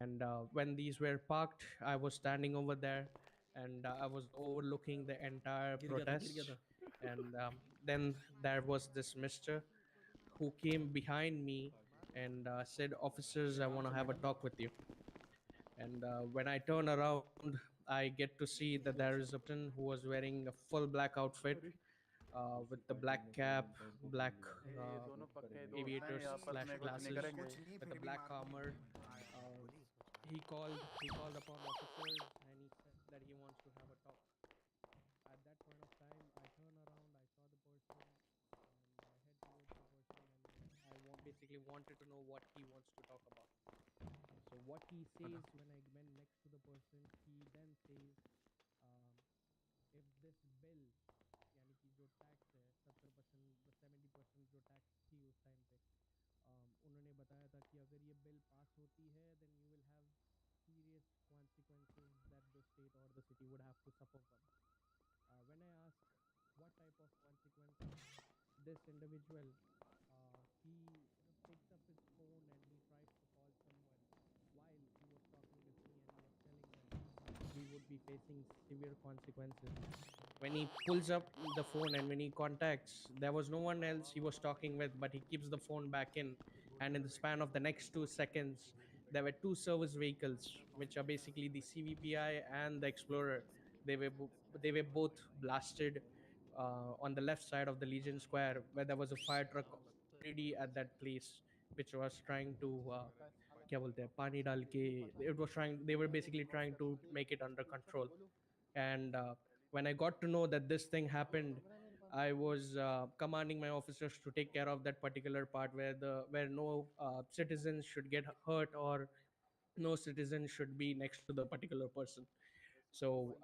And when these were parked, I was standing over there, and I was overlooking the entire protest. And then there was this mister who came behind me and said, "Officers, I want to have a talk with you." And when I turn around, I get to see that there is a person who was wearing a full black outfit, with the black cap, black ये uh, दोनों पक्के दोस्त हैं, ये aviators आपस slash में कुछ नहीं glasses, करेंगे। with a black armor. Uh, he called upon officers, and he said that he wants to have a talk. At that point of time, I turn around, I saw the person, and I head towards the person, and basically wanted to know what he wants to talk about. So what he says when I went next to the person, he then says, um, if this bill, यानी कि जो tax है 70%, 70% जो tax थी उस time पे, उन्होंने बताया था कि अगर ये बिल पास होती है, then you will have serious consequences that the state or the city would have to suffer from. When I asked what type of consequences, this individual, he picks up his phone and he tries to call someone while he was talking with me, and he was telling them we would be facing severe consequences. When he pulls up the phone and when he contacts, there was no one else he was talking with, but he keeps the phone back in. And in the span of the next 2 seconds, there were two service vehicles, which are basically the CVPI and the Explorer. They were both blasted on the left side of the Legion Square, where there was a fire truck already at that place, which was trying to क्या बोलते हैं पानी डाल के, it was trying, they were basically trying to make it under control. And when I got to know that this thing happened, I was commanding my officers to take care of that particular part where no citizens should get hurt, or no citizen should be next to the particular person. So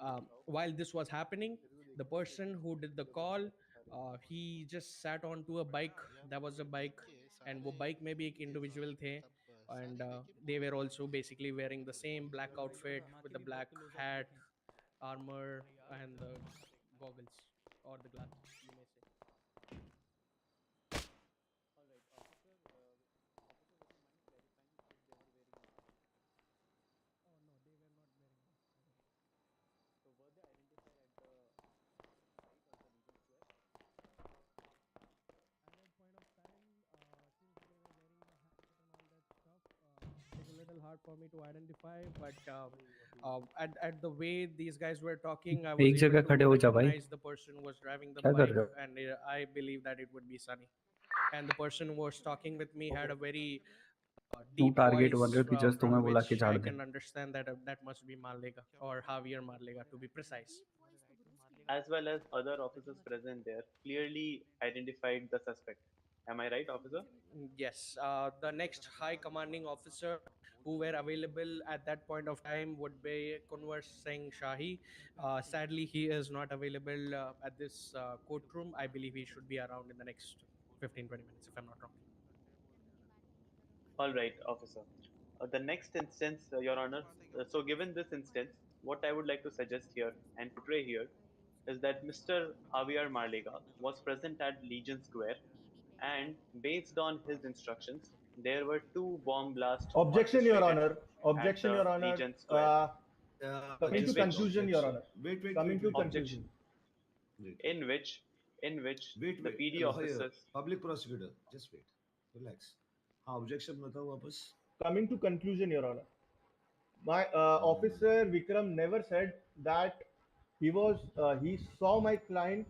while this was happening, the person who did the call, he just sat onto a bike. There was a bike, and वो bike में भी एक individual थे, and they were also basically wearing the same black outfit with the black hat, armor, and the goggles, or the glasses, you may say. All right, officer. Officer, would you mind clarifying if they were wearing masks? Oh no, they were not wearing masks at all. So were they identified at the site of the Legion Square? At that point of time, since they were wearing the hat and all that stuff, it was a little hard for me to identify. But at the way these guys were talking, I was एक able जगह to खड़े हो जा भाई, recognize the person who was driving the क्या कर bike, रहे हो? and I believe that it would be Sunny. And the person who was talking with me had a very तू deep टारगेट बन रहे voice, हो कि जस्ट तुम्हें from बुला के which झाड़ I दें? can understand that that must be Marlega, or Javier Marlega, to be precise. As well as other officers present there, clearly identified the suspect. Am I right, officer? Yes, the next high commanding officer who were available at that point of time would be Kunwar Singh Shahi. Sadly, he is not available at this courtroom. I believe he should be around in the next 15-20 minutes, if I'm not wrong. All right, officer. The next instance, Your Honor. So, given this instance, what I would like to suggest here and portray here is that Mr. Javier Marlega was present at Legion Square, and based on his instructions, there were two bomb blasts Objection, Your orchestrated Honor. at Objection, the Your Honor. Legion Square, Coming in to which conclusion, Your Honor. Coming to objection, conclusion. in which, in which the PD lawyer, officers. public prosecutor, just wait, relax. हाँ objection बताओ वापस. Coming to conclusion, Your Honor. My Hmm. officer Vikram never said that he saw my client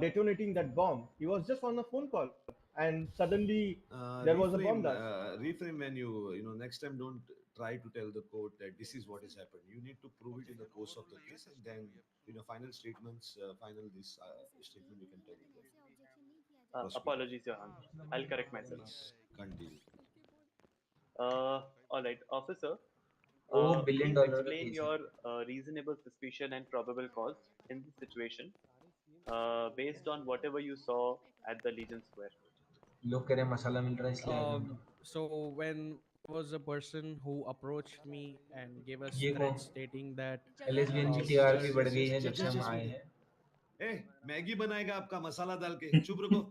detonating that bomb. He was just on a phone call, and suddenly there was a bomb blast. Reframe when you next time don't try to tell the court that this is what has happened. You need to prove it in the course of the case, and then final statements, final this statement you can tell the prosecutor. Apologies, Your Honor. I'll correct myself. Please continue. All right, officer. वो billion Please dollar explain case है. your reasonable suspicion and probable cause in this situation, based on whatever you saw at the Legion Square. लोग कह रहे हैं मसाला मिल रहा है इसलिए आए हम. So when there was a person who approached me and gave us ये को threats stating that एलएसबीएन की Mr. टीआरपी बढ़ गई है जब से हम just आए wait. हैं. ए मैगी बनाएगा आपका मसाला डाल के चुप रखो.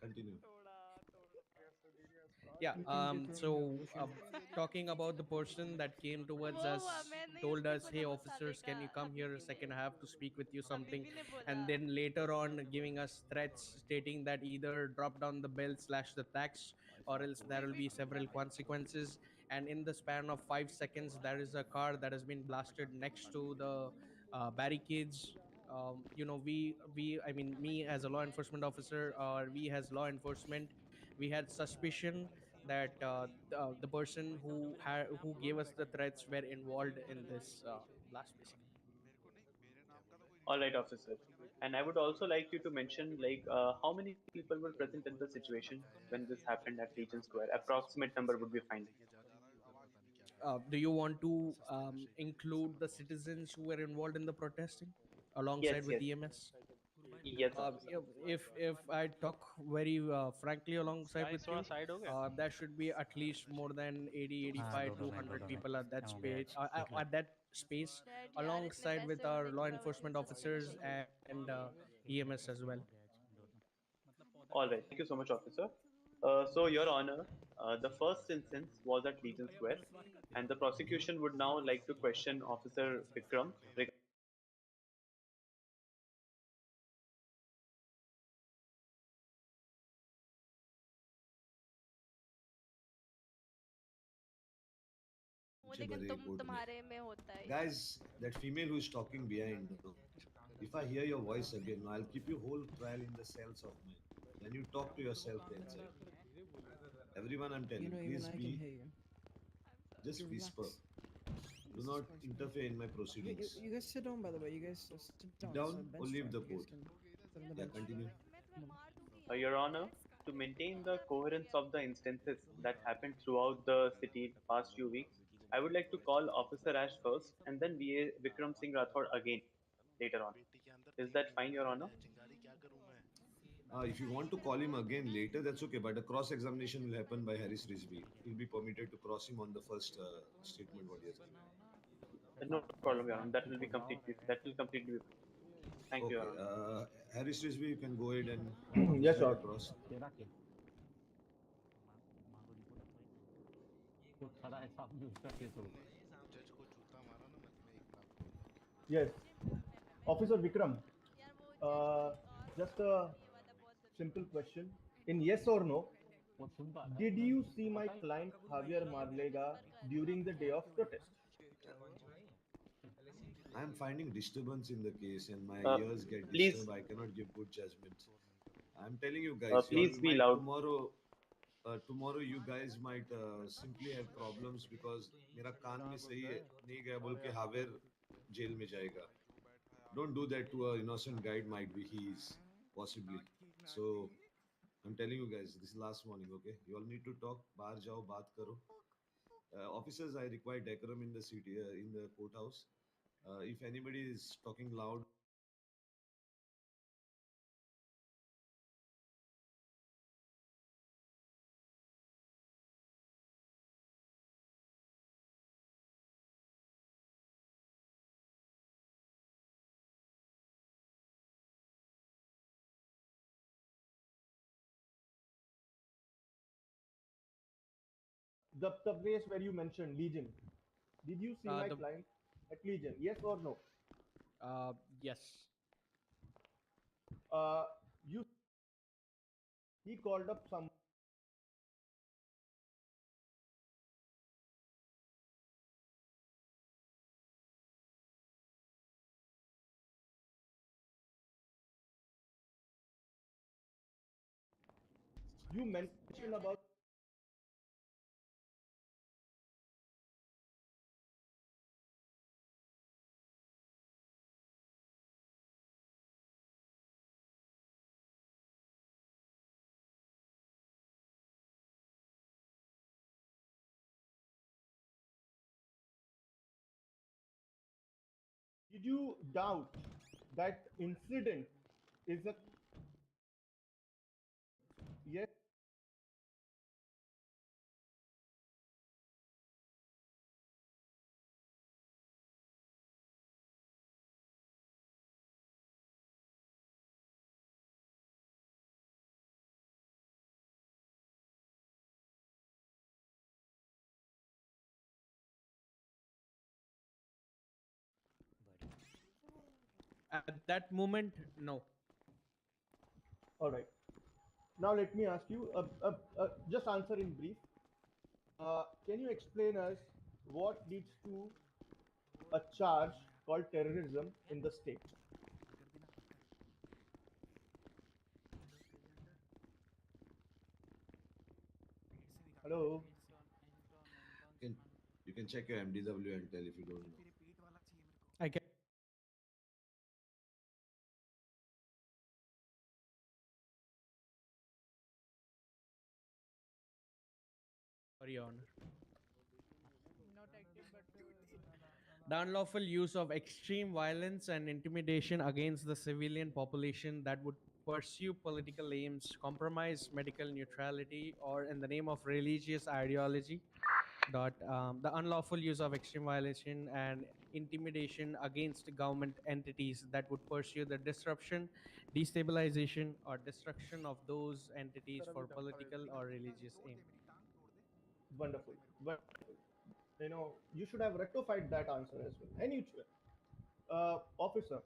Continue. Yeah. Talking about the person that came towards वो हुआ, us, मैं नहीं told उसने us, "Hey, बोला मसाले officers, का, can you come Habibi here a ने second? I have to speak with you something." Habibi ने बोला And then later on, giving us threats, stating that either drop down the bill slash the tax, or else there will be several consequences. And in the span of 5 seconds, there is a car that has been blasted next to the barricades. I mean, me as a law enforcement officer, or we as law enforcement, we had suspicion that the person who gave us the threats were involved in this blast, basically. All right, officer. And I would also like you to mention, like, how many people were present at the situation when this happened at Legion Square. Approximate number would be fine. Do you want to include the citizens who were involved in the protesting alongside Yes, with yes, EMS? yes, officer. Yeah, if I talk very frankly alongside with guys थोड़ा you, side हो गए. there should be at least more than 80, हाँ 85 दोनों to में 100 दोनों में people at that हो गया space, आज देख लो at that space, डैड यार इतने alongside with पैसे our होने law के बावजूद enforcement सबके लिए officers चाहिए. and EMS as well. All right. Thank you so much, officer. So, Your Honor, the first instance was at Legion Square, and the prosecution would now like to question Officer Vikram regarding the incident that happened at Legion Square. वो पीछे लेकिन भरे तुम court में. तुम्हारे में होता है ये सब. Guys, that female who is talking behind, no, if I hear your voice again, no, I'll keep you whole trial in the cells of mine. Then you talk to yourself there inside. Everyone, I'm telling, please be, I'm sorry. just whisper. Do not interfere in my proceedings. You guys sit down, by the way. You guys sit Sit down. It's a down or bench leave talk. the You guys court. can sit on the Yeah, bench. continue. मैं तुम्हें मार दूंगी Your यार. Honor, to maintain the coherence of the instances that happened throughout the city in the past few weeks, I would like to call Officer Ash first and then VA Vikram Singh Rathod again later on. Is that fine, Your Honor? If you want to call him again later, that's okay. But a cross examination will happen by Harris Rizvi. He'll be permitted to cross him on the first statement what he has given. No problem, Your Honor. That will completely be fine. Thank you, Your Okay. Honor. Harris Rizvi, you can go ahead and Yes, give sir. a cross. वो खड़ा है सामने उसका case होगा. Yes, Officer Vikram. यार वो जज Uh, कुछ और just बोल रहा a था, ये वाला बहुत simple जरूरी question. In yes or no, वो सुन पा रहा है did मैं you see my पता है client Javier Marlega during the day of protest? I am finding disturbance in the case and my Uh, ears get please, disturbed. I cannot give good judgment. I'm telling you guys, you all please be might loud. tomorrow you guys might simply have problems because मेरा कान में सही है नहीं गया बोल के हावेर jail में जाएगा. Don't do that to a innocent guide. Might be he is possibly. So I'm telling you guys, this is last warning. Okay, you all need to talk. बाहर जाओ बात करो. Officers, I require decorum in the city in the courthouse. If anybody is talking loud or disturbing the peace of the court, please take it as a disturbance of the peace of the court. The place where you mentioned Legion. Did you see my The client at Legion? Yes or no? Yes. You he called up someone you mentioned about did you doubt that incident is a yes At that moment, no. All right. Now let me ask you, just answer in brief. Can you explain us what leads to a charge called terrorism in the state? Hello. can you can check your MDW and tell if you don't know. I can. For your honor. The unlawful use of extreme violence and intimidation against the civilian population that would pursue political aims, compromise medical neutrality, or in the name of religious ideology. The unlawful use of extreme violence and intimidation against government entities that would pursue the disruption, destabilization, or destruction of those entities for political or religious aim. Wonderful. Wonderful. You should have rectified that answer as well. Any officer,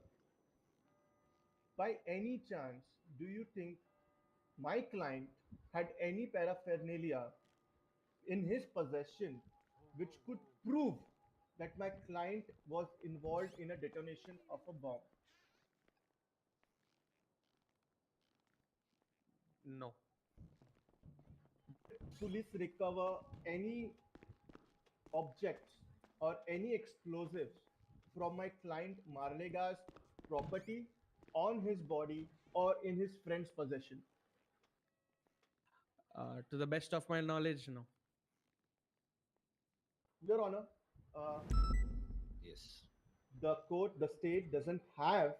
by any chance, do you think my client had any paraphernalia in his possession which could prove that my client was involved in a detonation of a bomb? No. Police recover any objects or any explosives from my client Marlega's property, on his body, or in his friend's possession? To the best of my knowledge, no. Your Honor, uh, Yes. the state doesn't have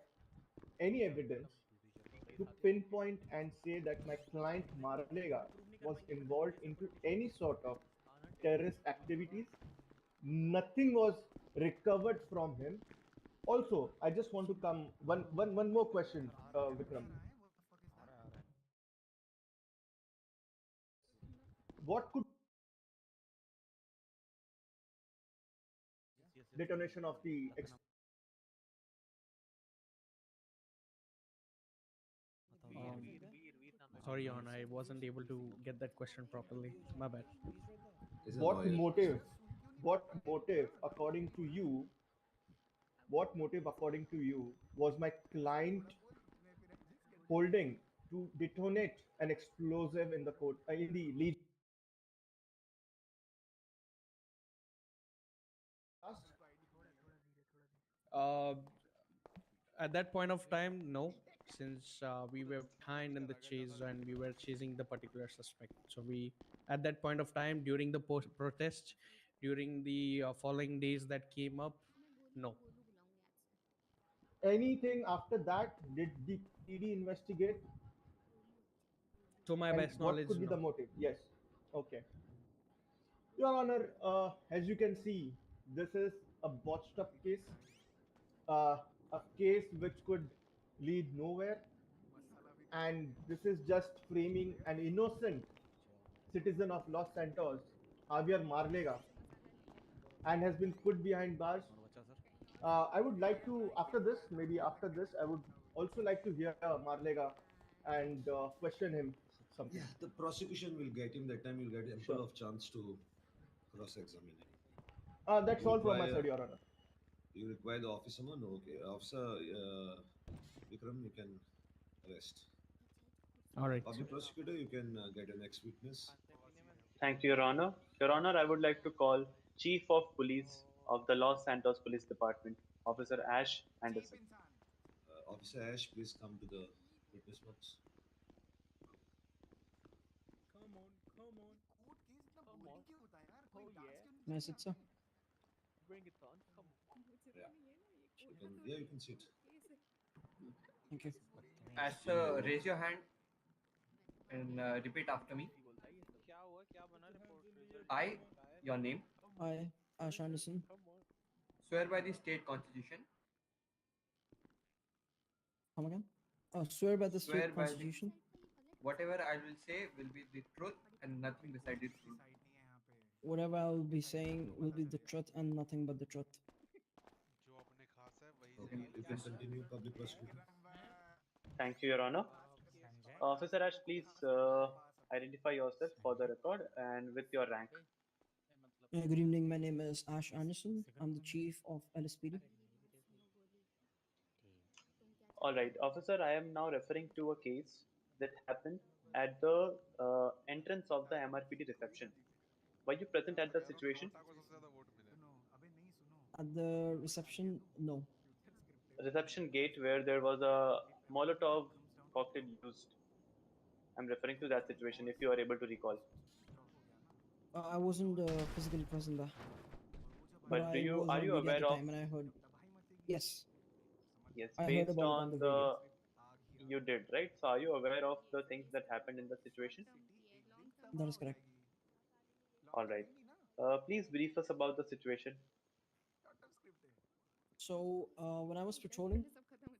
any evidence to pinpoint and say that my client Marlega was involved into any sort of terrorist activities. Nothing was recovered from him. Also, I just want to come one more question, Vikram. What could detonation of the Um, Sorry, on I wasn't able to get that question properly. My bad. He's a what lawyer. motive? What motive, according to you? What motive, according to you, was my client holding to detonate an explosive in the court in the lead? Uh, at that point of time, no, since we were behind in the chase and we were chasing the particular suspect. So we, at that point of time, during the protest, during the following days that came up, no. Anything after that? Did the PD investigate? To my And best what knowledge, could be the no. motive? Yes. Okay. Your Honor, as you can see, this is a botched up case, uh, a case which could lead nowhere, and this is just framing an innocent citizen of Los Santos, Javier Marlega, and has been put behind bars. I would like to, after this, maybe after this, I would also like to hear Marlega and question him something. Yeah, the prosecution will get him that time. You'll get ample Sure. of chance to cross-examine him. That's You all from my require side, Your Honor. you require the officer, man? Okay, officer Vikram, you can arrest. All right, sir. Public prosecutor, you can get a next witness. Thank you, Your Honor. Your Honor, I would like to call Chief of Police of the Los Santos Police Department, Officer Ash Anderson. Officer Ash, please come to the witness box. Come on, come on. Can I sit, sir? Yeah, you can sit. Thank you. Sir, raise your hand and repeat after me. I, your name, I, Ash Anderson, swear by the state constitution, come again? Swear by the swear state by the constitution. whatever I will say will be the truth and nothing beside the truth. Whatever I will be saying will be the truth and nothing but the truth. Okay, you can continue, public prosecutor. Thank you, Your Honor. Officer Ash, please identify yourself for the record and with your rank. Good evening. My name is Ash Anderson. I'm the chief of LSPD. All right, officer, I am now referring to a case that happened at the entrance of the MRPD reception. Were you present at the situation? At the reception, no. Reception gate where there was a Molotov cocktail used. I'm referring to that situation if you are able to recall. I wasn't physically present there, but But do I you was are on you video at the aware of? time and I heard, yes, Yes, I heard based about it on on the radio. the you did, right? So are you aware of the things that happened in the situation? That is correct. All right. Please brief us about the situation. So when I was patrolling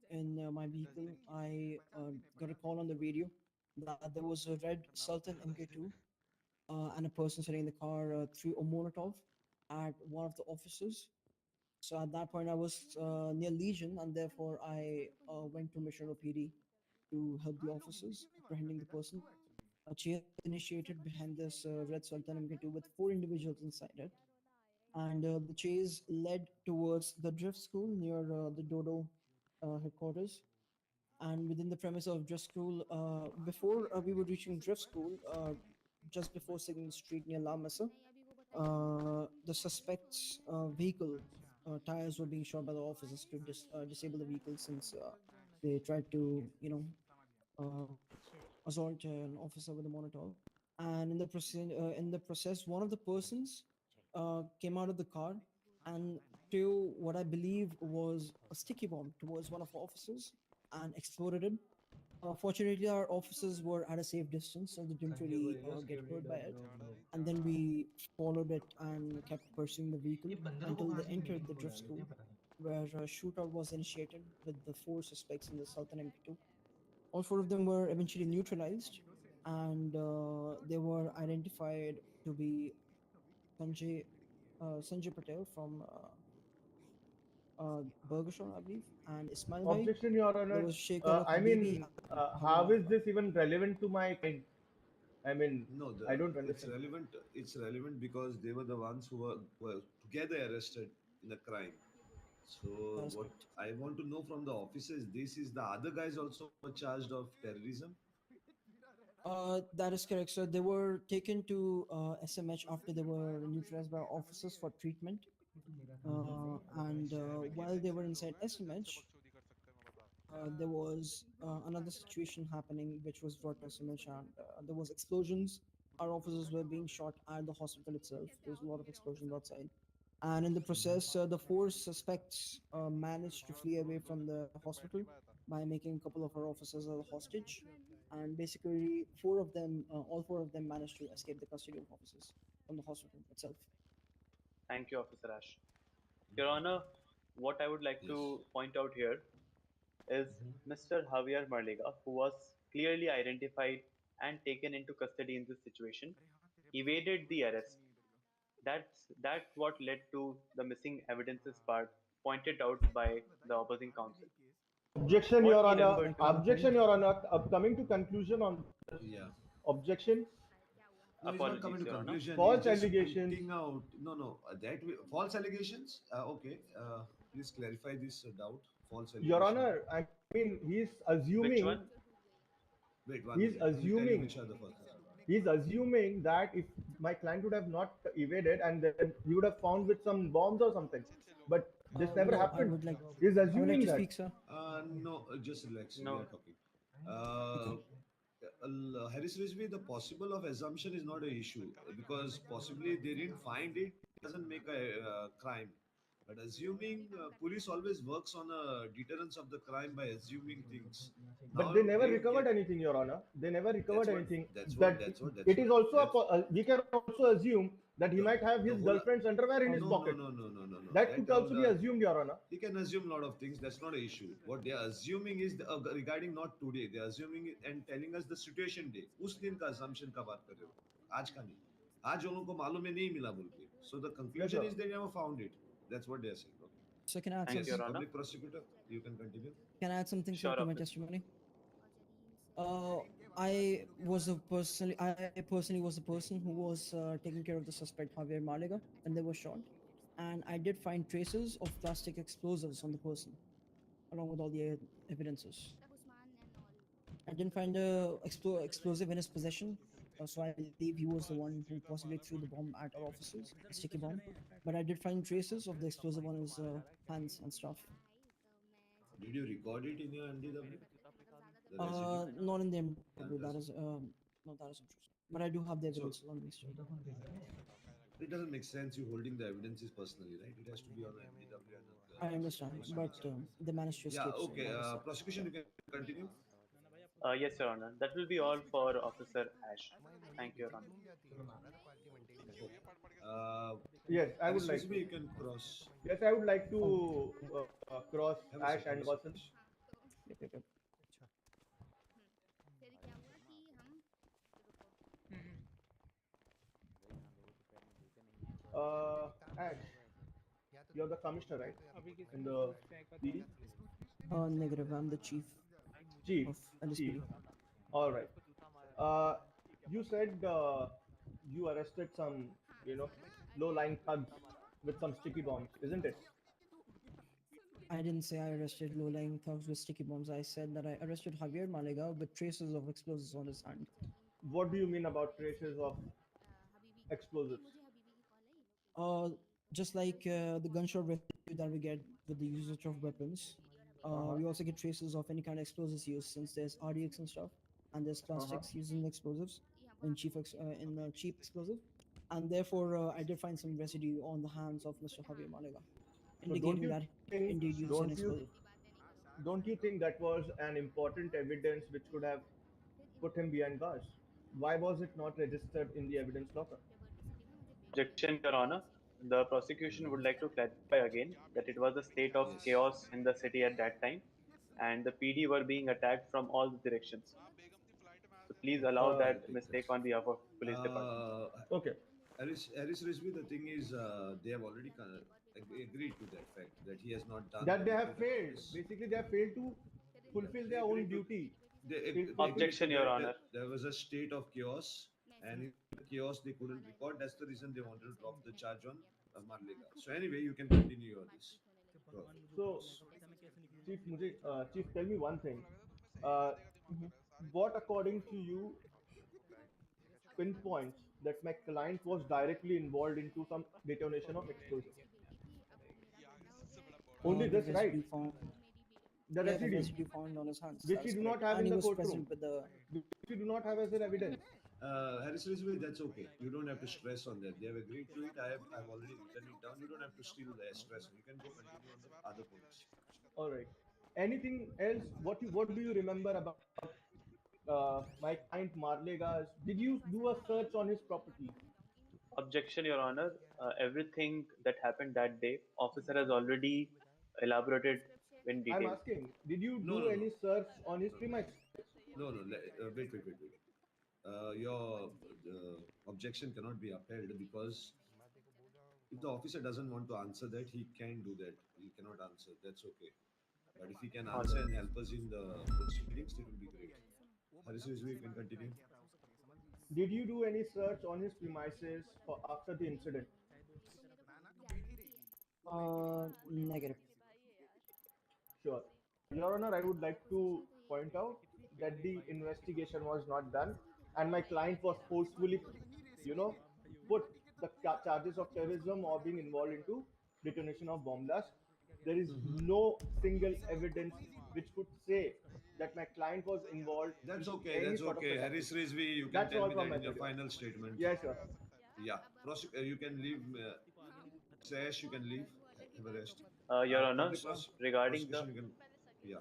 in my vehicle, I got a call on the radio that there was a red Sultan MK2 and a person sitting in the car threw a Molotov at one of the officers. So at that point, I was near Legion, and therefore I went to Mission OPD to help the officers apprehending the person. A chase was initiated behind this red Sultan MK2 with four individuals inside it, and the chase led towards the drift school near the Dodo headquarters. And within the premise of drift school, before we were reaching drift school, just before Signal Street near La Mesa, the suspect's vehicle tires were being shot by the officers to disable the vehicle since they tried to, uh, assault an officer with a Molotov. And in the process, one of the persons came out of the car and threw what I believe was a sticky bomb towards one of our officers and exploded it. Fortunately, our officers were at a safe distance, so they didn't really get hurt by it. And then we followed it and kept pursuing the vehicle ये बंदर को until कहाँ they से entered निकल the के drift बोला ये school, पता नहीं where a shootout was initiated with the four suspects in the Sultan MK2. All four of them were eventually neutralized, and they were identified to be Sanjay Sanjay Patel from Burgershon, I believe, and Ismail Bhai. Objection, Your There Honor. was Sheikh Ula I Habibi mean, and how Harun is Afra. this even relevant to my client? I mean, No, I the don't it's understand. relevant. It's relevant because they were the ones who were together arrested in a crime. That So is what correct. I want to know from the officers, this is the other guys also were charged of terrorism. That is correct. So they were taken to SMH after they were neutralized by officers for treatment. And while they were inside SMH, there was another situation happening which was brought to SMH, and there was explosions. Our officers were being shot at the hospital itself. There was a lot of explosions outside. And in the process, the four suspects managed to flee away from the hospital by making a couple of our officers as a hostage. And basically, all four of them managed to escape the custody of officers from the hospital itself. Thank you, Officer Ash. Your Honor, what I would like Yes. to point out here is Mr. Javier Marlega, who was clearly identified and taken into custody in this situation, evaded the arrest. That's what led to the missing evidences part pointed out by the opposing counsel. Objection, What Your he That Honor. is referred correct. to, Well Objection, put. Your Honor. Coming to conclusion on Yeah. objection, No, he's not coming apologies, to Your Honor. conclusion. He's false just allegations. putting out. No, no, false allegations. Okay. Please clarify this doubt. False Your allegation. Honor, I mean, Which one? Wait one he's minute. He will tell you assuming, which are the false. he's assuming that if my client would have not evaded and then he would have found with some bombs or something. But this never No, happened. He's I would like assuming to that. speak, sir. No, just relax. We are No. talking. Okay. Uh, Harris Rizvi, the possible of assumption is not an issue because possibly they didn't find it doesn't make a crime. But assuming police always works on a deterrence of the crime by assuming things. But Now they never they recovered get anything, Your Honor. They never recovered that's what anything. that's what That that's what that's it what is also that's we can also assume that he the might have the his whole girlfriend's underwear in his no no pocket. no no no no no That that could also be all assumed, Your Honor. he can assume a lot of things. That's not an issue. What they are assuming is regarding not today. They are assuming and telling us the situation day. उस दिन का assumption का बात कर रहे हो आज का नहीं आज उन लोगों को मालूम है नहीं मिला बोल के. So the Yes, conclusion sir. is they never found it. That's what they are saying. Okay. So can I add Thank you, Yes, Your something? Honor. public prosecutor, you can continue. Can I add something, sir, Sure, to my officer. testimony? I personally was the person who was taking care of the suspect Javier Malega when they were shot, and I did find traces of plastic explosives on the person, along with all the evidences. I didn't find a explosive in his possession, so I believe he was the one who possibly threw the bomb at our officers, a sticky bomb. But I did find traces of the explosive on his hands and stuff. Did you record it in your MDW? The residue? Not in the MDW. That is Does no, that is interesting. But I do have the evidence so on me still. it doesn't make sense you holding the evidences personally, right? It has to be on MDW and I understand, but proceedings. they managed to Yeah, escape, so okay. that is Prosecution, you can continue. Yes, Your Honor. That will be all for Officer Ash. Thank you, Your Honor. Okay. Uh, Yes, I would Harris like Rizvi, to. you can cross. Yes, I would like oh, to cross Have a Ash seat. and Have a seat. Vasan. yep, yep, yep. Ash, you're the commissioner, right? अभी In किसको the check करना PD? है? Negative. I'm the chief Chief. of Chief. LSPD. All right. Uh, you said you arrested some, you know, low-lying thugs with some sticky bombs, isn't it? I didn't say I arrested low-lying thugs with sticky bombs. I said that I arrested Javier Malega with traces of explosives on his hand. What do you mean about traces of explosives? Uh, just like the gunshot residue that we get with the usage of weapons, we Uh-huh. also get traces of any kind of explosives used since there's RDX and stuff, and there's class Uh-huh. 6 using explosives in cheap explosive, and therefore I did find some residue on the hands of Mr. Javier Malega, So don't indicating you that he think indeed used an don't you explosive. don't you think that was an important evidence which could have put him behind bars? Why was it not registered in the evidence locker? Objection, Your Honor. The prosecution would like to clarify again that it was a state of Yes. chaos in the city at that time, and the PD were being attacked from all the directions. So please allow Okay, Uh, I'll that take that. mistake on behalf of police department. Uh, okay. Harris Rizvi, the thing is, they have already agreed to that fact that he has not done That they have anything about failed. this. Basically, they have failed to fulfill They their own agreed to duty. they Fulfill. agreed to Objection, Your that, Honor. there was a state of chaos, and in the chaos they couldn't record. That's the reason they wanted to drop the charge on Marlega. So anyway, you can continue your this. So, Chief, tell me one thing. Uh, Mhm. what, according to you, pinpoints that my client was directly involved into some detonation of explosive? Only The this, right? residue found, The yeah, the residue, residue found on his hands. which That we is do not correct, have and in he the was courtroom, present with the. which we do not have as an evidence. Harris Rizvi, that's okay. You don't have to stress on that. They have agreed to it. I've already written it down. You don't have to still stress. You can go continue on the other points. All right. Anything else? What do you remember about my client Marlega's? Did you do a search on his property? Objection, Your Honor. Everything that happened that day, officer has already elaborated in I'm detail. asking, did you No, do no, no, any search on his no, premises? no, no. Wait. Your objection cannot be upheld because if the officer doesn't want to answer that, he can do that. He cannot answer. That's okay. But if he can All answer right. and help us in the proceedings, it will be great. Harris Rizvi, you can continue. Did you do any search on his premises for after the incident? Negative. Sure. Your Honor, I would like to point out that the investigation was not done, and my client was forcefully, you know, put the charges of terrorism or being involved into detonation of bomb blast. There is Mm-hmm. no single evidence which could say that my client was involved That's into okay. any That's sort of okay. attack. Harris Rizvi, you can That's tell all me from that my in your side, Your Honor. final statement. Yes, sir. Yeah. You can leave. Sash, you can leave. Have a rest. Your Honor, Public regarding the prosecution, you can. Yeah.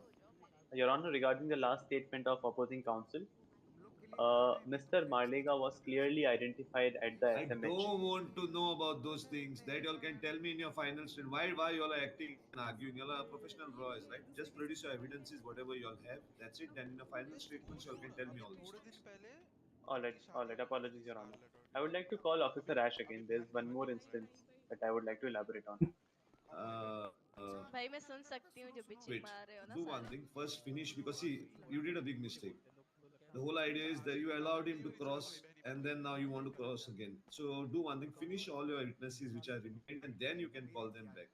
Your Honor, regarding the last statement of opposing counsel, Mr. Marlega was clearly identified at the I SMH. don't want to know about those things. That y'all can tell me in your final statement. Why y'all are acting and arguing? Y'all are professional lawyers, right? Just produce your evidences, whatever y'all have. That's it. Then in your final statements, y'all can tell me all these things. All right. Apologies, Your Honor. I would like to call Officer Ash again. There's one more instance that I would like to elaborate on. Uh, भाई मैं सुन सकती हूँ जब भी chill Wait, मार रहे हो ना do one सारे. thing. First finish because see, you did a big mistake. The whole idea is that you allowed him to cross and then now you want to cross again. So do one thing, finish all your witnesses which are remained and then you can call them back.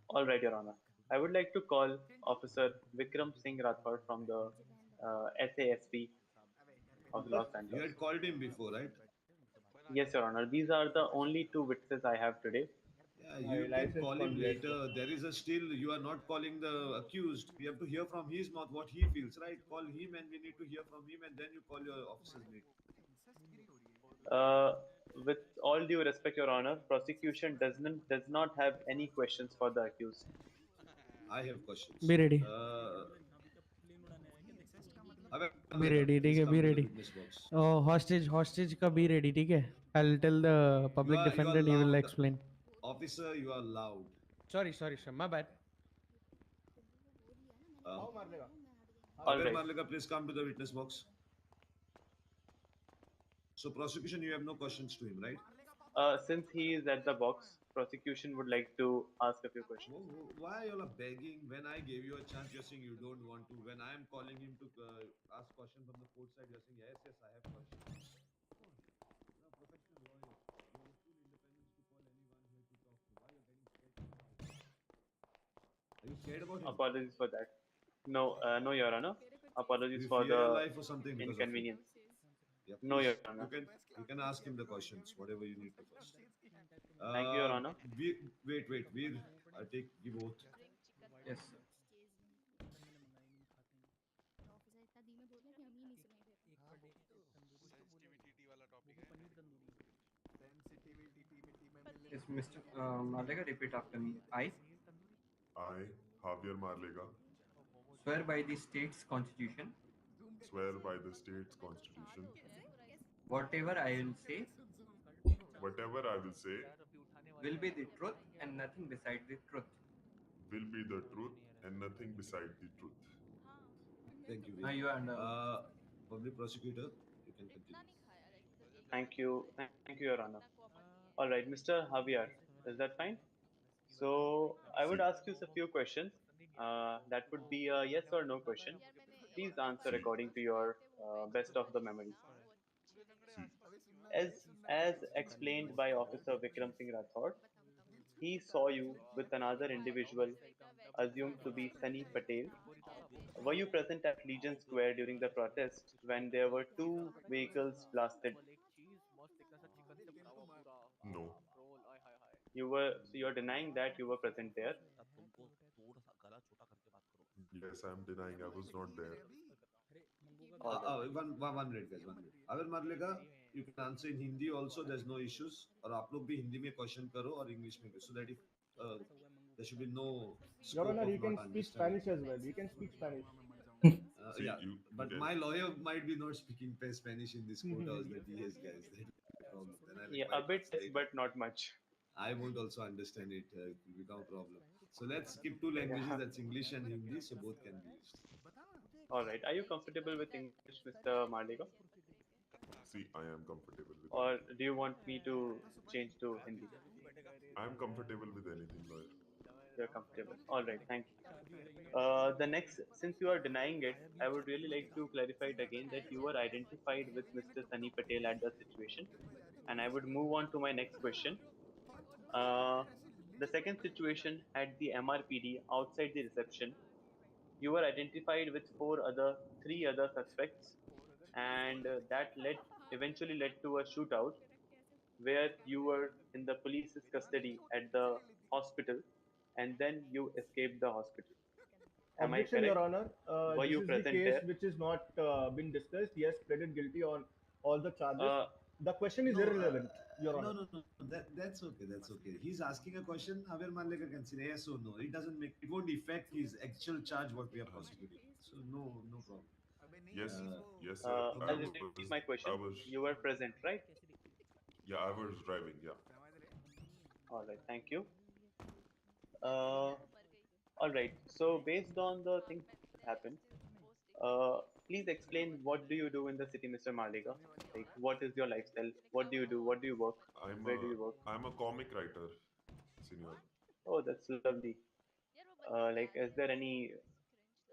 All right, Your Honor. I would like to call Officer Vikram Singh Rathod from the SASP of Yes, Los You Santos. had called him before, right? Yes, Your Honor. These are the only two witnesses I have today. Yeah, my you can license call him from USA. later. There is a still, you are not calling the accused. We have to hear from his mouth what he feels, right? Call him and we need to hear from him and then you call your officer's mate. Uh, with all due respect, Your Honor, prosecution does not have any questions for the accused. I have Be questions. ready. Abe Be Marleka, ready, ठीक please है, come be to the ready. witness box. Hostage का be ready, ठीक है. I'll tell the public You are defendant, he will loud. explain. Officer, you are loud. Sorry, sir, my bad. Uh, How मारने का? All Abe right. Marleka, please come to the witness box. So prosecution, you have no questions to him, right? Since he is at the box, prosecution would like to ask a few questions. Why you all are begging? When I gave you a chance, you're saying you don't want to. When I am calling him to ask question from the court side, you're saying yes, I have questions. You're a professional lawyer. You have full independence to call anyone here to talk to. Why you're getting scared to come out? Are you scared about him? Apologies for that. No, no, Your Honor. Do Apologies you for fear your the life or something because of him? inconvenience. Yeah, No, please. Your Honor. You can ask him the questions, whatever you need to first. Thank you, Your Honor. Wait, Veer. I take give oath. Bring chicken. Yes. Yes, Mr. Malega, repeat after me. I I, Javier Marlega, swear by the state's constitution, swear by the state's constitution, whatever I will say whatever I will say will be the truth and nothing beside the truth. will be the truth and nothing beside the truth. हाँ. Thank you, Now Veer. you are under oath. Public prosecutor, you can इतना continue. नहीं खाया like इधर एक Thank you, Your Honor. इतना copper नहीं है. All right, Mr. Javier, is that fine? So I would See, ask you a few questions. That would be a yes or no question. यार मैंने Please एक answer see, according to जो your रहते हैं वो best of vegetarian the है memory. ना वो अच्छे लगते see, हैं. As explained by Officer Vikram Singh Rathod, he saw you with another individual बेटा assumed वेजिटेरियन to है be ना. Sunny Patel. हाँ veg Were you present at Legion Square during the protest when there were two vehicles blasted? no, You're denying that you were present there. yes, I am denying I was not there. All right. One minute, guys, 1 minute. अगर Marlega, you can answer in Hindi also. There's no issues. और आप लोग भी हिंदी में question करो और English में so that if uh, there should be no Your scope Honor, of you can not speak understanding. Spanish as well. You can speak Spanish. See, Yeah, you but can, my lawyer might be not speaking Spanish in this courthouse that he has, guys. That will be a problem. Then I'll Yeah, require a a bit, yes, translator. but not much. I won't also understand it. It will become a problem. So let's skip two languages. Yeah. That's English and Hindi, so both can be used. All right. Are you comfortable with English, Mr. Maliga? see, I am comfortable with Or anything. do you want me to change to Hindi? I am comfortable with anything, lawyer. You're comfortable. All right. Thank you. The next, since you are denying it, I would really like to clarify it again that you were identified with Mr. Sunny Patel at the situation. And I would move on to my next question. Uh, the second situation at the MRPD outside the reception, you were identified with three other suspects, and that eventually led to a shootout where you were in the police's custody at the hospital, and then you escaped the hospital. Am I Objection, Your correct? Honor. Were This you is the present case there? which is not been discussed. He has pleaded guilty on all the charges. Uh, The question is No, irrelevant, Your Honor. no. That's okay. That's okay. He's asking a question. Javier Manlega can say yes or no. It doesn't make. It won't affect his actual charge what we are prosecuting. So no problem. Yes, Uh, yes, sir. I'll repeat my question. You were present, right? Yeah, I was driving. Yeah, All right. Thank you. Uh, all right. So based on the things that happened, uh, please explain what do you do in the city, Mr. Maliga? Like, what is your lifestyle? What do you do? What do you work? I'm Where a do you work? I'm a comic writer, senior. Oh, that's lovely. Like, is there any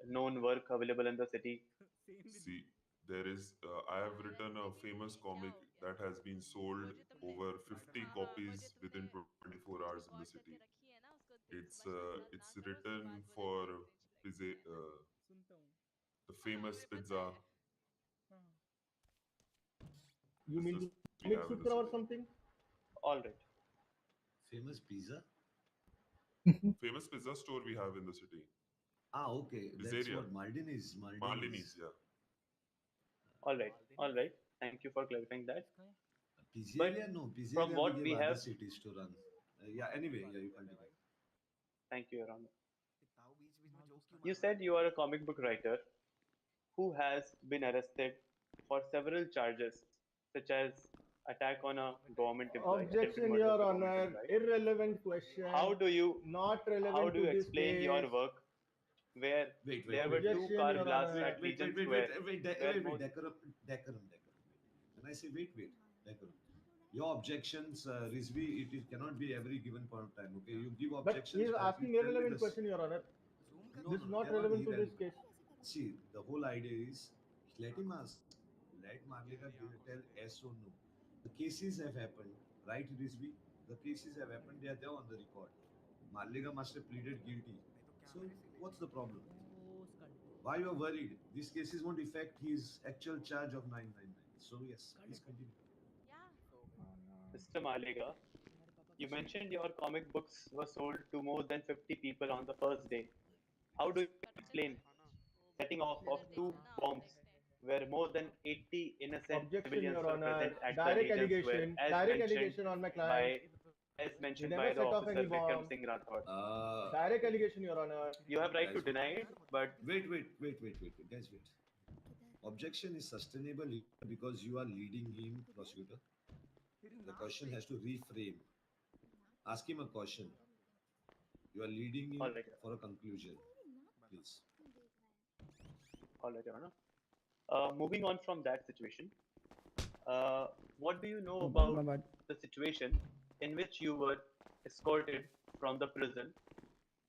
known work available in the city? Same with See, me. there is. I have written a famous comic that has been sold over 50 copies within 24 hours in the city. It's written for pizza, सुनता हूँ. the famous pizza हाँ. You mean business the we have in comic the sutra city. or something? All right. Famous pizza? Famous pizza store we have in the city. Ah, okay. That's Pizzeria. what Maldini's. Marlini's, yeah. All right. All right. Thank you for clarifying that. किसका है? But Pizzeria? No, from Pizzeria we what gave we other have, cities to run. Yeah, anyway, yeah, you continue. thank you, Your Honor. माल दूसरा. You said you are a comic book writer who has been arrested for several charges, such as attack on a government employee, attempted Objection, murder of Your a government Honor. employee. Irrelevant How question. do you Not how relevant do to you this explain your case. work where there were two Objection, car Your blasts Honor. at Wait, Legion wait, wait, wait, Square, wait, where wait, most decorum. When I say wait, decorum. Your objections, Rizvi, cannot be every given point of time. Okay, you give But he objections is directly. asking Tell me irrelevant this. question, Your Honor. No, This is no, not they're not relevant to this irrelevant. case. See, the whole idea is let him ask. Let Marlika tell yes or no. The cases have happened, right, Rizvi? The cases have happened. They are there on the record. Marlika must have pleaded guilty. So, what's the problem? Why you are worried? These cases won't affect his actual charge of 999. So, yes, please continue. Mr. Maliga, you mentioned your comic books were sold to more than 50 people on the first day. How do you explain setting off of two bombs where more than 80 innocent Objection, civilians Your were Honor. present at the Legion Square, Direct allegation on my client. by He by never the set off any officer Vikram bomb. Singh Rathod? Direct allegation, Your Honor. You have right to Guys, deny it, but wait. Guys, wait. Objection is sustainable because you are leading him, prosecutor. The question has to reframe. Ask him a question. You are leading all him right, for a conclusion. Please. all right, Your Honor. Moving on from that situation, what do you know My about bad. the situation in which you were escorted from the prison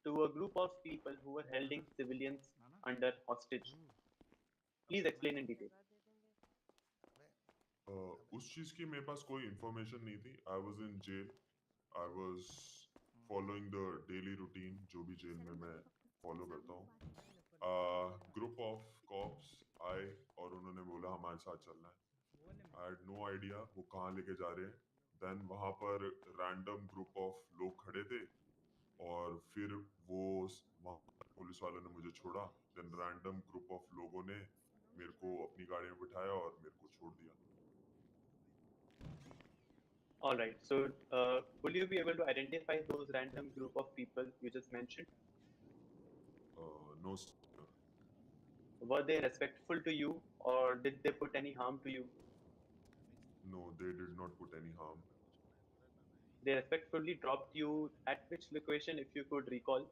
to a group of people who were holding civilians under hostage? Please explain in detail. उस चीज की मेरे पास कोई information नहीं थी. I was in jail. I was following the daily routine जो भी jail में मैं फॉलो करता हूँ. ग्रुप ऑफ कॉप्स आए और उन्होंने बोला हमारे साथ चलना है. आई हैड नो आइडिया वो कहाँ लेके जा रहे हैं. देन वहां पर रैंडम ग्रुप ऑफ लोग खड़े थे और फिर वो वहां पुलिस वालों ने मुझे छोड़ा. देन रैंडम ग्रुप ऑफ लोगों ने मेरे को अपनी गाड़ी में बिठाया और मेरे को छोड़ दिया. All right. So, will you be able to identify those random group of people you just mentioned? No. Were they respectful to you, or did they put any harm to you? No, they did not put any harm. They respectfully dropped you at which location, if you could recall?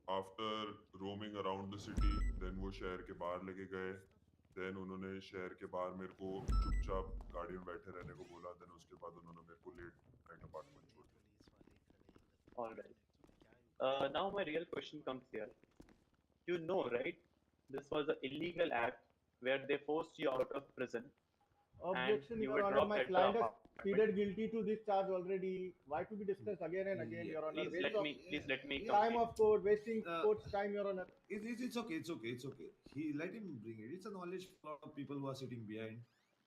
After roaming around the city, then वो शहर के बाहर लेके गए. Then उन्होंने शहर के बाहर मेरे को चुपचाप गाड़ी में बैठे रहने को बोला. Then उसके बाद उन्होंने मेरे को लेट नाइट अपार्टमेंट छोड़ दिया. All right. Now my real question comes here. You know, right? This was an illegal act where they forced you out of prison and Objection, you Your were Honor. dropped My at the client has apartment. pleaded guilty to this charge already. Why to be discussed again and again, Yeah. Your Honor? Please Waste let of me time complete. of court, wasting court's time, Your Honor. It's okay. He let him bring it. It's a knowledge for a lot of people who are sitting behind.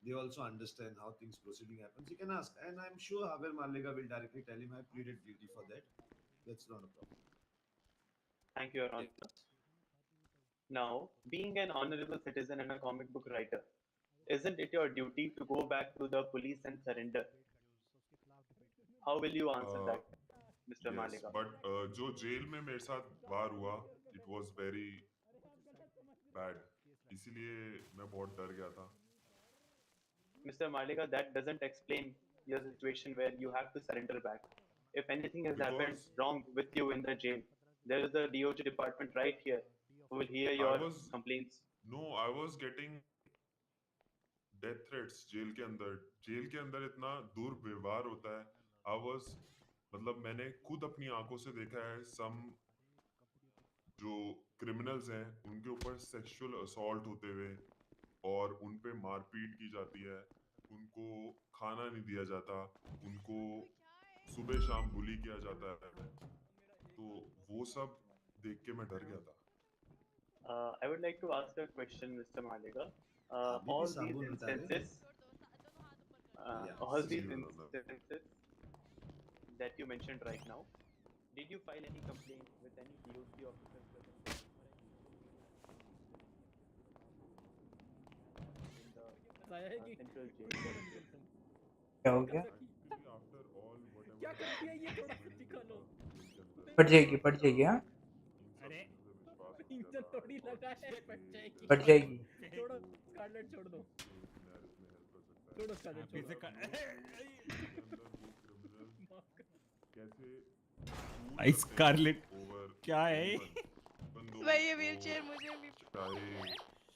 They also understand how things proceeding happens. He can ask, and I'm sure Haber Malega will directly tell him I pleaded guilty for that. That's not a problem. Thank you, Your Honor. Now, being an honorable citizen and a comic book writer, isn't it your duty to go back to the police and surrender? How will you answer Uh, that, Mr. yes, Malika? but जो jail में मेरे साथ वार हुआ, it was very bad. इसीलिए मैं बहुत डर गया था. Mr. Malika, that doesn't explain your situation where you have to surrender back. If anything has happened Because wrong with you in the jail, there is a DOJ department right here who will hear I your was complaints. I was getting death threats jail के अंदर. Jail के अंदर इतना दुर्व्यवहार होता है. I was मतलब मैंने खुद अपनी आंखों से देखा है सम जो क्रिमिनल्स हैं उनके ऊपर सेक्सुअल असॉल्ट होते हुए और उन पे मारपीट की जाती है, उनको खाना नहीं दिया जाता, उनको सुबह शाम बुली किया जाता है, तो वो सब देख के मैं डर गया था। I would like to ask a question, Mr. Malega. अभी भी All these साबुन हटा रहे हो? instances, Yeah, all ji these continue. Your Honor. instances that you mentioned right now, did you file any complaint with any DOC officer present there or any investigating officer present in the central jail there in Delhi? क्या हो गया? Actually, after all whatever क्या कर दिया ये happened, थोड़ा सा मैंने दिखा लो। देखा जेल के अंदर फट जाएगी इन हाँ? सब अरे चीजों से विश्वास उठ गया इंजन था। थोड़ी I लगा thought है, कि फट जाएगी। फट जाएगी। छोड़ो वो स्कारलेट, छोड़ दो, एक मैरिज में हेल्प कर सकता है। छोड़ो स्कारलेट, मतलब छोड़ो। उसके अंदर वो क्रिमिनल्स माफ कर। कैसे भाई रूल करते स्कारलेट हैं ओवर क्या है? एनीवन, इवन दो भाई ये वो व्हीलचेयर मुझे भी चाहे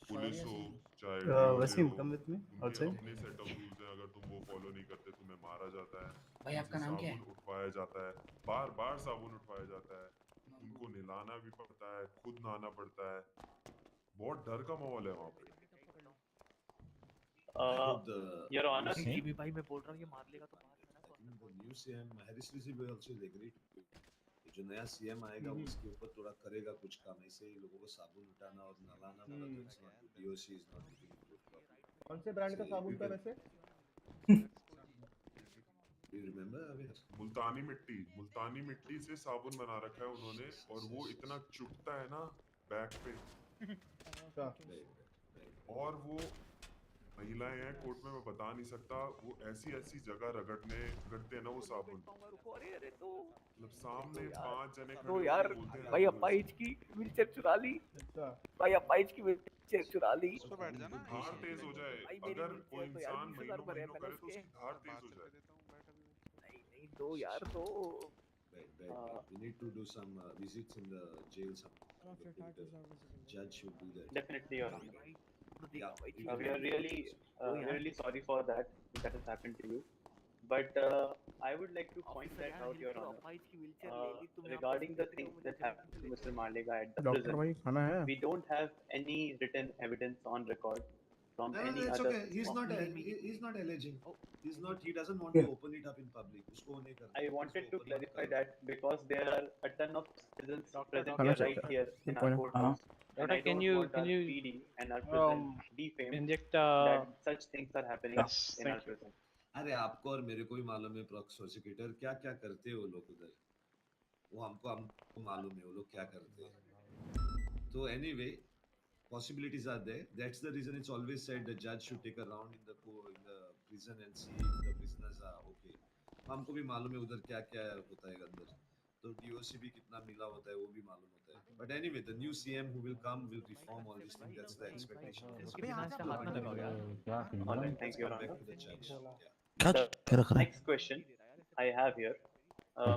पुलिस हो चाहे वसीम डीओजे हो, कम विथ मी उनके आउटसाइड। अपने सेट ऑफ रूल्स हैं। अगर तुम वो फॉलो नहीं करते तुम्हें मारा जाता है, भाई आपका तुमसे नाम क्या साबुन है? उठवाया जाता है, बार बार साबुन उठवाया जाता है, उनको नहलाना भी पड़ता है, खुद नहाना पड़ता है। बहुत डर का माहौल है वहाँ पे। I hope the Your new Honor, CM, भी भाई मैं बोल रहा हूँ ये मार लेगा तो मार लेना I think the new CM Harris Rizvi will also agree to it. ये जो नया सीएम आएगा हम्म, उसके ऊपर थोड़ा करेगा कुछ काम, ऐसे ही लोगों को साबुन उठाना और नहलाना बोला तो it's not good, DOC is not looking into it properly. कौन से ब्रांड का So साबुन you था can, वैसे? do you remember Avi? मुल्तानी मिट्टी से साबुन बना रखा है उन्होंने, और वो इतना चुभता है ना बैक पे। अच्छा, और वो महिलाएं हैं कोर्ट में, मैं बता नहीं सकता, वो ऐसी ऐसी जगह रगड़ते हैं ना वो साबुन, अरे अरे तो मतलब सामने पांच जने खड़े तो होके यार बोलते हैं भाई रगड़ो अपाइच इसे। की व्हीलचेयर चुरा ली। अच्छा। भाई अपाइच की व्हीलचेयर चुरा ली। उस पे बैठ जाना। धार तेज हो जाए, भाई मेरी अगर कोई व्हीलचेयर तो यार इंसान 20,000 महीनों भरे हैं महीनों मैंने करे तो उसके। उसकी धार तेज हो बात जाए। करके देता हूँ, बैठ अभी। नहीं नहीं दो यार दो। Bad. We need to do some visits in the jail. Some One of the, your the titles are visible. judge should do that. definitely, Your Honor. भाई छोड़ Yeah, देगा भाई you छोड़ can We are do देगा। that. दो यार। really sorry for that has happened to you. But I would like to point officer that यार out, help Your करो, Honor. अपाइच की व्हीलचेयर ले ली तुम, यहाँ Regarding the प्रोसीजर दिखाओ things मुझे that जमीन happened पे to लेके Mr. जाओ। Malega at the doctor prison, भाई खाना है? we don't have any written evidence on record from No, any it's other okay. He's not. नहीं नहीं He's not alleging. O He's not. He doesn't want Yeah. to open it up in public. उसको वो नहीं करना I है. Please wanted वो to open मत clarify करो. that because there are a ton of citizens present खाना here, right चाहिए। here in our Point है। courtroom, and Doctor, I don't want can our you PD and our prison defamed inject that such things are happening yes, in our thank you. prison. अरे आपको और मेरे को ही मालूम है prosecutor क्या क्या करते हैं वो लोग उधर. वो हमको मालूम है वो लोग क्या करते हैं. तो anyway, possibilities are there. That's the reason it's always said the judge should take a round in the prison and see if the prisoners are okay. हमको भी मालूम है उधर क्या क्या होता है अंदर. तो डीओसी भी कितना मिला होता है वो भी मालूम होता है. But anyway, the new CM who will come will reform all these things. That's the expectation. इसके बिना इसका हाथ ना लगाओ यार। All right, thank Let's you, Your come back Honor. to the judge. Yeah. The next question I have here,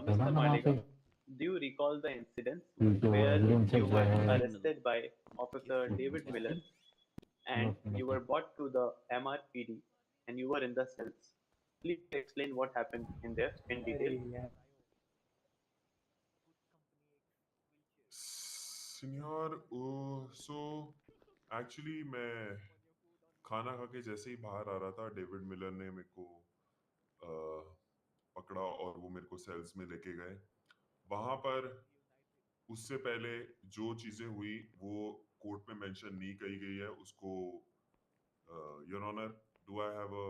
Mr. Malega, do you recall the incident where you were arrested by Officer David Miller and you were brought to the MRPD and you were in the cells? Please explain what happened in there in detail. Senior, so actually मैं खाना खा के जैसे ही बाहर आ रहा था, David Miller ने मेरे को पकड़ा और वो मेरे को सेल्स में लेके गए। वहां पर उससे पहले जो चीजें हुई वो कोर्ट में मेंशन नहीं कही गई है उसको। Your honour, do I have a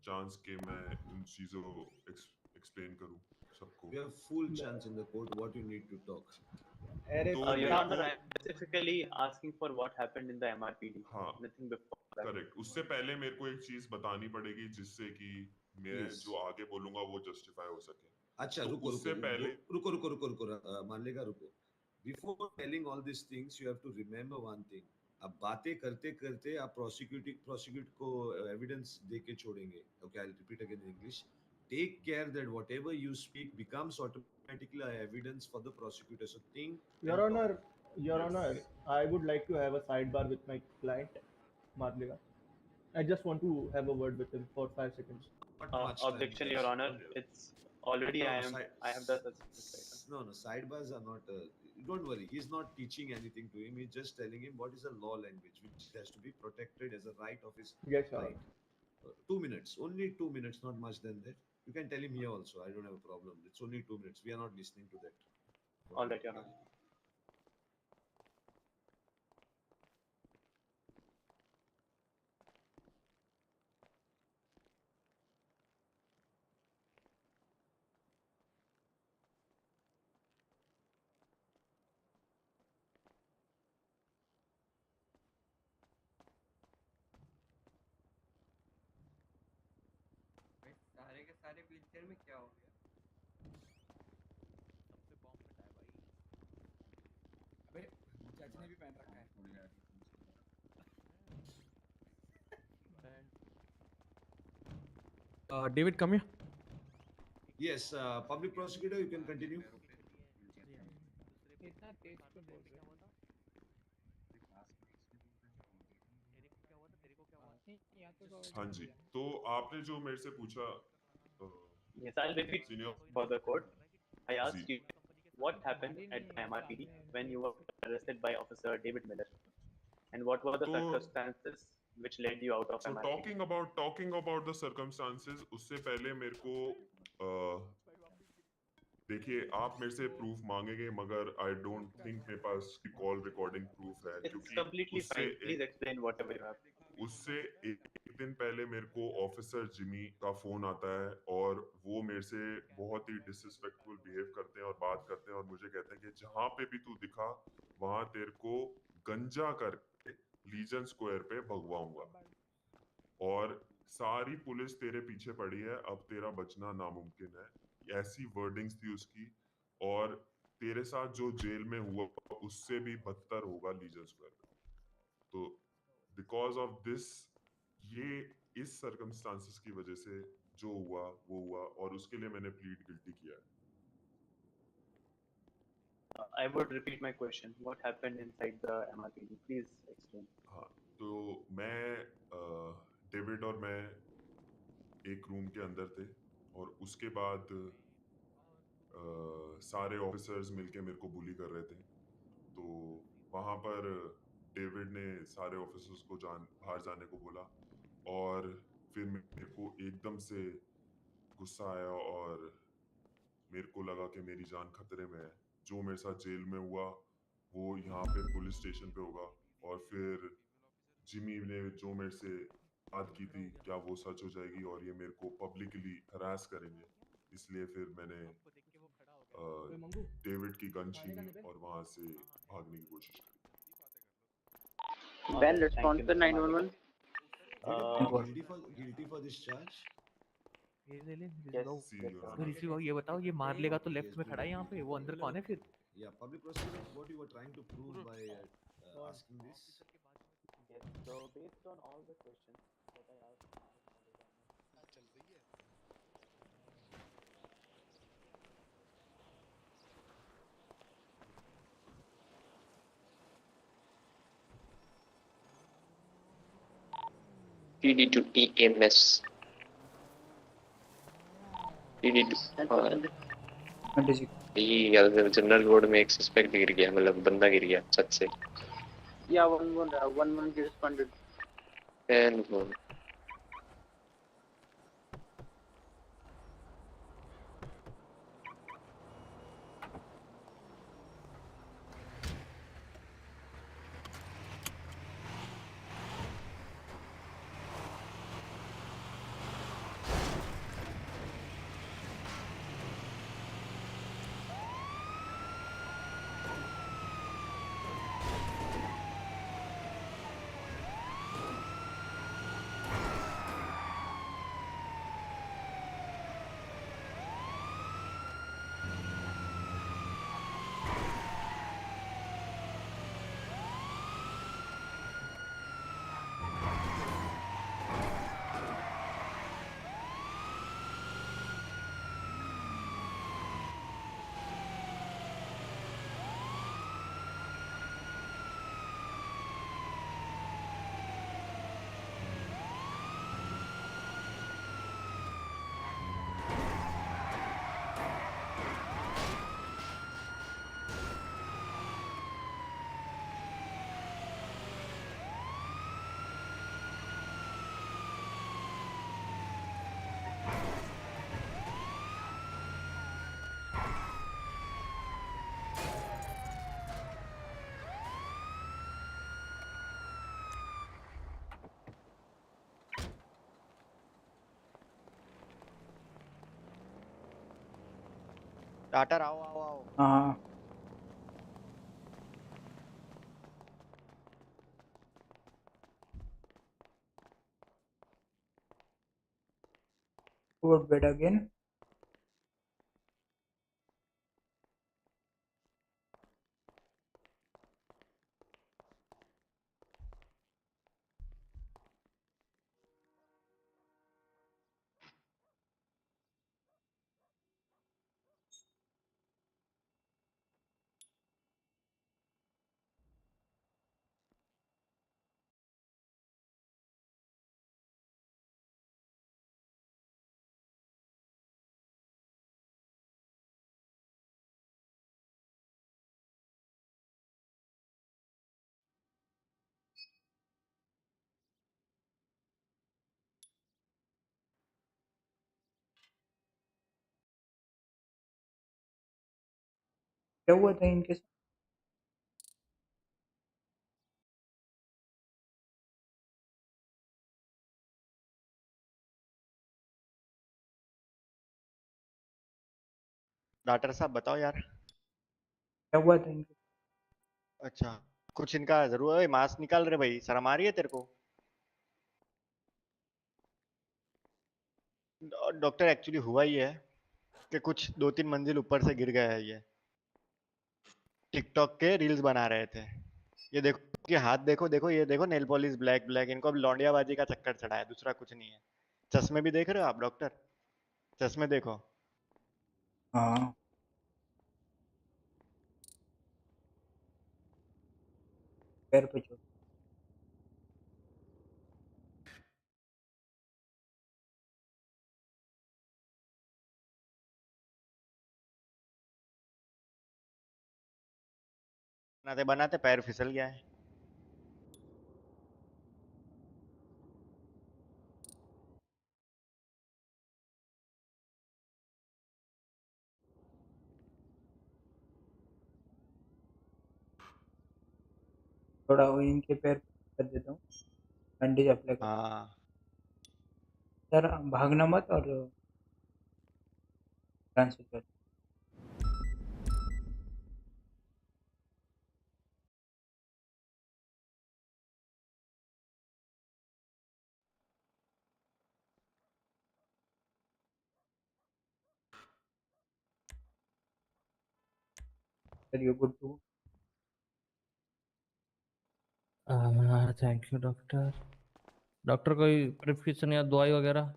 chance कि मैं उन चीजों को एक्सप्लेन करूं सबको? We have full chance in the court. What you need to talk. अरे तो Your मेरे Honor, को, I am specifically asking for what happened in the MRPD, हाँ nothing before that. करेक्ट, उससे पहले मेरे को एक चीज बतानी पड़ेगी जिससे कि मैं Please. जो आगे बोलूंगा वो जस्टिफाई हो सके। अच्छा तो रुको उससे रुको पहले रुको रुको रुको रुको मान लेगा रुको. Before telling all these things, you have to remember one thing. अब बातें करते करते आप प्रोसिक्यूट को एविडेंस दे के छोड़ेंगे. Okay, I'll repeat again in English. Take care that whatever you speak becomes automatically evidence for the prosecutor. So think Your and Honor, talk. Your yes, Honor, I would like to have a sidebar with my client, Marliga. I just want to have a word with him for 5 seconds. Not much time. Objection, Your Honor. It's already No, I have the suspect. no, sidebars are not. Don't worry, he's not teaching anything to him. He's just telling him what is a law language, which has to be protected as a right of his Yes, Your right. Honor. 2 minutes, only 2 minutes, not much than that. You can tell him here also. I don't have a problem. It's only 2 minutes. We are not listening to that. All right, Your Honor. भाई सारे के सारे wheelchair में क्या हो गया? सब पे बॉम्ब फटा है भाई। अबे चाची ने भी पहन रखा है। David, come here. Yes, public prosecutor, you can continue. इतना तेज क्यों बोल रहे हो? नहीं यहाँ तो हाँ जी, तो आपने जो मेरे से पूछा Yes, I'll repeat Senior. for the court. I asked ji. you what happened at the MRPD when you were arrested by Officer David Miller, and what were the तो- circumstances which led you out of So MRPD. talking about the circumstances, उससे पहले मेरे को देखिए आप मेरे से proof मांगेंगे मगर आई डोंट थिंक मेरे पास कॉल रिकॉर्डिंग प्रूफ है It's क्योंकि completely उससे fine. Please explain whatever you have. उससे एक दिन पहले मेरे को ऑफिसर जिमी का फोन आता है और वो मेरे से बहुत ही डिसरिस्पेक्टफुल बिहेव करते हैं और बात करते हैं और मुझे कहते हैं कि जहां पे भी तू दिखा वहां तेरे को गंजा करके लीजन स्क्वायर पे भगवाऊंगा और सारी पुलिस तेरे पीछे पड़ी है, अब तेरा बचना नामुमकिन है। ऐसी वर्डिंग्स थी उसकी और तेरे साथ जो जेल में हुआ उससे भी बदतर होगा लीजन स्क्वायर पे। तो बिकॉज ऑफ दिस ये इस सर्कमस्टांसेस की वजह से जो हुआ वो हुआ और उसके लिए मैंने प्लीड गिल्टी किया है। I would repeat my question. What happened inside the MRPD? Please explain. हाँ, तो मैं डेविड और मैं एक रूम के अंदर थे और उसके बाद सारे ऑफिसर्स मिलके मेरे को बुली कर रहे थे। तो वहाँ पर डेविड ने सारे ऑफिसर्स को बाहर जाने को बोला और फिर मेरे को एकदम से गुस्सा आया और मेरे को लगा कि मेरी जान खतरे में है। जो मेरे साथ जेल में हुआ वो यहाँ पे पुलिस स्टेशन पे होगा और फिर जिमी ने जो मेरे से बात की थी क्या वो सच हो जाएगी और ये मेरे को पब्लिकली हरास करेंगे, इसलिए फिर मैंने डेविड की गन छीनी और वहां से भागने की कोशिश करी। Ben, respond to 911. Guilty for this charge. ये ले ले Yes, ऋषि yes, बाबू। sir. ऋषि बाबू ये बताओ ये मार लेगा तो लेफ्ट में खड़ा है यहाँ पे, वो अंदर कौन है फिर? Yeah, public prosecutor, what you were trying to prove by asking this? Yes. So based on all the questions that I asked, चल रही है। TD to EMS. TD to general ward में एक सस्पेक्ट गिर गया, मतलब बंदा गिर गया छत से। Yeah, one responded. And one. Doctor आओ आओ आओ। हाँ गुड बेड अगेन। क्या हुआ था इनके साथ? डॉक्टर साहब बताओ यार। क्या हुआ था इनके? अच्छा, कुछ इनका जरूर है, मास्क निकाल रहे भाई, शर्म आ रही है तेरे को? डॉक्टर एक्चुअली हुआ ही है कि कुछ 2-3 मंजिल ऊपर से गिर गया है ये। टिकटॉक के रील्स बना रहे थे। ये देखो कि हाथ देखो देखो, ये देखो नेल पॉलिश ब्लैक ब्लैक, इनको अब लौंडियाबाजी का चक्कर चढ़ा है, दूसरा कुछ नहीं है। चश्मे भी देख रहे हो आप डॉक्टर? चश्मे देखो। हाँ पैर पे चोट। बनाते बनाते पैर फिसल गया है। थोड़ा वो इनके पैर पे कर देता हूँ, बैंडेज अप्लाई कर। हाँ सर भागना मत और ध्यान से चल। Sir you good too. Thank you doctor. Doctor कोई प्रिस्क्रिप्शन या दवाई वगैरह?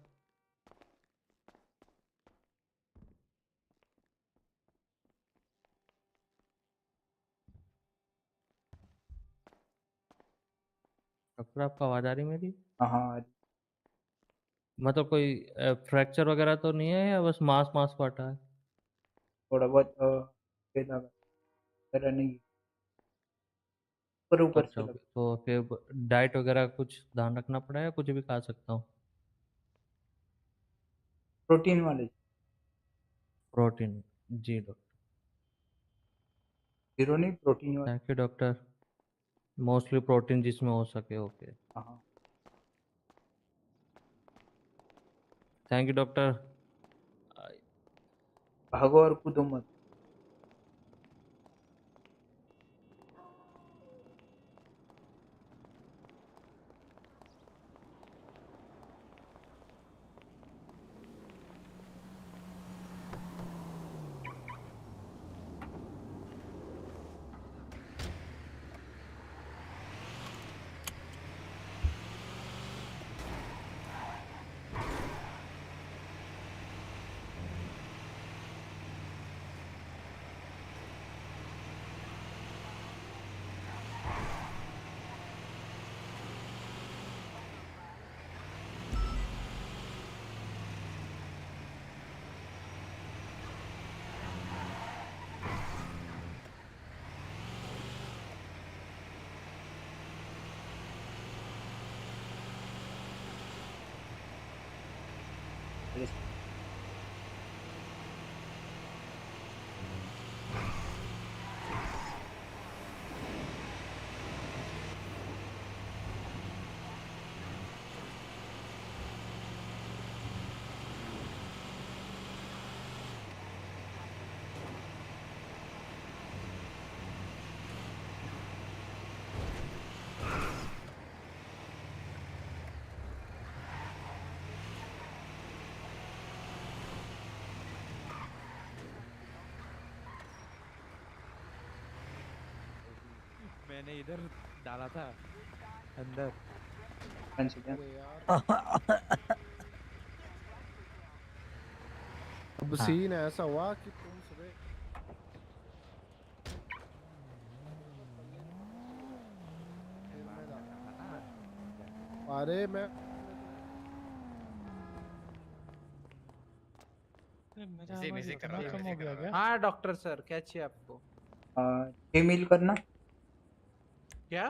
डॉक्टर आपको आवाज़ आ रही मेरी? हाँ हाँ मतलब कोई फ्रैक्चर वगैरह तो नहीं है या बस मांस मांस फाटा है? थोड़ा बहुत तेज लगा सर, रनिंग ऊपर ऊपर अच्छा से लगा। तो फिर डाइट वगैरह कुछ ध्यान रखना पड़ेगा या कुछ भी खा सकता हूँ? प्रोटीन वाले। प्रोटीन। जी डॉक्टर। जीरो नहीं, प्रोटीन वाले। Thank you doctor. Mostly protein जिसमें हो सके। ओके हाँ हाँ थैंक यू डॉक्टर। भागो और कूदो मत। मैंने इधर डाला था अंदर। अब हाँ। सीन ऐसा हुआ कि तुम सुबह अरे मैं हाँ डॉक्टर सर, क्या चाहिए आपको? 6 मील करना। क्या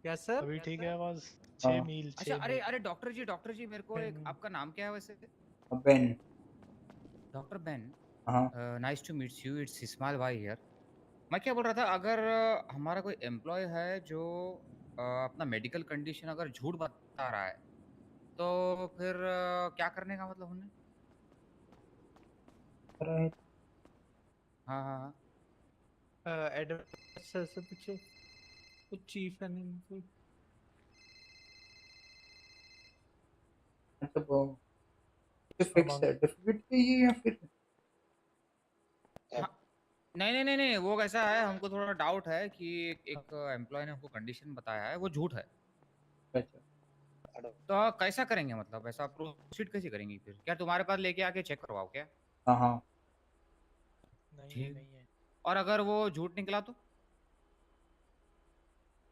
क्या सर? अभी ठीक है आवाज? हाँ। 6 मील अच्छा 6 अरे मील। अरे डॉक्टर जी मेरे को एक, आपका नाम क्या है वैसे? बेन। Doctor Ben. हाँ। Nice to meet you, it's Ismail भाई हियर। मैं क्या बोल रहा था, अगर हमारा कोई एम्प्लॉय है जो अपना मेडिकल कंडीशन अगर झूठ बता रहा है तो फिर क्या करने का मतलब हमने? हाँ हाँ हाँ। एडवर्ड सर से पूछो, कुछ चीफ है नहीं कोई। मतलब फिक्स सर्टिफिकेट चाहिए या फिर हाँ, नहीं वो कैसा है, हमको थोड़ा डाउट है कि एक एम्प्लॉय ने हमको कंडीशन बताया है वो झूठ है। तो कैसा करेंगे, मतलब ऐसा प्रोसीड कैसे करेंगे फिर? क्या तुम्हारे पास लेके आके चेक करवाओ क्या? हाँ हाँ। नहीं है। और अगर वो झूठ निकला तो?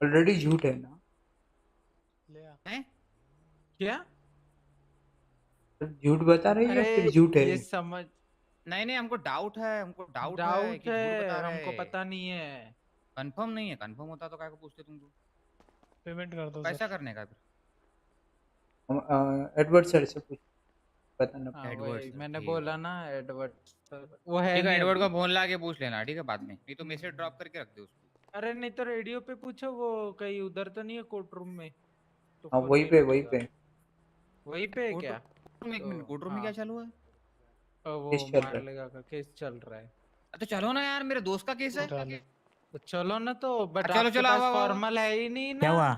ऑलरेडी झूठ है ना। हैं? क्या झूठ बता रही है या फिर झूठ है? ये समझ नहीं हमको डाउट है, डाउट कि झूठ बता है, रहे हमको हैं। पता नहीं है। कंफर्म नहीं है, कंफर्म होता तो काय को पूछते तुम तो? पेमेंट कर दो कैसा सर। करने का फिर? एडवर्ड सर से पूछ बताना। हाँ एडवर्ड वही सर, मैंने ठीक बोला ना, एडवर्ड सर वो है ठीक है, नहीं एडवर्ड को अभी। फोन ला के पूछ लेना, ठीक है, बाद में, नहीं तो मैसेज ड्रॉप करके रख दे उसको। अरे नहीं तो रेडियो पे पूछो, वो कहीं उधर तो नहीं है कोर्ट रूम में, तो हाँ फोन वहीं नहीं पे लगेगा। वहीं पे है क्या? एक मिनट, कोर्ट रूम में क्या चालू है? वो केस चल रहा है। मारलेगा का केस चल रहा है। तो चलो ना यार, मेरे दोस्त का केस है। तो चलो ना, तो बट चलो आपके चलो, पास आओ, आओ। फॉर्मल है ही नहीं ना। क्या हुआ?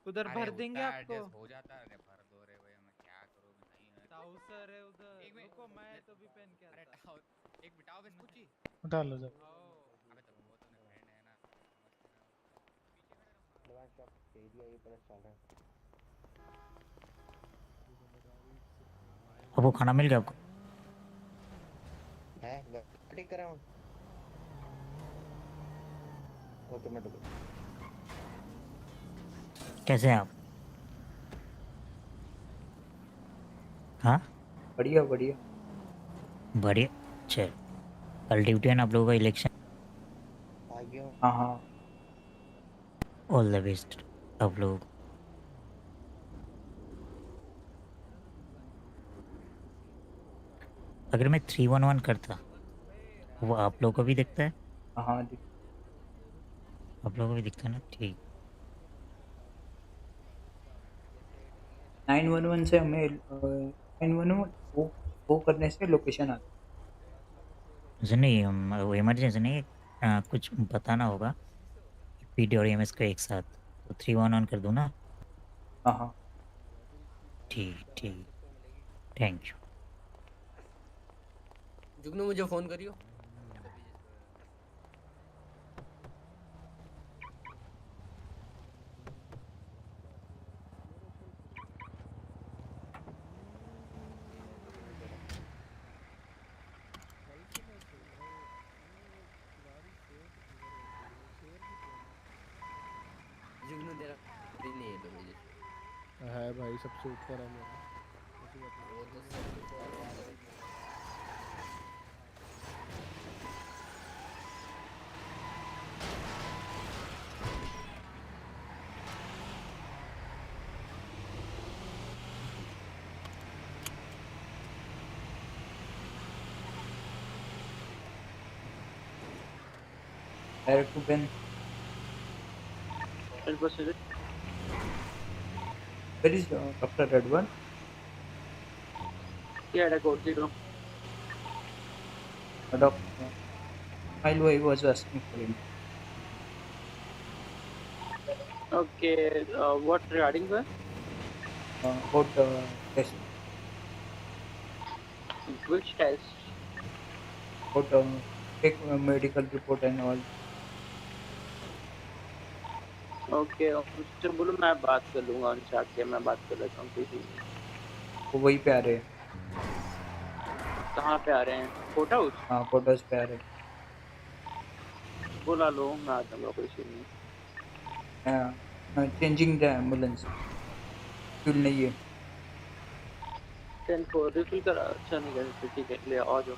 उधर अरे भर देंगे होता है, आपको। एडजस्ट हो जाता है। अरे भर दो रे भैया, मैं क्या करूँ, नहीं है। ताऊ सर है उधर, रुको मैं तो भी पहन के आता। एक बिठाओ बस पूछी। उठा लो सर। अबे तो वो तो मेरे फ्रेंड है ना, समझते ना। पीछे खड़े अब वो खाना मिल गया आपको? ठीक कर रहा हूँ। ओके मैं कैसे हैं आप? हाँ बढ़िया बढ़िया। बढ़िया। चल कल ड्यूटी है ना आप लोगों का, इलेक्शन। हाँ हाँ। ऑल द बेस्ट आप लोग। अगर मैं 311 करता वो आप लोगों को भी दिखता है? हाँ आप लोगों को भी दिखता है ना, ठीक। 911 से हमें 911 वो करने से लोकेशन आती ऐसे नहीं, वो इमरजेंसी नहीं, कुछ बताना होगा पीडी और ईएमएस का एक साथ, तो 311 कर दूँ ना? हाँ हाँ। ठीक ठीक, थैंक यू। जुगनू मुझे फोन करियो। जुगनू तेरा दिन नहीं है तो मुझे है भाई, सबसे ऊपर है मेरा। ऐसी बात नहीं। वो तो सब कुछ और यार है। Direct to Ben. Where is Dr. Redwan? Yeah, I got it. Doctor, I was asking for him. Okay, what regarding that? About test. Which test? About take medical report and all. Okay उससे बोलो मैं बात कर लूंगा उनसे आके मैं बात कर लेता हूँ किसी वो वहीं पे आ रहे हैं। कहाँ पे आ रहे हैं कोर्ट हाउस हाँ कोर्ट हाउस पे आ रहे बुला लो मैं आ जाऊंगा कोई सीन नहीं हैं। चेंजिंग द एम्बुलेंस, फ्यूल नहीं है। 10-4 रिफिल करा अच्छा नहीं कर ठीक है ले आ जाओ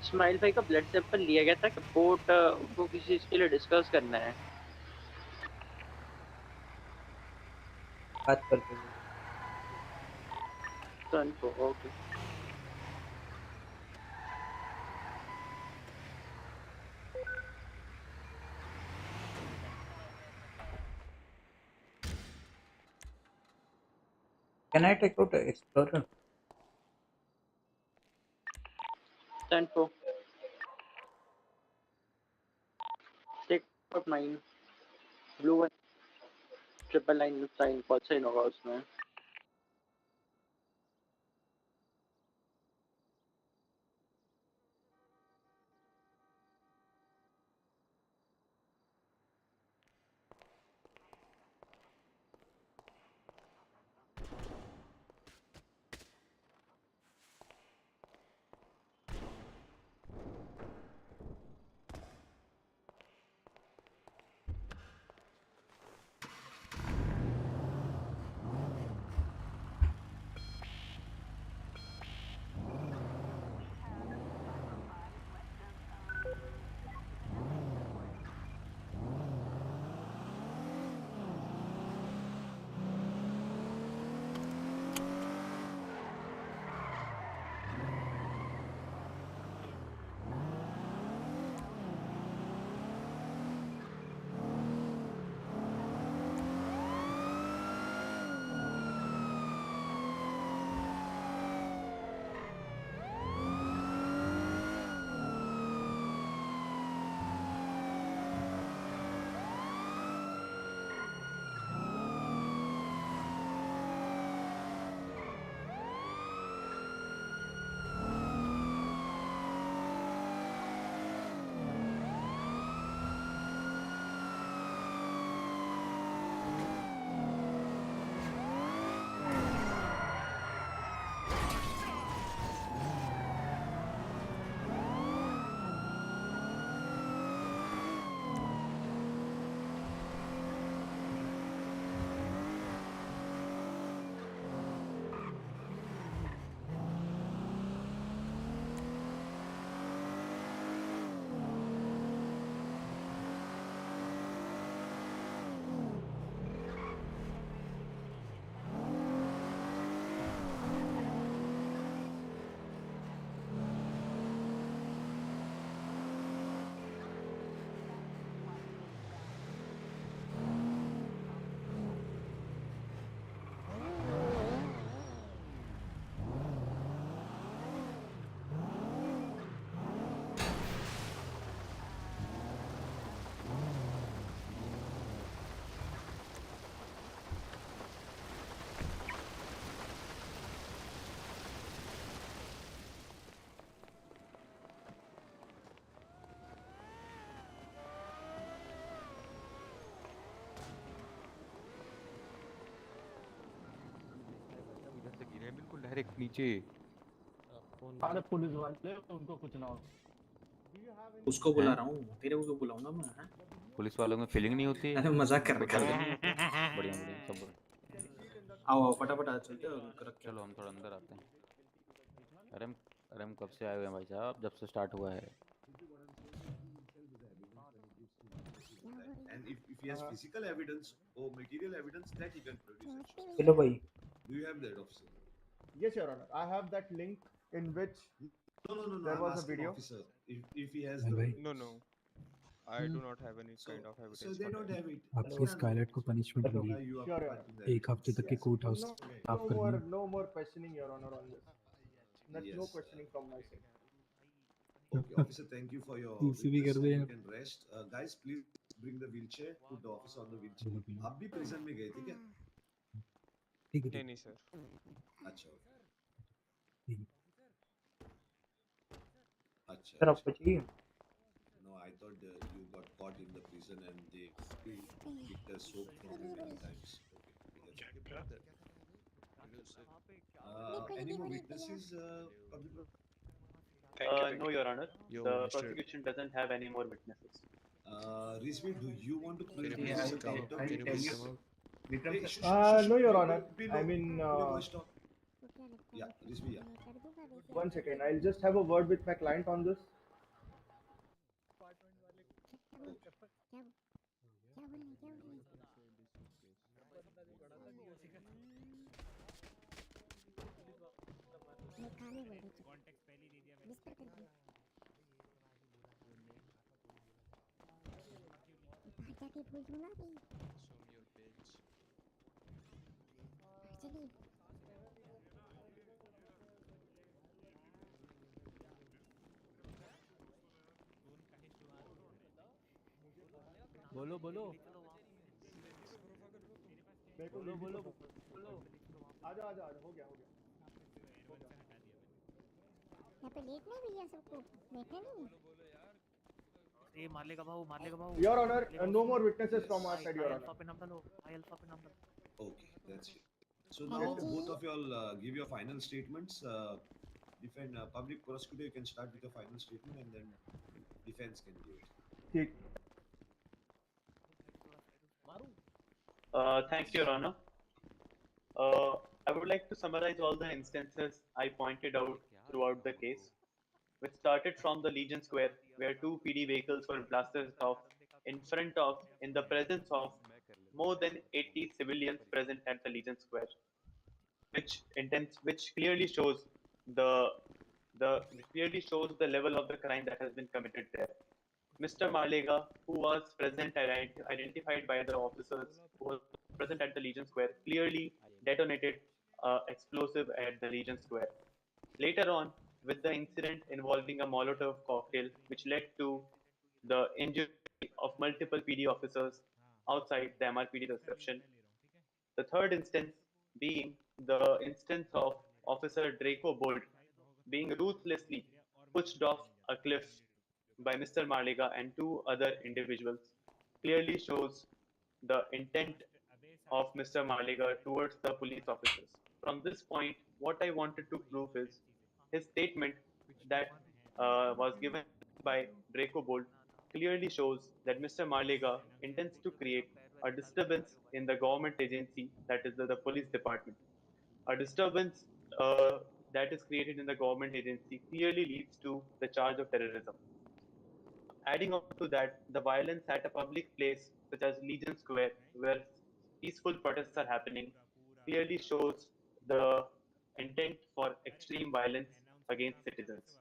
इस्माइल भाई का ब्लड सैंपल लिया गया था रिपोर्ट उनको किसी चीज के लिए डिस्कस करना है बात करते हैं। 10-4 okay Can I take out Explorer? 10-4 take out 9 blue one triple line sign कौन सा होगा उसमें इधर से गिरे हैं बिल्कुल डायरेक्ट नीचे अरे पुलिस वाले उनको कुछ ना हो उसको बुला रहा हूँ तेरे को क्यों बुलाऊंगा मैं हैं? पुलिस वालों में फीलिंग नहीं होती अरे मजाक कर उनको रखा दर्द है नहीं होता बढ़िया बढ़िया सब बढ़िया आओ आओ फटाफट आ चलते हो रख के चलो हम थोड़ा अंदर आते हैं अरे हम कब से आए हुए हैं भाई साहब जब से स्टार्ट हुआ है And if he has physical evidence or material evidence that he can produce it. चलो भाई Do you have that officer? Yes, Your Honor. I have that link in which No. there I'm was a asking video. officer if he has the. No. I do not have any kind of evidence. So they for don't that. have it. आपकी Scarlett को punishment Sure, मिली You are Your Honor. parking the एक हफ्ते evidence. तक की court house No, साफ करनी है। no more questioning, Your Honor, on this. No Yes. questioning from my side. Okay, officer, thank you for your भी witness कर and दे you यार। can rest. Guys, please bring the wheelchair. Put the officer on the wheelchair. आप भी prison में गए थे क्या? ठीक है नहीं ठीक नहीं सर अच्छा, ठीक है। अच्छा, सर अच्छा. आपको चाहिए? No, I thought you got caught in the prison and they picked a soap from you many times. Okay, that's okay. Any more witnesses? Public. No, Your Honor. The prosecution doesn't have any more witnesses. Rizvi, do you want to See, place a counter I'll tell witness? you. Vikram Hey, sir. shush, shush, shush. No, Your Be, Honor. be I low. mean, Put your voice down. Yeah, Rizvi, yeah. one second. I'll just have a word with my client on this. बोलो बोलो बोलो बोलो बोलो आजा आजा आजा हो गया हो गया यहाँ पे लेट नहीं भैया सबको बैठे नहीं ये मारले का भाव Your Honor, no more witnesses from our side, Your Honor. पे नाम डालो आई अल्फा पे नाम डालो Okay, that's it. So now both of you all give your final statements. Defend public prosecutor, you can start with your final statement and then defense can give it. ठीक. Thank you, Your Honor. I would like to summarize all the instances I pointed out throughout the case, which started from the Legion Square, where two PD vehicles were blasted off in the presence of more than 80 civilians present at the Legion Square, which clearly shows the level of the crime that has been committed there. Mr. Malega, who was present and identified by the officers who was present at the Legion Square, clearly detonated explosive at the Legion Square. Later on, with the incident involving a Molotov cocktail, which led to the injury of multiple PD officers outside the MRPD reception. The third instance being the instance of Officer Draco Bolt being ruthlessly pushed off a cliff by Mr. Marliga and two other individuals clearly shows the intent of Mr. Marliga towards the police officers. From this point, what I wanted to prove is his statement that was given by Draco Bolt clearly shows that Mr. Marliga intends to create a disturbance in the government agency, that is the police department. A disturbance that is created in the government agency clearly leads to the charge of terrorism. Adding on to that, the violence at a public place such as Legion Square, where peaceful protests are happening, clearly shows the intent for extreme violence against citizens.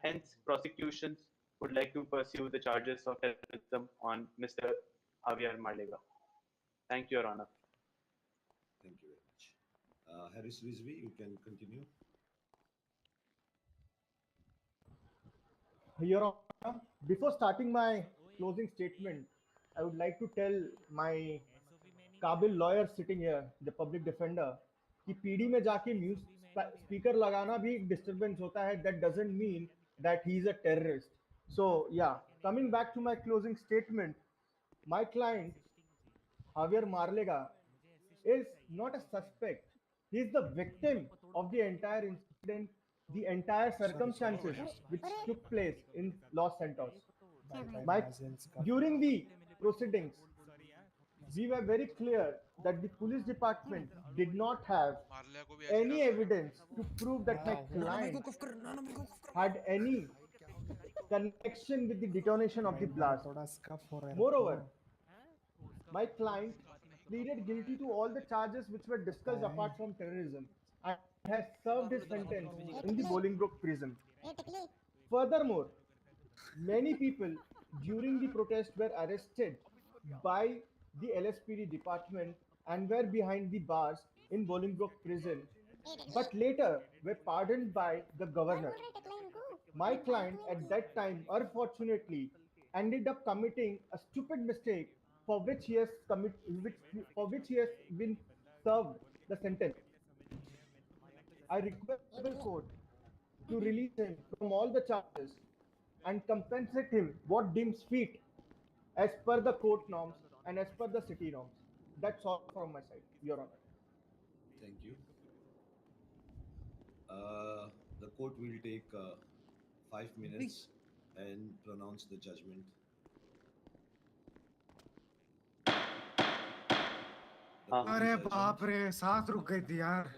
Hence, prosecutions would like to pursue the charges of terrorism on Mr. Javier Malega. Thank you, Your Honor. Thank you very much. Harris Rizvi, you can continue. Your Honor, before starting my closing statement, I would like to tell my काबिल lawyer sitting here, the public defender, कि PD में जाके speaker लगाना भी एक disturbance होता है. That doesn't mean that he is a terrorist. So yeah, coming back to my closing statement, my client Javier Marlega is not a suspect. He is the victim of the entire incident, the entire circumstances which took place in Los Santos. During the proceedings, we were very clear that the police department did not have any evidence to prove that my client had any connection with the detonation of the blast. Moreover, my client pleaded guilty to all the charges which were discussed apart from terrorism and has served his sentence in the Bolingbroke prison. Furthermore, many people during the protest were arrested by the LSPD department and were behind the bars in Bolingbroke prison, but later were pardoned by the governor. My client at that time, unfortunately, ended up committing a stupid mistake for which he has for which he has been served the sentence. I request the court to release him from all the charges and compensate him what deems fit as per the court norms and as per the city norms. That's all from my side, Your Honor. Thank you. The court will take 5 minutes and pronounce the judgment. अरे बाप रे, सांस रुक गई थी यार।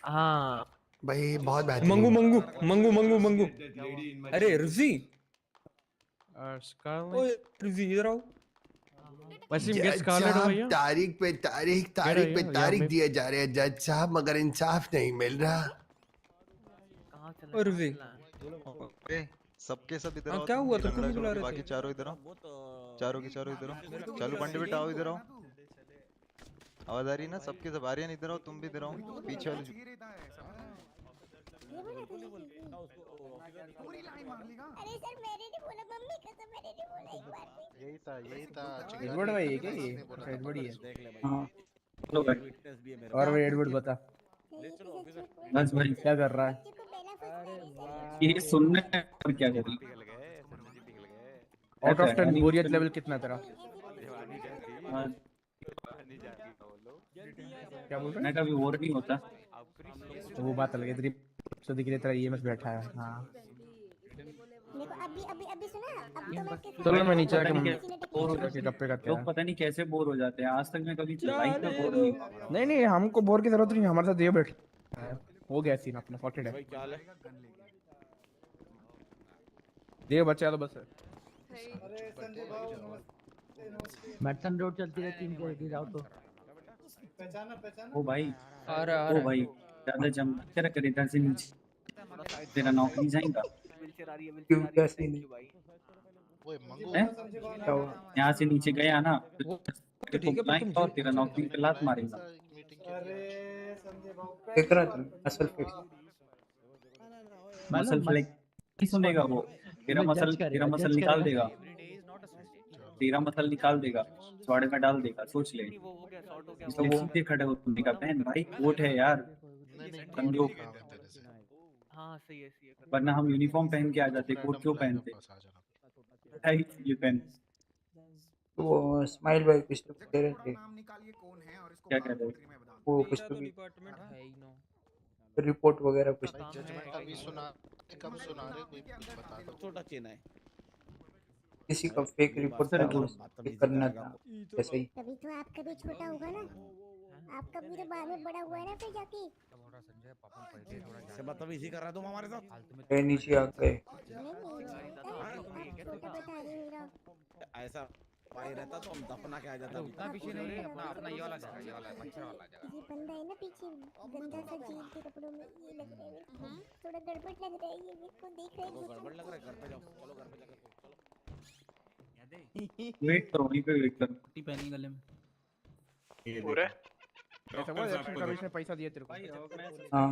हाँ भाई बहुत मंगू बेहतरीन। मंगू मंगू मंगू मंगू अरे रुजी ओए रुजी इधर आओ वसीम गेट स्कारलेट हो भैया तारीख पे तारीख तारीख पे तारीख दिए जा रहे हैं जज साहब, मगर इंसाफ नहीं मिल रहा। ओए रुजी सबके सब इधर हाँ आओ। क्या हुआ तुम लंगड़ा क्यों बुला चौधरी, रहे बाकी थे चारों इधर आओ। चारों के चारों इधर आओ। चालू पंडित बेटा आओ, इधर आओ। आवाज आ रही है ना? सबके सब आ रही है, इधर आओ। तुम भी इधर आओ। पीछे वाले अरे सर मैंने नहीं बोला, मम्मी कसम मैंने नहीं बोला, एक बार भी। यही था एडवर्ड भाई है क्या ये? अच्छा एडवर्ड ही है। देख ले भाई। हाँ हेलो भाई। और भाई एडवर्ड बता बस भाई क्या कर रहा है? ये सुनने और क्या कर रही आउट ऑफ 10 बोरियत लेवल कितना तेरा? क्या बोल रहा है? मैं कभी बोर नहीं होता। तो वो बात अलग है, तेरी सदी के लिए तेरा ईएमएस बैठा है। हाँ देखो अभी सुना, अब तो मैं किसी चलो मैं नीचे आके बोर हो जाते गप्पे करते लोग, हैं। पता नहीं कैसे बोर हो जाते हैं। आज तक मैं कभी लाइफ में बोर नहीं हुआ। नहीं नहीं हमको बोर की जरूरत नहीं, हमारे साथ ये बैठ हो गया सीन अपना सॉर्टेड है। ये बच्चा तो बस है। मैटसन रोड चलती रहती है, इनके जाओ तो ओ भाई आ रहा ओ भाई ज्यादा जम तेरा कर इधर से नीचे तेरा नौकरी जाएगा। क्यों क्या सीन है? ओए मंगू यहाँ से नीचे गया ना तो ठीक है पर और तेरा नौकरी पे लात मारेगा। देख रहा तुम असल फिक्स मसल फ्लेक्स नहीं सुनेगा वो। तेरा मसल निकाल देगा। तेरा मसल निकाल देगा, स्वाड़े में डाल देगा, सोच ले। इसलिए सीधे खड़े हो तुमने कहा बहन भाई कोट है यार समझो। हाँ सही है वरना हम यूनिफॉर्म पहन के आ जाते, कोट क्यों पहनते? ये पहन वो स्माइल भाई कुछ तो कह रहे थे। क्या कह रहे हो? वो कुछ तो रिपोर्ट वगैरह कुछ जजमेंट अभी सुना, कब सुना रहे कोई बता दो। छोटा चेन है किसी का फेक रिपोर्ट था वो करना था ऐसे ही। तभी तो आपका भी छोटा होगा ना, आपका भी तो बाद में बड़ा हुआ है ना फिर जाके। से बदतमीजी कर रहा तुम हमारे साथ। कहीं नीचे आ गए छोटा बता रही मेरा ऐसा भाई रहता तो हम दफना के आ जाता। उतना पीछे नहीं, अपना अपना ये वाला जगह, ये वाला मच्छर वाला जगह। ये बंदा है ना पीछे गंदा सा जेल के कपड़ों में, ये लग रहा है मेरे को थोड़ा गड़बड़ लग रहा है। ये मेरे को देख रहा है गड़बड़ लग रहा है। घर पे जाओ, चलो घर पे जाकर वेट करो, वहीं पे वेट करो। पट्टी पहनी गले में पूरे ऐसा हुआ इलेक्शन कमीशन ने पैसा दिया तेरे को। हाँ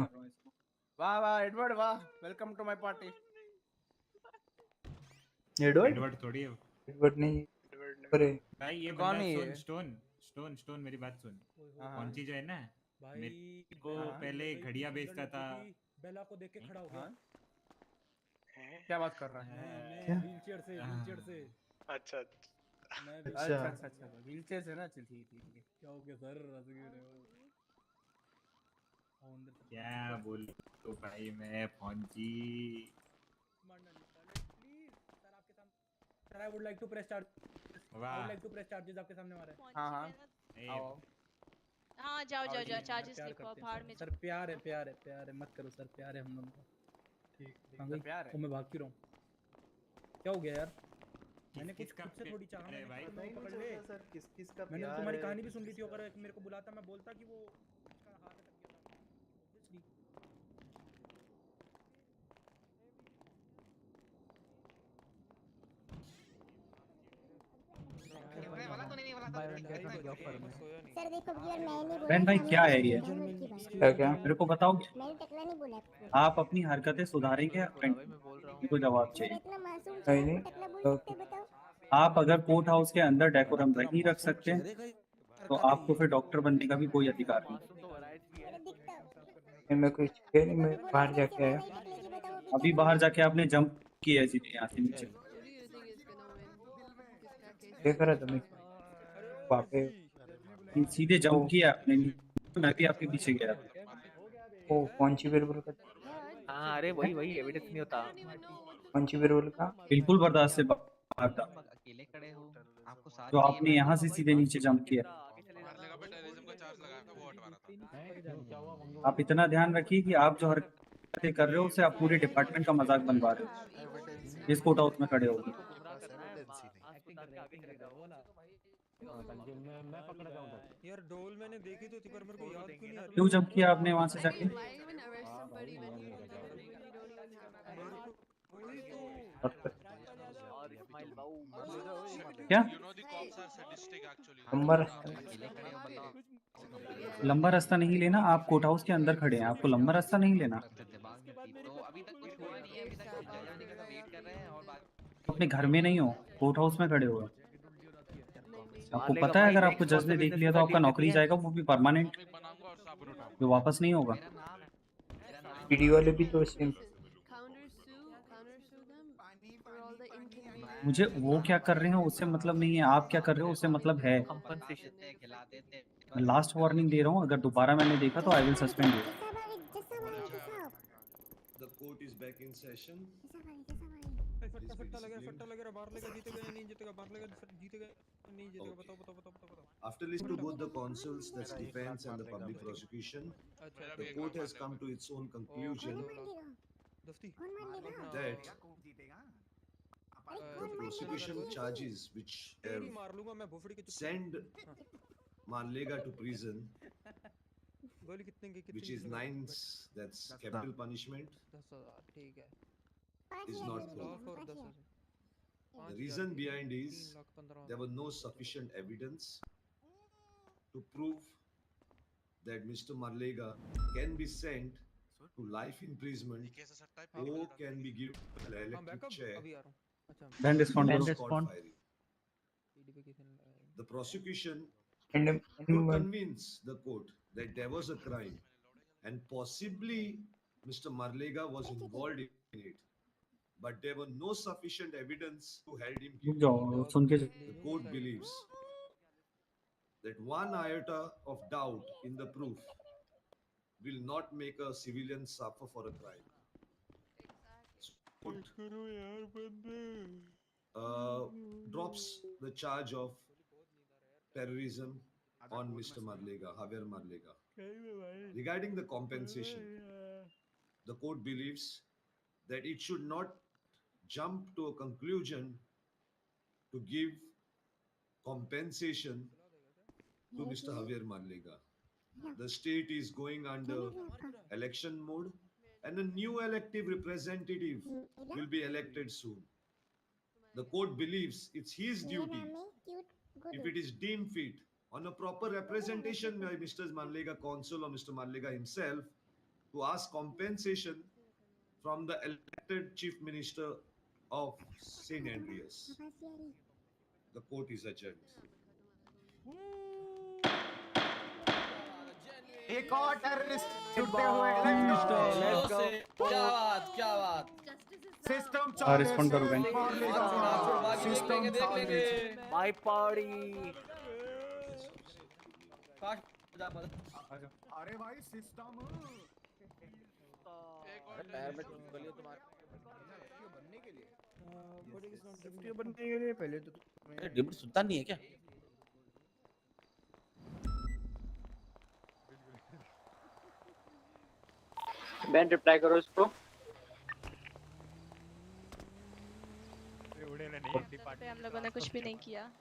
वाह वाह एडवर्ड वाह, welcome to my party. Edward थोड़ी है एडवर्ड नहीं अरे भाई ये कौन बंदा है ये? स्टोन मेरी बात सुन। हाँ। कौनची जो है ना मेरे को पहले घड़ियां बेचता था। बेला को देख के खड़ा हो गया। क्या बात कर रहा है? व्हीलचेयर से अच्छा मैं अच्छा व्हीलचेयर से ना। चल ठीक है। क्या हो गया सर, रस गए हो? क्या बोल तो भाई मैं फौजी। Sir I would like to press charges आपके सामने मारा है। हाँ आओ। हाँ जाओ चार्जेस लिखो भाड़ में। सर प्यार है मत करो सर, प्यार है हम लोगों का। ठीक प्यार है। मैं भाग क्यों रहा हूँ? क्या हो गया यार? मैंने कुछ खुद से थोड़ी चाहा। मैंने भाई नहीं पकड़ ले सर किसका मैंने तुम्हारी कहानी भी सुन ली थी। अगर मेरे को बुलाता मैं बोलता कि वो उसका हाथ अटक गया था। सर देखो यार मैं नहीं बोला बहन भाई क्या है ये? क्या क्या मेरे को बताओ, मैंने टकला नहीं बोला आपको। आप अपनी हरकतें सुधारेंगे या मेरे को जवाब मेरा चाहिए। इतना मासूम सा नहीं आपको नहीं, टकला बोल तो सकते हैं बताओ। आप अगर कोर्ट हाउस के अंदर डेकोरम नहीं रख सकते तो आपको फिर डॉक्टर बनने का भी कोई अधिकार नहीं। मेरा दिखता मैं कुछ कह नहीं, मैं बाहर जाके आया। अभी बाहर जाके आपने जंप किया सीधे यहाँ से नीचे। देख रहा था मैं वहाँ पे सीधे जंप किया आपने, मैं भी आपके पीछे गया। ओ कौन सी बिरबल का? हाँ अरे वही वही एविडेंस नहीं होता। कौन सी बिरबल का? बिल्कुल बर्दाश्त से बाहर था अकेले खड़े हो, आपको साथ जो चाहिए, आपने यहाँ से सीधे नीचे जंप किया। आप इतना ध्यान रखिए कि आप जो हरकतें कर रहे हो उससे आप पूरे डिपार्टमेंट का मजाक बनवा रहे हो जिस कोर्ट हाउस में खड़े हो। यार डोल मैंने देखी तो थी पर मेरे को याद क्यों नहीं आ रही। क्यों जंप किया आपने वहां से जाके? क्या लंबा रास्ता? लंबा रास्ता नहीं लेना, आप कोर्ट हाउस के अंदर खड़े हैं, आपको लंबा रास्ता नहीं लेना। तो अभी तक कुछ हुआ नहीं है, अभी तक जज आने का वेट कर रहे हैं और अपने घर में नहीं हो, कोर्ट हाउस में खड़े हो। आपको पता है अगर आपको जज ने देख लिया तो आपका नौकरी जाएगा, वो भी परमानेंट, जो वापस नहीं होगा। पीडी वाले भी तो सेम। मुझे वो क्या कर रहे हैं उससे मतलब नहीं है, आप क्या कर रहे हो उससे मतलब है। मैं लास्ट वार्निंग दे रहा हूँ, अगर दोबारा मैंने देखा तो I will suspend you. The court is back in session. फट्टा लग रहा बाहर लेगा, जीतेगा या नहीं जीतेगा, बाहर लेगा जीतेगा नहीं जीतेगा, बताओ बताओ बताओ बताओ बताओ। After listening to both the counsels, that's defense and the public prosecution, the court has come to its own conclusion that the prosecution charges which have sent Marlega to prison, which is 9, that's capital punishment, is not proved. The reason behind is there was no sufficient evidence to prove that Mr. Marlega can be sent to life imprisonment or can be given an electric chair Then respond. for squad firing. The prosecution could convince the court that there was a crime and possibly Mr. Marlega was involved in it, but there were no sufficient evidence to hold him रुक guilty. जाओ सुन के। The court believes that one iota of doubt in the proof will not make a civilian suffer for a crime. So, drops the charge of terrorism on Mr. Marlega, Javier Marlega. Regarding the compensation, the court believes that it should not jump to a conclusion to give compensation to Mr. Javier Marlega. The state is going under election mode and a new elective representative will be elected soon. The court believes it's his duty, if it is deemed fit, on a proper representation by Mr. Marlega counsel or Mr. Marlega himself, to ask compensation from the elected chief minister of St. Andreas. The court is adjourned. एक और terrorist छुट्टे हुए। Let's go. क्या बात क्या बात। System हाँ respond करो बहन। सिस्टम देख लेंगे। My party. अरे भाई सिस्टम। पैर में गलियों तुम्हारे बनने के लिए। बनने के लिए पहले तो डिबट सुनता नहीं है क्या? बैन रिप्लाई करो इसको। पे हम लोगों ने कुछ भी नहीं किया।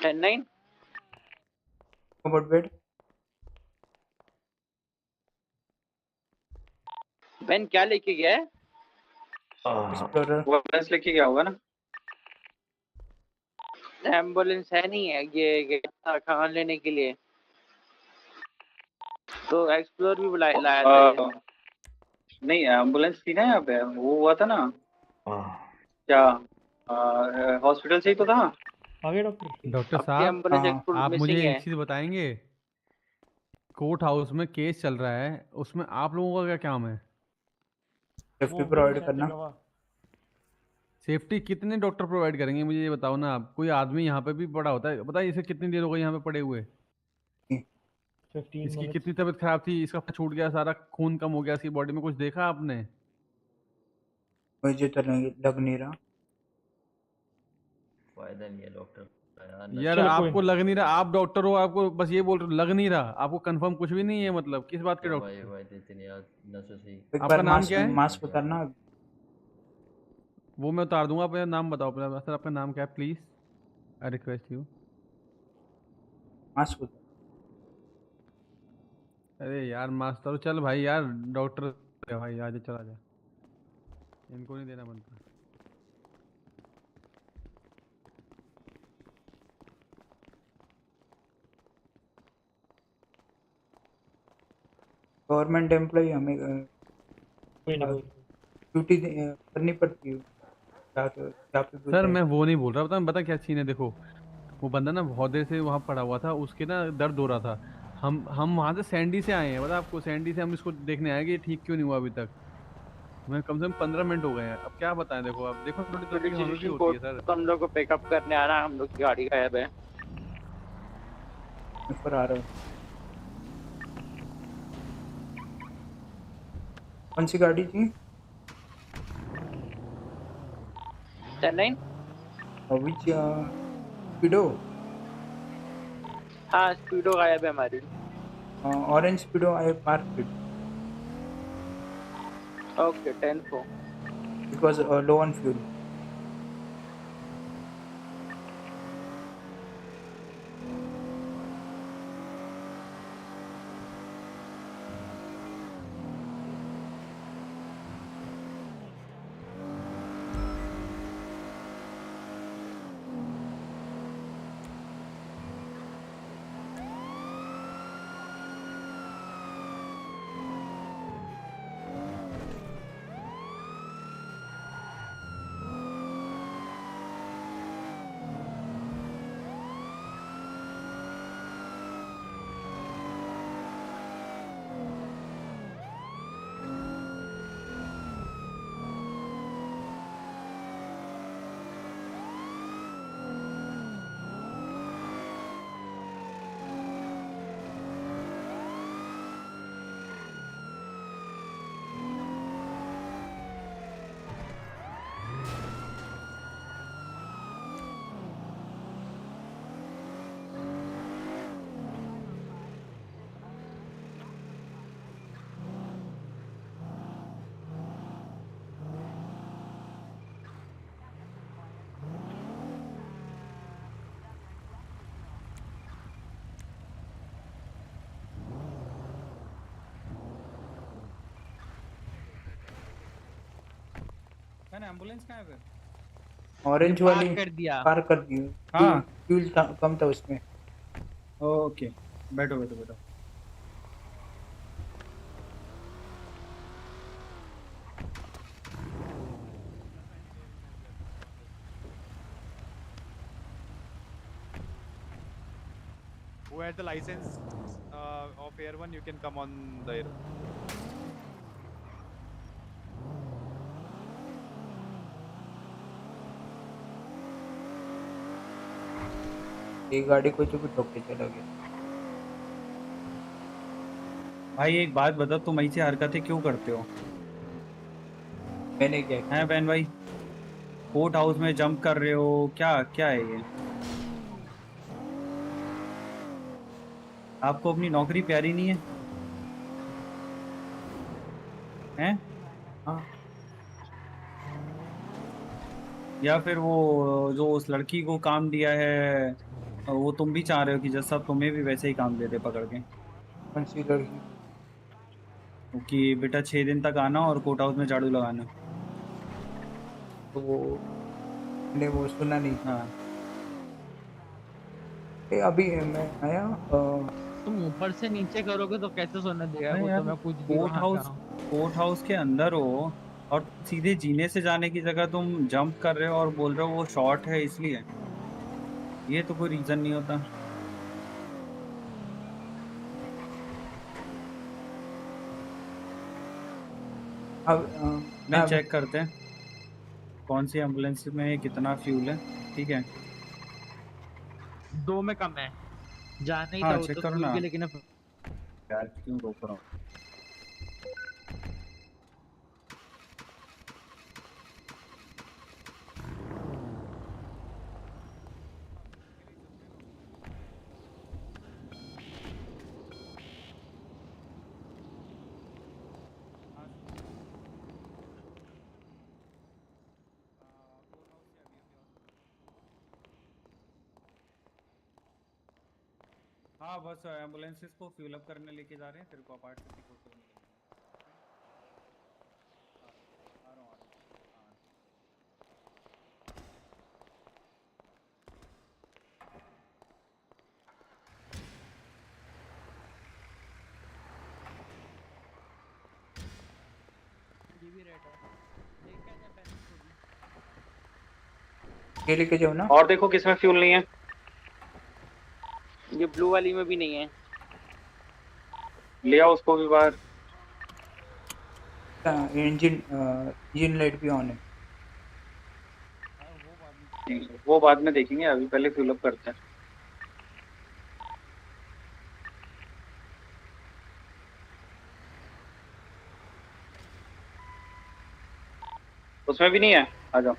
10-9 about bed. बेन क्या लेके गया है? एक्सप्लोरर। वो एम्बुलेंस लेके गया होगा ना? एम्बुलेंस है नहीं है, ये गया था कहाँ लेने के लिए, तो एक्सप्लोर भी लाया था ये। नहीं एम्बुलेंस थी ना यहाँ पे, वो हुआ था ना क्या, हॉस्पिटल से ही तो था। आगे डॉक्टर। डॉक्टर आपकी साहब, एम्बुलेंस एक्सप्लोर आप मिसिंग मुझे है। एक चीज़ बताएंगे, कोर्ट हाउस में केस चल रहा है, उसमें आप लोगों का क्या काम है? सेफ्टी प्रोवाइड करना। सेफ्टी कितने डॉक्टर प्रोवाइड करेंगे मुझे ये बताओ ना आप। कोई आदमी यहाँ पे भी पड़ा होता है, बताइए इसे कितनी देर हो गई यहाँ पे पड़े हुए? 15 इसकी मिनट। कितनी तबीयत खराब थी, इसका छूट गया, सारा खून कम हो गया इसकी बॉडी में, कुछ देखा आपने? मुझे तो लग नहीं रहा। फायदा नहीं है डॉक्टर यार आपको लग नहीं रहा, आप डॉक्टर हो, आपको बस ये बोल रहे हो लग नहीं रहा, आपको कंफर्म कुछ भी नहीं है, मतलब किस बात के डॉक्टर? एक आपका बार नाम क्या है? मास्क उतारना। वो मैं उतार दूंगा, अपना नाम बताओ पहले सर, आपका नाम क्या है please, I request you. Mask उतार। अरे यार मास्टर चल भाई यार, डॉक्टर है भाई, आजा चला जा, इनको नहीं देना बनता। गवर्नमेंट एम्प्लॉय हमें ड्यूटी करनी पड़ती है। क्या पे सर मैं वो नहीं बोल रहा, बता क्या सीन है, देखो वो बंदा ना बहुत देर से वहाँ पड़ा हुआ था, उसके ना दर्द हो रहा था, हम वहाँ से सैंडी से आए हैं, बता आपको, सैंडी से हम इसको देखने आए कि ये ठीक क्यों नहीं हुआ अभी तक, हमें कम से कम 15 मिनट हो गए हैं। अब क्या बताएं, देखो आप देखो, थोड़ी तकलीफ हमें भी होती है सर। तो हम लोग को पिकअप करने आना, हम लोग की गाड़ी गायब है। ऊपर आ रहा है। कौन सी गाड़ी थी? 10-9 विच स्पीडो? हाँ स्पीडो गायब है हमारी। Orange Speedo I park it. Okay 10-4 it was low on fuel. Ambulance कहाँ है फिर? ऑरेंज वाली पार कर दी। हाँ फ्यूल कम था उसमें। ओके बैठो बैठो बैठो। Who had the license of Air 1, you can come on the air. ये गाड़ी को जो भी ठोक के चला गया। भाई एक बात बता, तुम ऐसी हरकतें क्यों करते हो? मैंने क्या है बहन भाई, कोर्ट हाउस में जंप कर रहे हो, क्या क्या है ये? आपको अपनी नौकरी प्यारी नहीं है? हैं? हाँ। या फिर वो जो उस लड़की को काम दिया है और वो तुम भी चाह रहे हो कि जज साहब तुम्हें भी वैसे ही काम दे दे पकड़ के, कौन सी लड़की? कि बेटा 6 दिन तक आना और कोर्ट हाउस में झाड़ू लगाना। तो वो मैंने वो सुना नहीं था। हाँ अभी मैं आया तुम ऊपर से नीचे करोगे तो कैसे सोने देगा? अरे वो तो यार, मैं कुछ भी वहां का हूँ। कोर्ट हाउस के अंदर हो और तुम सीधे जीने से जाने की जगह तुम जंप कर रहे हो और बोल रहे हो वो शॉर्ट है इसलिए, ये तो कोई रीजन नहीं होता। अब नहीं, अब चेक करते हैं कौन सी एम्बुलेंस में कितना फ्यूल है। ठीक है, 2 में कम है। जाना ही था हाँ वो चेक तो करो भूल ना के, लेकिन अब यार, क्यों रोक रहा हूँ। हाँ बस एम्बुलेंसेस को फ्यूल अप करने लेके जा रहे हैं, तेरे को अपार्ट 54 से मिलेंगे। आ रहा हूँ हाँ। ये भी रेड है। लेके आ जा बैलेंस को भी। ये लेके जाओ ना। और देखो किसमें फ्यूल नहीं है। ये ब्लू वाली में भी नहीं है। ले आओ उसको भी बाहर। इंजन लाइट भी ऑन है। वो बाद में देखेंगे, अभी पहले फ्यूल अप करते हैं। उसमें भी नहीं है, आ जाओ।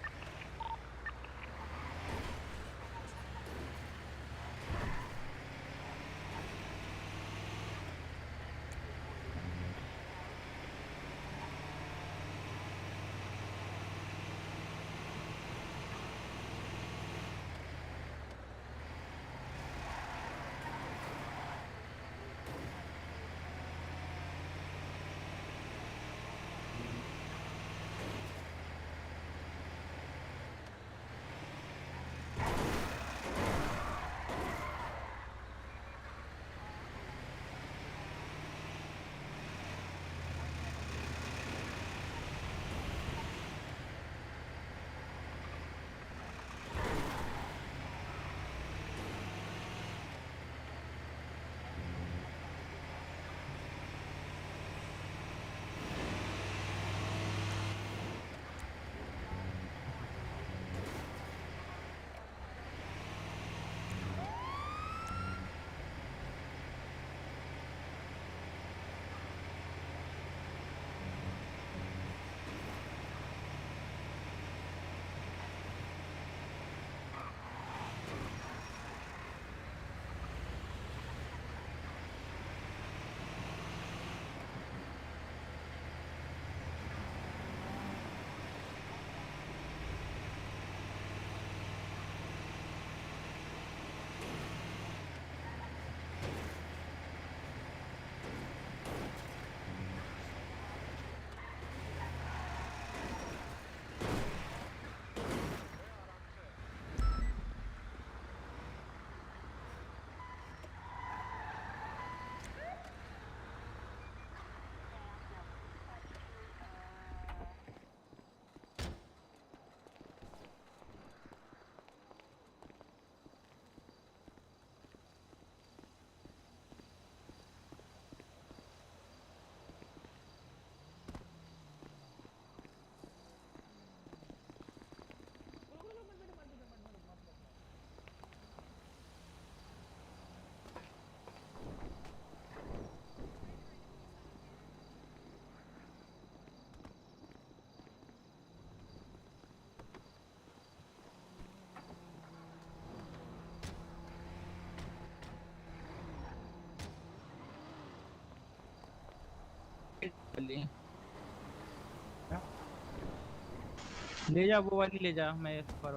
ले जा वो वाली ले जा, मैं पर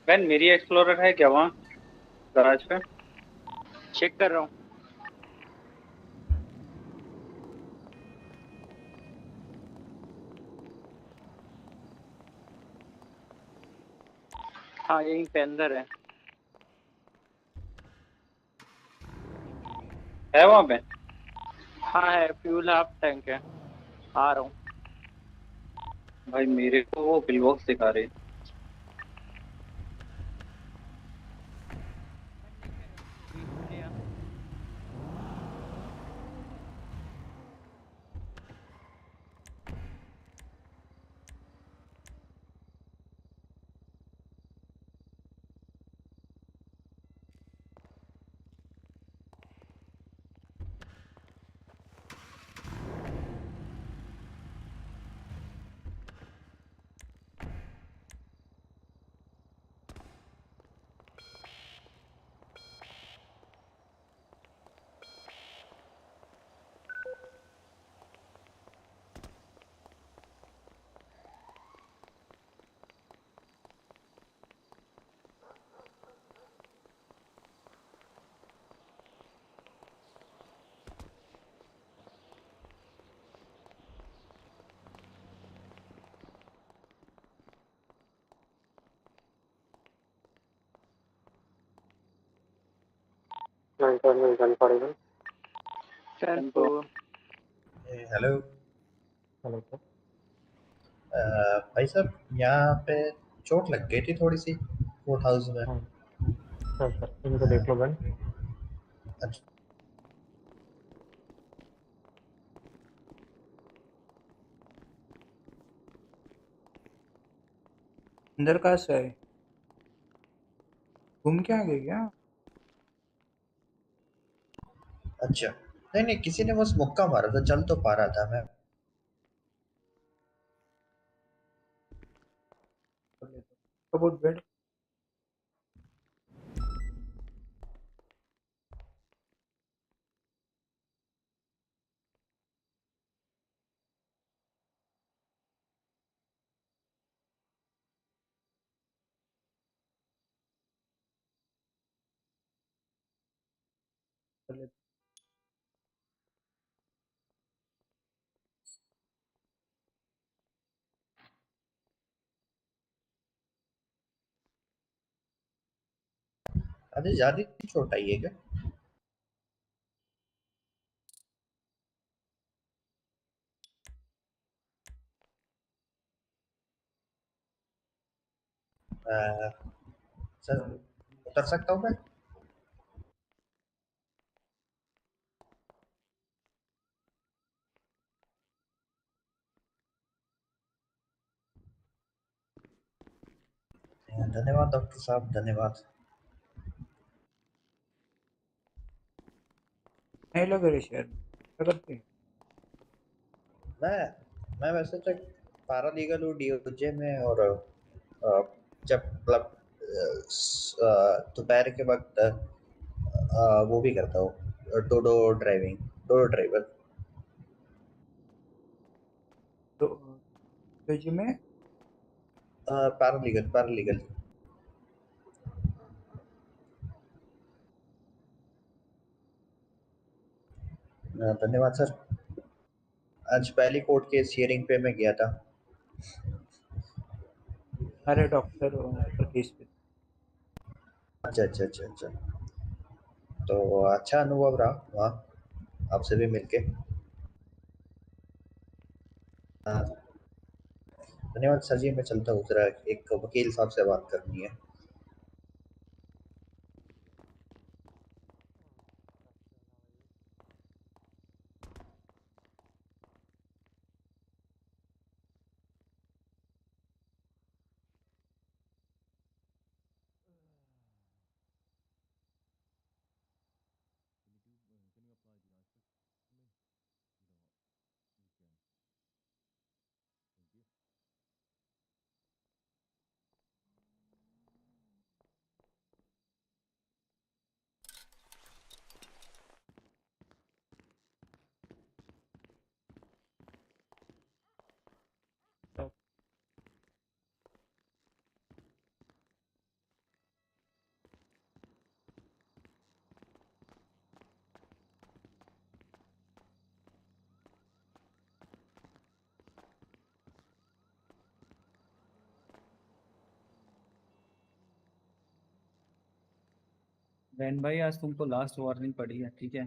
वैन मेरी एक्सप्लोरर है क्या वहाँ गराज पे? चेक कर रहा हूँ। हाँ यहीं पे अंदर है वहाँ पे? हाँ है, फ्यूल हाफ टैंक है। आ रहा हूँ। भाई मेरे को वो बिल बॉक्स दिखा रहे। हेलो। Hello sir. भाई साहब यहाँ पे चोट लग गई थी थोड़ी सी कोर्ट हाउस में। हाँ सर इनको देख लो गन। अच्छा। अंदर कहाँ से आए? घूम के आ गए क्या? अच्छा नहीं नहीं, किसी ने बस मुक्का मारा था, चल तो पा रहा था मैं। About bed. अरे ज्यादा चोट आई है क्या? अ, सर उतर सकता हूँ मैं? धन्यवाद डॉक्टर साहब, धन्यवाद। नहीं लग रहे शहर में, क्या करते हैं? मैं वैसे तो पैरा लीगल हूँ डीओजे में, और जब मतलब दोपहर के वक्त वो भी करता हूँ, डोडो ड्राइविंग, डोडो ड्राइवर। तो जी में पैरा लीगल, पैरा लीगल। धन्यवाद सर। आज पहली कोर्ट केस हियरिंग पे मैं गया था। अरे डॉक्टर ऊपर केस पे। अच्छा अच्छा अच्छा अच्छा। तो अच्छा अनुभव रहा वहाँ आपसे भी मिलके। हाँ, धन्यवाद सर जी, मैं चलता हूँ, जरा एक वकील साहब से बात करनी है। वैन भाई आज तुमको लास्ट वार्निंग पड़ी है, ठीक है,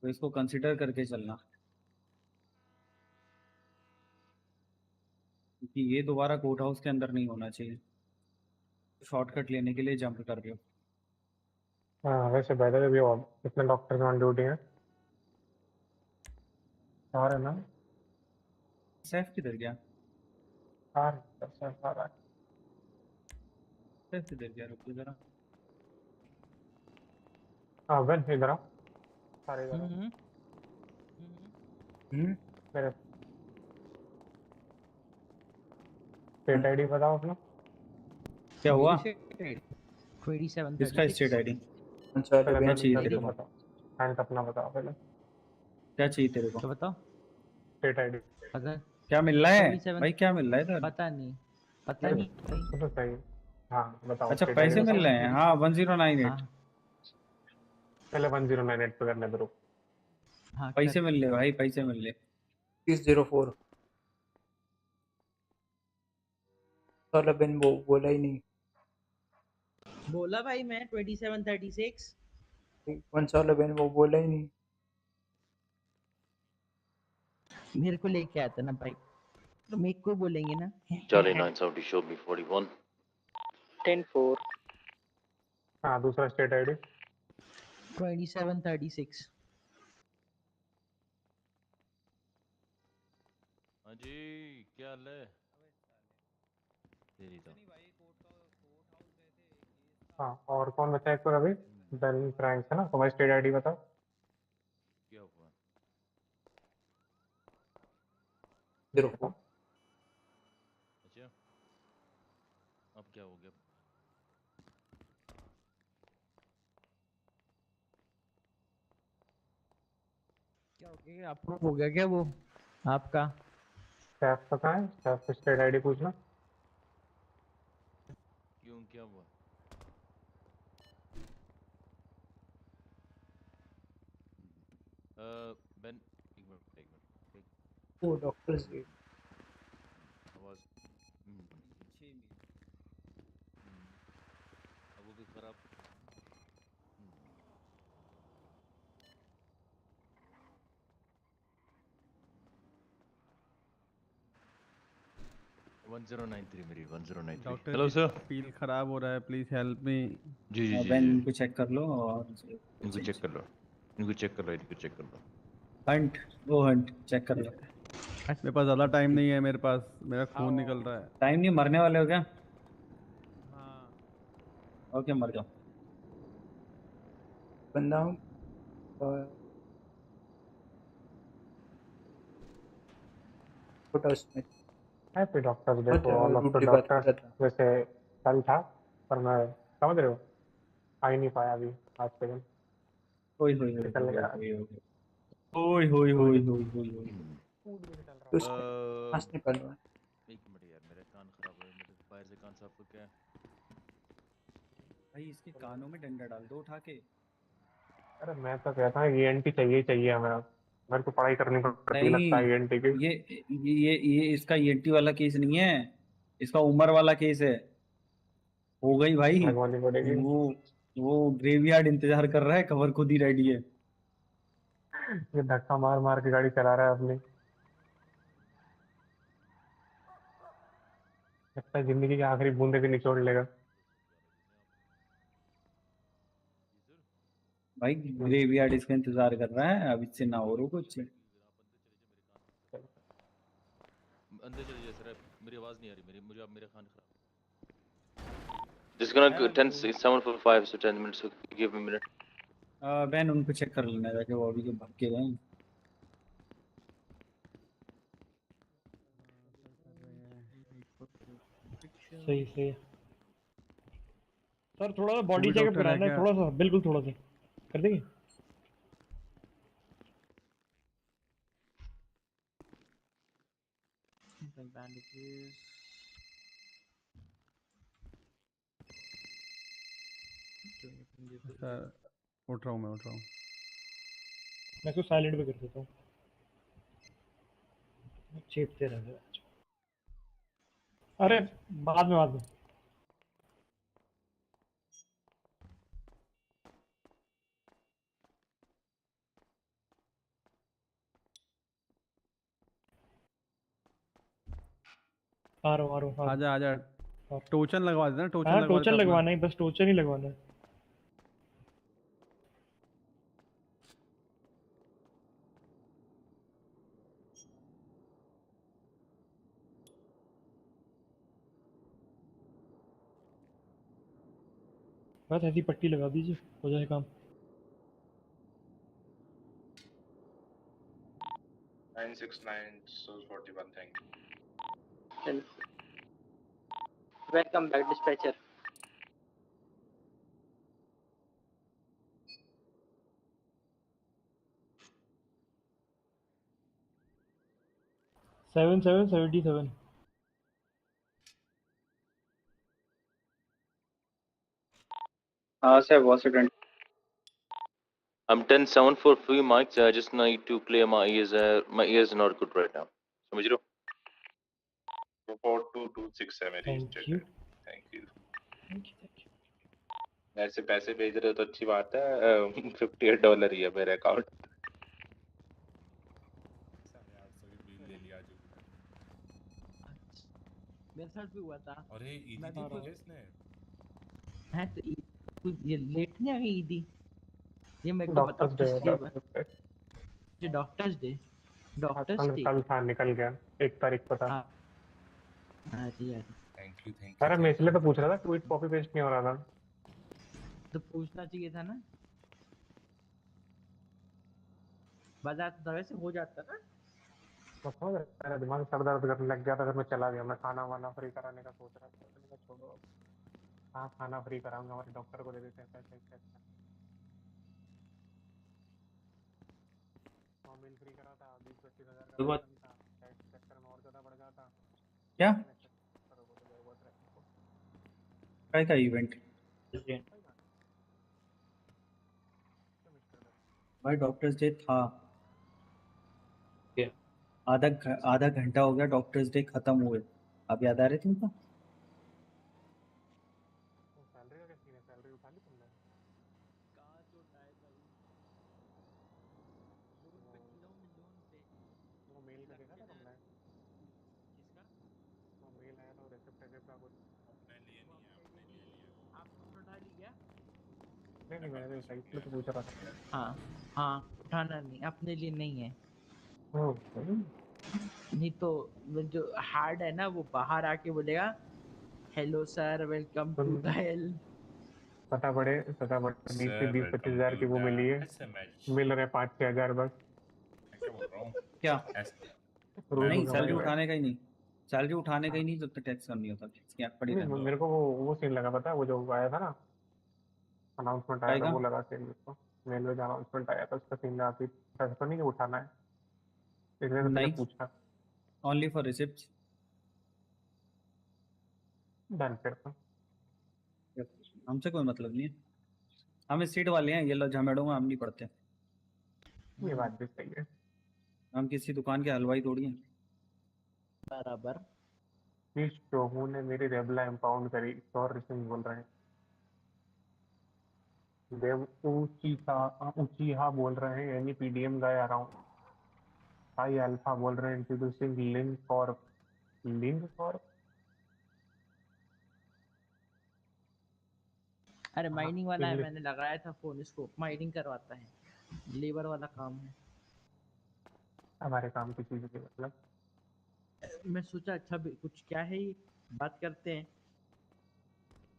तो इसको कंसिडर करके चलना, क्योंकि ये दोबारा कोर्ट हाउस के अंदर नहीं होना चाहिए। शॉर्टकट लेने के लिए जंप कर रहे हो। हाँ वैसे बाय द वे भी और कितने डॉक्टर्स ऑन ड्यूटी हैं? और है ना? सैफ किधर गया? हाँ सर आ रहा है। सैफ किधर गया? रुको जरा। हाँ वेल इधर आओ, सारे इधर आओ मेरे स्टेट आईडी बताओ अपना। क्या हुआ? 27 किसका स्टेट आईडी? पहले क्या अपना चाहिए तेरे डिटेल्स को? बताओ, हैंड अपना बताओ पहले। क्या चाहिए तेरे को? तो बताओ। स्टेट आईडी अगर क्या मिल रहा है 27 भाई? क्या मिल रहा है इधर? पता नहीं तो सही। हाँ बताओ अच्छा, स्टेट आईडी पैसे बताओ। मिल रहे हैं। हाँ 1098। पहले 1098 पे करने दो। हाँ पैसे मिल रहे भाई, पैसे मिल रहे। 3004 साला बेन वो बोला ही नहीं। बोला भाई मैं 2736। कौन साला बेन वो बोला ही नहीं। मेरे को लेके आता ना भाई, तो मेरे को बोलेंगे ना। Charlie 970 showed me 41. 10-4 हाँ दूसरा स्टेट आईडी 2736। हाँ जी, क्या हाल है? तेरी तो हाँ और कौन बचा है एक अभी? बेन फ्रैंक्स है ना, तुम्हारी स्टेट आईडी बताओ। क्या हुआ? 04 अच्छा, अब क्या हो गया? क्या हो गया? अप्रूव हो गया क्या वो आपका? सैफ पता है? सैफ की स्टेट आईडी पूछना। क्यों, क्या हुआ? बेन एक मिनट। वो डॉक्टर्स डे आवाज अब वो भी खराब। 1093 मेरी 1093। डॉक्टर हेलो जी, सर। फील खराब हो रहा है, प्लीज हेल्प मी। जी जी जी बेन जी, इनको चेक कर लो और इनको चेक कर लो, इनको चेक कर लो, इनको चेक कर लो। हंट, वो हंट चेक कर लो। मेरे पास ज़्यादा टाइम नहीं है, मेरे पास मेरा खून निकल रहा है। टाइम नहीं, मरने वाले हो क्या? हाँ ओके मर जाओ। बंदा छोटा उसमें हैप्पी डॉक्टर्स डे टू अच्छा ऑल ऑफ द रूडली बात कर डॉक्टर्स। रहा था। वैसे कल था पर मैं समझ रहे हो आ ही नहीं पाया अभी आज के दिन। ओए होए होए निकल गया। ओए होए होए होए होए। फूड भी निकल रहा तो उसमें सांस निकल रहा है। एक मिनट यार, मेरा कान खराब है, मुझे बाहर से कान साफ करके आया। भाई इसके कानों में डंडा डाल दो उठा के। अरे मैं तो कहता हूँ ईएनटी चाहिए हमें। मेरे को पढ़ाई करनी पड़ती है लगता है नहीं, ईएनटी की। ये इसका ईएनटी वाला केस नहीं है, इसका उम्र वाला केस है। हो गई भाई। लगवानी पड़ेगी। वो ग्रेवयार्ड इंतजार कर रहा है, खबर खुद ही रेडी है। ये धक्का मार मार के गाड़ी चला रहा है अपनी। लगता है जिंदगी की आखिरी बूंदे भी निचोड़ लेगा। भाई ग्रेवयार्ड इसका इंतजार कर रहा है, अब इससे ना हो रो कुछ। अंदर चले जाए सर, मेरी आवाज नहीं आ रही, मुझे अब मेरा कान खराब। Just gonna 10 745 so 10 minutes, so give me a minute. Ban उनको चेक कर लेना जाके, वो अभी जो भाग के गए। सही सही। सर थोड़ा सा बॉडी भी चेकअप डॉक्टर है कराना है, क्या? थोड़ा सा, बिल्कुल थोड़ा सा कर देंगे। सर उठ रहा हूँ, मैं उठ रहा हूँ। मैं इसको साइलेंट पे कर देता हूँ, चेपते रह गए। अरे बाद में आ रहा हूँ आजा आजा टोचन लगवा देना टोचन हाँ लगवा टोचन देता अपना। लगवाना है, बस टोचन ही लगवाना है। बस ऐसी पट्टी लगा दीजिए, हो जाए काम। 969 so 41 thank you. Welcome back, dispatcher. Seven 77. Sir, was it? I'm 10-7 for free mics. I just need to clear my ears. My ears are not good right now. समझ रहे हो? Report 2267 reinstated. Thank you. ऐसे पैसे भेज रहे हो तो अच्छी बात है। $58 ही है मेरे अकाउंट। मेरे साथ भी हुआ था। अरे ईदी मैं दी भी थी कुछ क्या इसने? है तो कुछ ये लेट नहीं आ गई ईदी। ये मेरे को बताओ डॉक्टर्स डे किसके जो डॉक्टर्स डे कल कल था, निकल गया 1 तारीख को था। थैंक यू अरे मैं इसलिए तो पूछ रहा था, ट्वीट कॉपी पेस्ट नहीं हो रहा था। तो पूछना चाहिए था ना, बाजार तो दवाई से हो जाता ना। मैं समझ रहा, मेरा दिमाग सर दर्द करने लग गया था, फिर मैं चला गया। मैं खाना वाना फ्री कराने का सोच रहा था, मैंने कहा छोड़ो अब। हाँ खाना फ्री कराऊंगा, हमारे डॉक्टर को दे देते हैं पैसे इससे अच्छा। मिल फ्री करा था, 20-25 हज़ार का तो कम था, चक्कर में और ज़्यादा बढ़ जाता। क्या बहुत रहे काय का इवेंट? भाई डॉक्टर्स डे था, आधा घंटा हो गया डॉक्टर्स डे खत्म हुए, अब याद आ रहे तुमको? सैलरी का क्या सीन है? सैलरी उठा ली तुमने? कहाँ तो टाइम भाई, लोन पे किया हूँ मैं, लोन पे। वो मेल का देखा था तुमने? किसका? वो मेल आया था, रिसिप्ट का कुछ। वो अपने लिए नहीं है, आपने उठा ली क्या? नहीं मैंने तो सही इसलिए तो पूछ रहा था। हाँ हाँ, उठाना नहीं, अपने लिए नहीं है। हम्म। नहीं तो वो जो हार्ड है ना, वो बाहर आके बोलेगा hello sir welcome to the hell. पता पड़े 20-25 हज़ार की वो मिली है, एसएमएच मिल रहे 5-6 हज़ार बस। मैं क्या बोल रहा हूँ? क्या? रोज नहीं कमाई सैलरी हुआ है। उठाने का ही नहीं, सैलरी उठाने का ही नहीं, जब तक टैक्स कम नहीं होता इसकी आँख पड़ी नहीं रहने। मेरे को वो सीन लगा, पता है वो जो आया था ना, अनाउंसमेंट आया था, आएगा वो लगा सीन मेरे को। मेल में जो अनाउंसमेंट आया था उसका सीन लगा कि ऐसा तो नहीं कि उठाना है, इसलिए तो मैंने नहीं, पूछा। Only for receipt. डन फिर तो। हमसे कोई मतलब नहीं है, हम स्ट्रीट वाले हैं, ये लो झमेड़ों में हम नहीं पड़ते। ये बात भी सही है। हम किसी दुकान के हलवाई थोड़ी हैं। बराबर। इस चोहू ने मेरी रेबला इम्पाउंड करी, सौर सिंह बोल रहे हैं। देव ऊंची बोल रहे हैं, यानी पीडीएम गाय आ रहा हूँ। हाई अल्फा बोल रहे हैं, इंट्रोड्यूसिंग लिंक फॉर। अरे माइनिंग वाला है, इंग्लिश। मैंने लगाया था फोन, इसको माइनिंग करवाता है, लेबर वाला काम है। हमारे काम की चीज के मतलब। मैं सोचा अच्छा भी कुछ क्या है ये, बात करते हैं।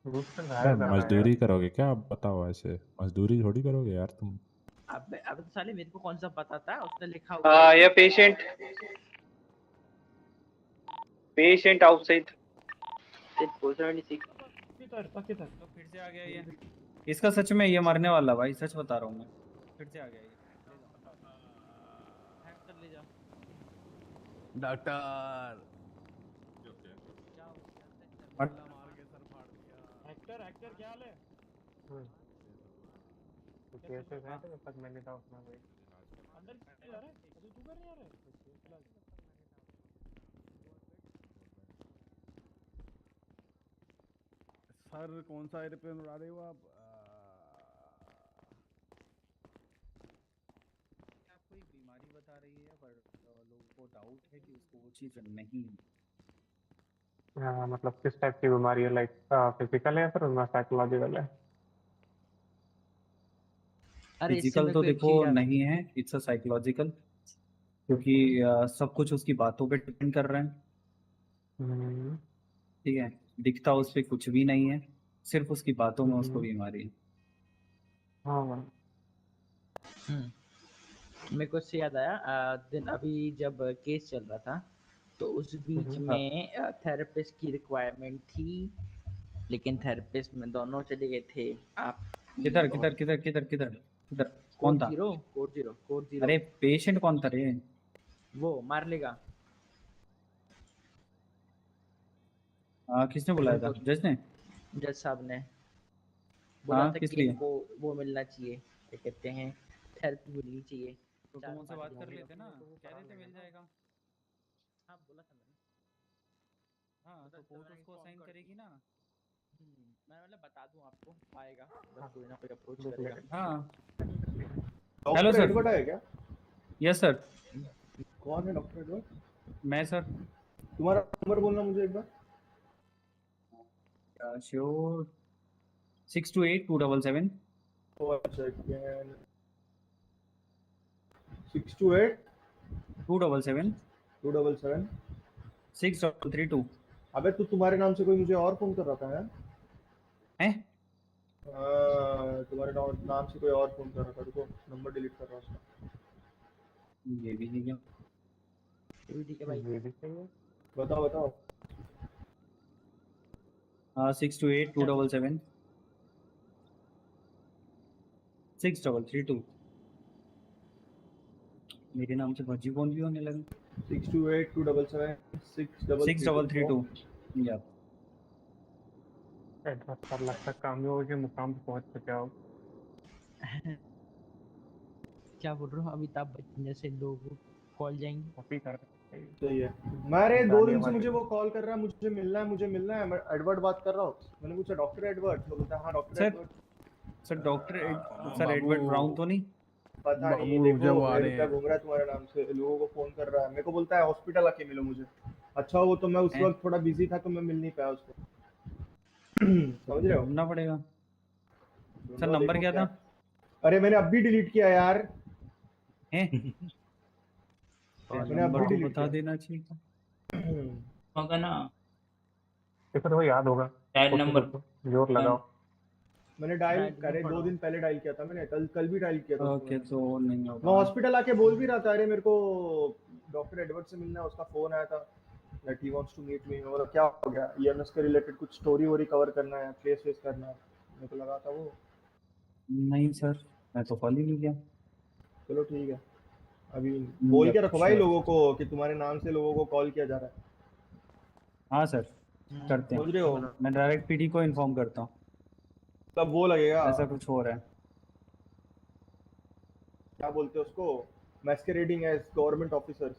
रूस्टर क्या हायर कर रहा है यार। मजदूरी करोगे क्या? आप बताओ, ऐसे मजदूरी थोड़ी करोगे यार तुम। अब तो साले मेरे को कौन सा पता था, उसने लिखा हुआ ये पेशेंट आउटसाइड 476। तो फिर से आ गया ये, इसका सच में ये मरने वाला भाई, सच बता रहा हूँ मैं, फिर से आ गया ये। ले जाओ हैक कर ले जाओ। डॉक्टर क्या हो गया? हट। ताला मार के सर फाड़ दिया। एक्टर क्या हाल है? कैसे गए थे जब तक मैंने था उसमें भाई। अंदर जा रहा है? अच्छा तू कर नहीं आ रहा है? सर कौन सा एयरप्लेन उड़ा रहे हो आप? आप कोई बीमारी बता रही है, पर लोगों को डाउट है कि उसको वो चीज़ नहीं है। मतलब किस टाइप की बीमारी है, लाइक फिजिकल है या फिर साइकोलॉजिकल है? अरे इससे फिजिकल मेरे तो को एक देखो चीज याद नहीं है, इट्स अ साइकोलॉजिकल, क्योंकि सब कुछ उसकी बातों पे डिपेंड कर रहा है। हम्म, ठीक है, दिखता उस पे कुछ भी नहीं है, सिर्फ उसकी बातों में उसको हम्म, बीमारी है। हाँ। मेरे को इससे याद आया दिन अभी जब केस चल रहा था तो उस बीच हम्म, में थेरेपिस्ट की रिक्वायरमेंट थी, लेकिन थेरेपिस्ट में दोनों चले गए थे। आप किधर किधर किधर किधर किधर किधर, कौन था? कोड जीरो अरे पेशेंट कौन था रे? वो मार लेगा। किसने बुलाया था, जज ने? जज साहब ने बोला हाँ, था किस कि लिए? इनको वो मिलना चाहिए, क्या कहते हैं, थेरेपी मिलनी चाहिए। तो तुम उनसे बात कर लेते ना, कह रहे थे मिल जाएगा। हाँ बोला था मैंने। हाँ, तो कोर्ट उसको असाइन करेगी ना। मैं मतलब बता दूं आपको, आएगा बस, हाँ, कोई ना कोई अप्रोच देख करेगा। लेते हाँ, हेलो डॉक्टर सर। एडवर्ड है क्या? Yes sir. कौन है डॉक्टर एडवर्ड? मैं सर। तुम्हारा नंबर बोलना मुझे एक बार। श्योर, 628-277। सेकेंड 628 277 277 6332। अबे तू तुम्हारे नाम से कोई मुझे और फोन कर रहा था यार। हैं? तुम्हारे नाम से कोई और फोन कर रहा था, रुको नंबर डिलीट कर रहा हूँ उसका। ये भी नहीं है। ये भी ठीक है भाई। ये भी सही है। बताओ बताओ। 628-277 6332। मेरे नाम से भज्जी फोन भी होने लगे। 628-277 6332। या एड्रेस पर लगता है काम भी हो गया, मुकाम पे पहुंच चुके हो। क्या बोल रहे हो, अमिताभ बच्चन जैसे लोग कॉल जाएंगे। कॉपी कर रहे हैं। सही है। मैं 2 गालियाँ दिन से वाली। मुझे वो कॉल कर रहा है, मुझे मिलना है मुझे मिलना है। मैं एडवर्ड बात कर रहा हूँ। मैंने पूछा डॉक्टर एडवर्ड, तो बोलता है हाँ doctor sir, Edward. Sir doctor sir बाबू एडवर्ड ब्राउन तो नहीं? पता नहीं, बाबू देखो जब आ 1,000 रहे रुपया हैं घूम रहा है तुम्हारे नाम से, लोगों को फोन कर रहा है, मेरे को बोलता है हॉस्पिटल आके मिलो मुझे। अच्छा वो तो मैं उस हैं? वक्त थोड़ा बिजी था तो मैं मिल नहीं पाया उसको। समझ रहे हो? ढूंढना पड़ेगा। सर ढूंढो नंबर देखो क्या क्या। था? अरे मैंने अभी डिलीट किया यार। हैं? मैंने नंबर अभी तो डिलीट बता किया। देना चाहिए था। होगा ना, देखो तो याद होगा। शायद कोशिश नंबर करो, जोर लगाओ। मैंने डायल डायल में करे 2 पढ़ो। दिन पहले डायल किया था मैंने, कल कल भी डायल किया था उसको ओके, मैंने। तो नहीं मैं होगा। हॉस्पिटल आके बोल भी रहा था, अरे मेरे को डॉक्टर एडवर्ड से मिलना है, उसका फोन आया था that he wants to meet me. मतलब क्या हो गया, ईएमएस के रिलेटेड कुछ स्टोरी वोरी कवर करना है, केस वेस करना है, मेरे को लगा था वो। नहीं सर, मैं तो कॉल ही नहीं किया। चलो ठीक है। अभी बोल के रखो भाई श्योर। लोगों को कि तुम्हारे नाम से लोगों को कॉल किया जा रहा है। हाँ सर, करते समझ हैं। रहे हो? मैं डायरेक्ट पीडी को इन्फॉर्म करता हूँ, तब वो लगेगा, ऐसा कुछ हो रहा है। क्या बोलते हैं उसको, मैस्करेडिंग एज गवर्नमेंट ऑफिसर्स।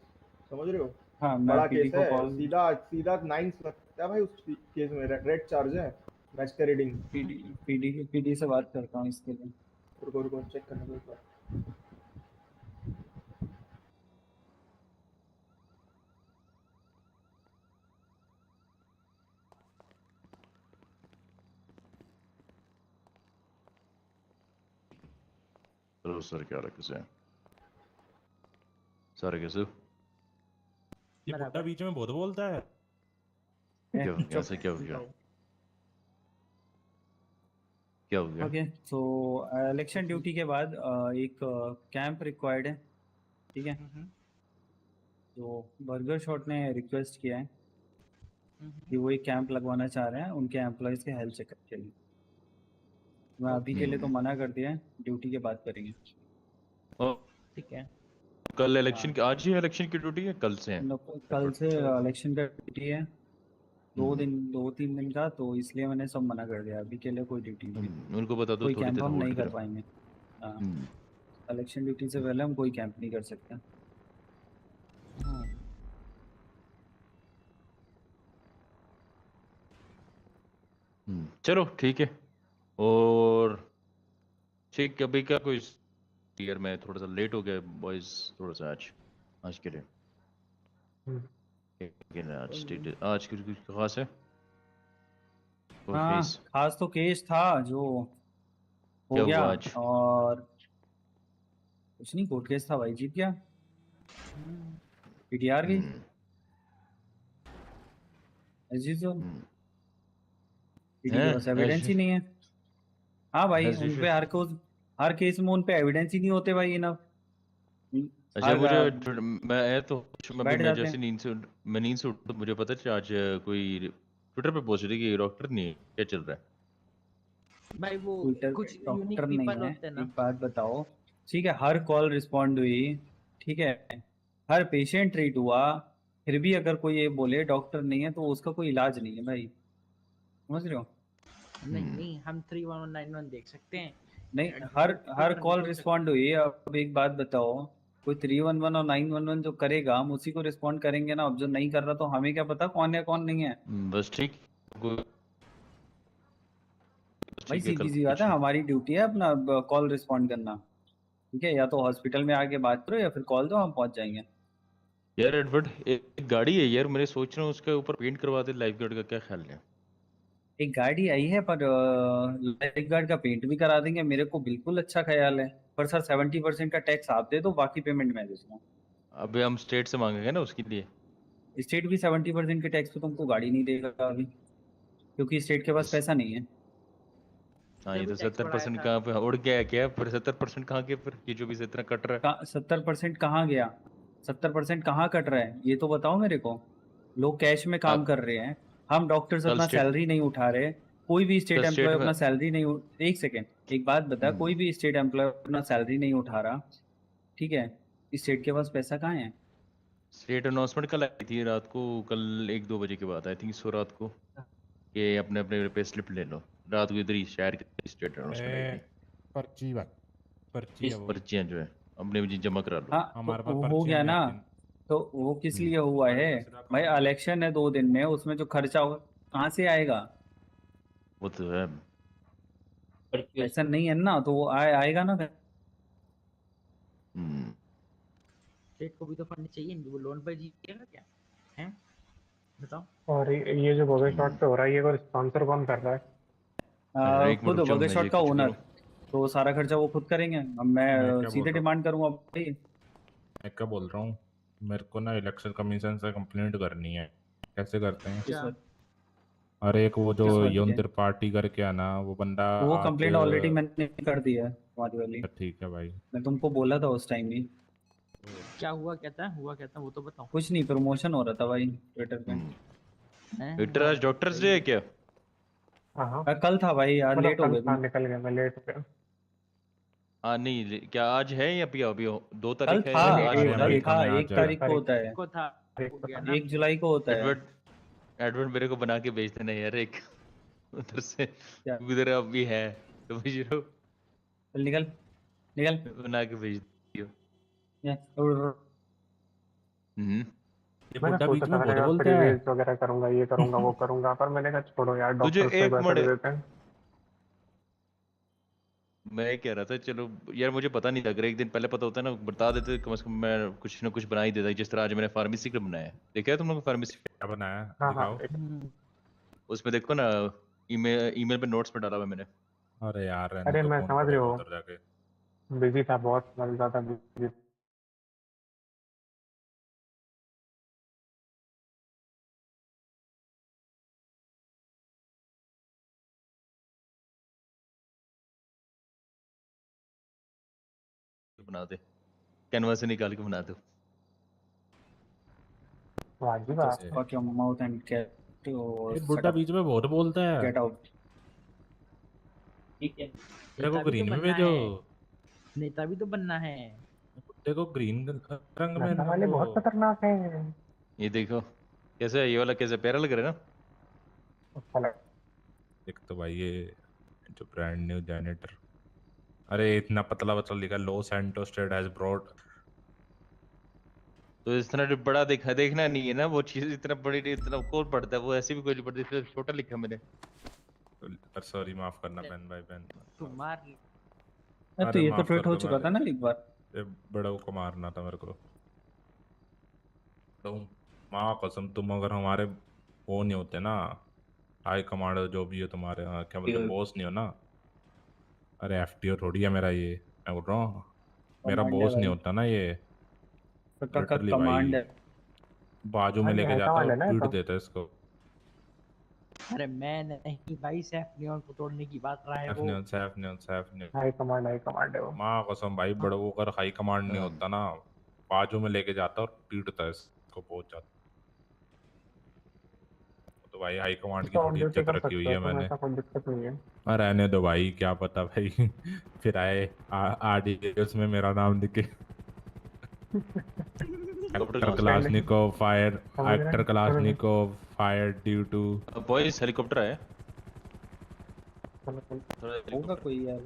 समझ रहे हो? हाँ, मैं बड़ा पीडी केस को है, कॉल सीधा सीधा 9 लगता है भाई उस केस में, रेड चार्ज है मैस्करेडिंग। पीडी पीडी से बात करता हूँ इसके लिए। रुको रुको चेक करने दो एक बार। हेलो सर, क्या हाल है, कैसे हैं सर, कैसे हो? ये बुड्ढा बीच में बहुत बोलता है। क्या हो गया, ऐसे क्या हो गया, क्या हो गया? ओके, सो इलेक्शन ड्यूटी के बाद एक कैंप रिक्वायर्ड है। ठीक है, तो बर्गर शॉट ने रिक्वेस्ट किया है कि वो एक कैंप लगवाना चाह रहे हैं उनके एम्प्लॉयज़ के हेल्थ चेकअप के लिए। मैं अभी के लिए तो मना कर दिया है, ड्यूटी के बाद करेंगे। ठीक है। कल इलेक्शन की, आज ही इलेक्शन की ड्यूटी है, कल से है? कल से इलेक्शन का ड्यूटी है, 2-3 दिन का, तो इसलिए मैंने सब मना कर दिया, अभी के लिए कोई ड्यूटी नहीं है। उनको बता दो कोई थोड़ी कैंप देर हम होल्ड नहीं कर करें। पाएंगे। हाँ, इलेक्शन ड्यूटी से पहले हम कोई कैंप नहीं कर सकते। चलो ठीक है। और ठीक, अभी क्या कोई यार, मैं थोड़ा सा लेट हो गया बॉयज, थोड़ा सा आज आज के लिए। आज कुछ खास है? कोई हाँ केस? खास तो केस था जो क्या हो गया, हुआ आज? और कुछ नहीं, कोर्ट केस था भाई, जीत गया, पीटीआर गई एज यूजुअल। पीटी के पास एविडेंस ही नहीं है। हाँ भाई, उन पे हर केस में उन पे एविडेंस ही नहीं होते भाई, ना अच्छा मुझे मैं तो अभी बैठ मैं जाते जैसे हैं। नींद से उठा तो मुझे पता चला आज कोई ट्विटर पे पोस्ट रही कि डॉक्टर नहीं है, क्या चल रहा है? भाई वो ट्विटर कुछ पे यूनिक डॉक्टर नहीं पीपल है, होते हैं ना। एक बात बताओ, ठीक है, हर कॉल रिस्पॉन्ड हुई, ठीक है, हर पेशेंट ट्रीट हुआ, फिर भी अगर कोई ये बोले डॉक्टर नहीं है तो उसका कोई इलाज नहीं है भाई, समझ रहे हो? नहीं हम 31191 देख सकते हैं। नहीं, हर डॉक्टर नहीं कॉल बोल रिस्पॉन्ड हुई है। अब एक बात बताओ, कोई 311 और 911 जो करेगा हम उसी को रिस्पॉन्ड करेंगे ना। अब जो नहीं कर रहा तो हमें क्या पता कौन है कौन नहीं है। बस ठीक भाई है, कल सीधी सी बात कुछ है, नहीं। हमारी ड्यूटी है अपना कॉल रिस्पॉन्ड करना, ठीक है, या तो हॉस्पिटल में आके बात करो या फिर कॉल दो, हम पहुंच जाएंगे। यार एडवर्ड, एक गाड़ी है यार, मैं सोच रहा हूँ उसके ऊपर पेंट करवा दे लाइफ गार्ड का, क्या ख्याल है? एक गाड़ी आई है पर लाइफ गार्ड का पेंट भी करा देंगे, मेरे को बिल्कुल अच्छा ख्याल है। पर सर 70% का टैक्स आप दे दो, बाकी पेमेंट मैं दे दूंगा। अबे हम स्टेट से मांगेंगे ना उसके लिए। स्टेट भी 70% के टैक्स पे तुमको गाड़ी नहीं देगा अभी, क्योंकि स्टेट के पास पैसा नहीं है। हाँ जो ये भी तो टैक्स बढ़ाया 70% था। कहाँ पे उड़ गया है क्या? पर 70% कहाँ के, फिर ये जो भी इतना कट रहा है। 70% कहाँ गया? 70% कहाँ कट रहा है ये तो बताओ मेरे को। लोग कैश में काम कल कर रहे हैं, हम डॉक्टर्स अपना स्टेट सैलरी नहीं उठा रहे। कोई भी स्टेट कल एम्प्लॉय स्टेट में अपना सैलरी नहीं एक सेकेंड, एक बात बता, कोई भी स्टेट एम्प्लॉय अपना सैलरी नहीं उठा रहा, ठीक है, स्टेट के पास पैसा कहाँ है? स्टेट अनाउंसमेंट कल आई थी रात को, कल 1-2 बजे के बाद आई थिंक सो रात को, कि अपने अपने पे स्लिप ले लो। रात को इधर ही शहर की स्टेट अनाउंसमेंट आई थी। पर्ची बात, पर्ची है वो। पर्चियाँ जो है अपने भी जमा करा लो। हाँ तो हमारे पास वो हो पर्चियाँ गया नहीं ना, आती। तो वो किस लिए हुआ है भाई? इलेक्शन है 2 दिन में, उसमें जो खर्चा होगा कहाँ से आएगा? वो तो है। पैसा नहीं है ना, तो वो आएगा ना। स्टेट को भी तो फंड चाहिए, वो लोन पर जीएगा क्या है, बताओ। और ये जो बगल शॉट पे हो रहा है, ये को स्पॉन्सर कौन कर रहा है? एक मिनट खुद रुक जाओ, बगर मैं शॉट ये का कुछ ओनर, करूँ। तो सारा खर्चा वो खुद करेंगे। अब मैं मैं क्या बोल सीधे रहा हूँ, डिमांड करूंगा भाई। मैं क्या बोल रहा हूँ, मेरे को ना इलेक्शन कमीशन से कंप्लेंट करनी है। कैसे करते हैं? किस वक्त? अरे एक वो जो किस वक्त यौन के? त्रिपाठी करके है ना, वो बंदा वो आज कंप्लेंट ऑलरेडी मैंने कर दी है तुम्हारी वाली, ठीक है भाई। मैं तुमको बोला था उस टाइम भी। क्या हुआ, हुआ क्या था वो तो बताओ। कुछ नहीं, प्रमोशन हो रहा था भाई ट्विटर पे। विक्टर आज डॉक्टर्स डे है क्या? हाँ कल था भाई, आज मतलब लेट हो कल गए था, तुम। निकल गया मैं, लेट हो गया। हाँ नहीं क्या आज है या अभी 2 कल तारीख है था, या नहीं आज नहीं, होने कल वाली? था, में 1 आज है। तारीख को होता है, को था, हो गया ना। 1 जुलाई को होता है। एडवर्ड एडवर्ड मेरे को बना के भेज देना यार एक उधर से, क्या? उधर अभी है तो भेज रहा हूँ, चल निकल निकल। बना के भेज दियो। ये मैंने बुड्ढा सोचा बीच था, में मैंने बहुत कहा बोलता फ्री है। वेज वगैरह करूंगा, ये करूंगा वो करूंगा, पर मैंने कहा छोड़ो यार, तुझे डॉक्टर्स को एक पैसा दे मिनट, देते हैं। मैं कह रहा था चलो यार, मुझे पता नहीं लग रहा, एक दिन पहले पता होता है ना, बता देते कम से कम, मैं कुछ ना कुछ बना ही देता, जिस तरह आज मैंने फार्मेसी का बनाया है। देखा है तुम लोग फार्मेसी? क्या बनाया हाँ हाँ दिखाओ। उसमें देखो ना, ईमेल पे नोट्स पे डाला हुआ है मैंने। अरे यार रहने अरे तो मैं कौन समझ रहे पड़ेगा हो, उधर जाके। बिजी था बहुत, मतलब ज्यादा बिजी। बना दे, कैनवा से निकाल के बना दो। वाजिब तो आप। fuck your mouth and get to ये shut बुड्ढा up, बीच में बहुत बोलता है। get out। ठीक है, मेरे को नेता भी तो ग्रीन में बनना भेजो। है, नेता भी तो बनना है। बुड्ढे को ग्रीन रंग में नेता ना वाले वो। बहुत खतरनाक है। ये देखो कैसे है, ये वाला कैसे प्यारा लग रहा है ना। अच्छा लगा। एक तो भाई ये जो ब्रांड न्यू जनरेटर, अरे इतना पतला पतला लिखा, लो सैंटो स्टेट हैज ब्रॉट। तो इस तरह बड़ा देखना नहीं है ना, वो चीज इतना बड़ी नहीं, इतना कौन पढ़ता है वो, ऐसी भी कोई नहीं पढ़ती, इसलिए छोटा लिखा मैंने। सॉरी माफ करना पेन भाई पेन। तुम्हारी तो अरे ये तो माफ ट्वीट कर हो दो, चुका था ना एक बार। ये बड़ा को मारना था मेरे को। तो माँ कसम, तुम अगर हमारे वो नहीं होते ना, हाई कमांडर जो भी है तुम्हारे, क्या बोलते, बॉस नहीं हो ना। अरे एफटीओ थोड़ी है मेरा ये, मैं बोल रहा हूँ मेरा कमांड है बॉस नहीं भाई, होता ना ये। लिटरली कमांड भाई, है। बाजू में हाँ, ये लेके हाई जाता कमांड और है ना ये पीट तो। देता इसको। अरे मैं नहीं भाई, सैफ नियॉन को तोड़ने की बात रहा है वो। सैफ नहीं। हाई कमांड है वो। माँ कसम भाई, बड़ा वो अगर हाई कमांड नहीं होता ना, बाजू में लेके जाता और पीटता इसको बहुत ज्यादा। तो भाई हाई कमांड की तो ऑफ थोड़ी ड्यूटी इज्जत कर रखी हुई सकते हो है तुम, मैंने। ऐसा कोई दिक्कत नहीं है। रहने दो भाई, क्या पता भाई फिर आए आरडीएस में मेरा नाम लिखे। हेलीकॉप्टर एक्टर कहाँ से? क्लासनिकोव फायर, समझ रहे एक्टर हैं? समझ रहे Kalashnikov fire due to. Boys helicopter है। हैं? थोड़ा होगा हेलीकॉप्टर कोई यार।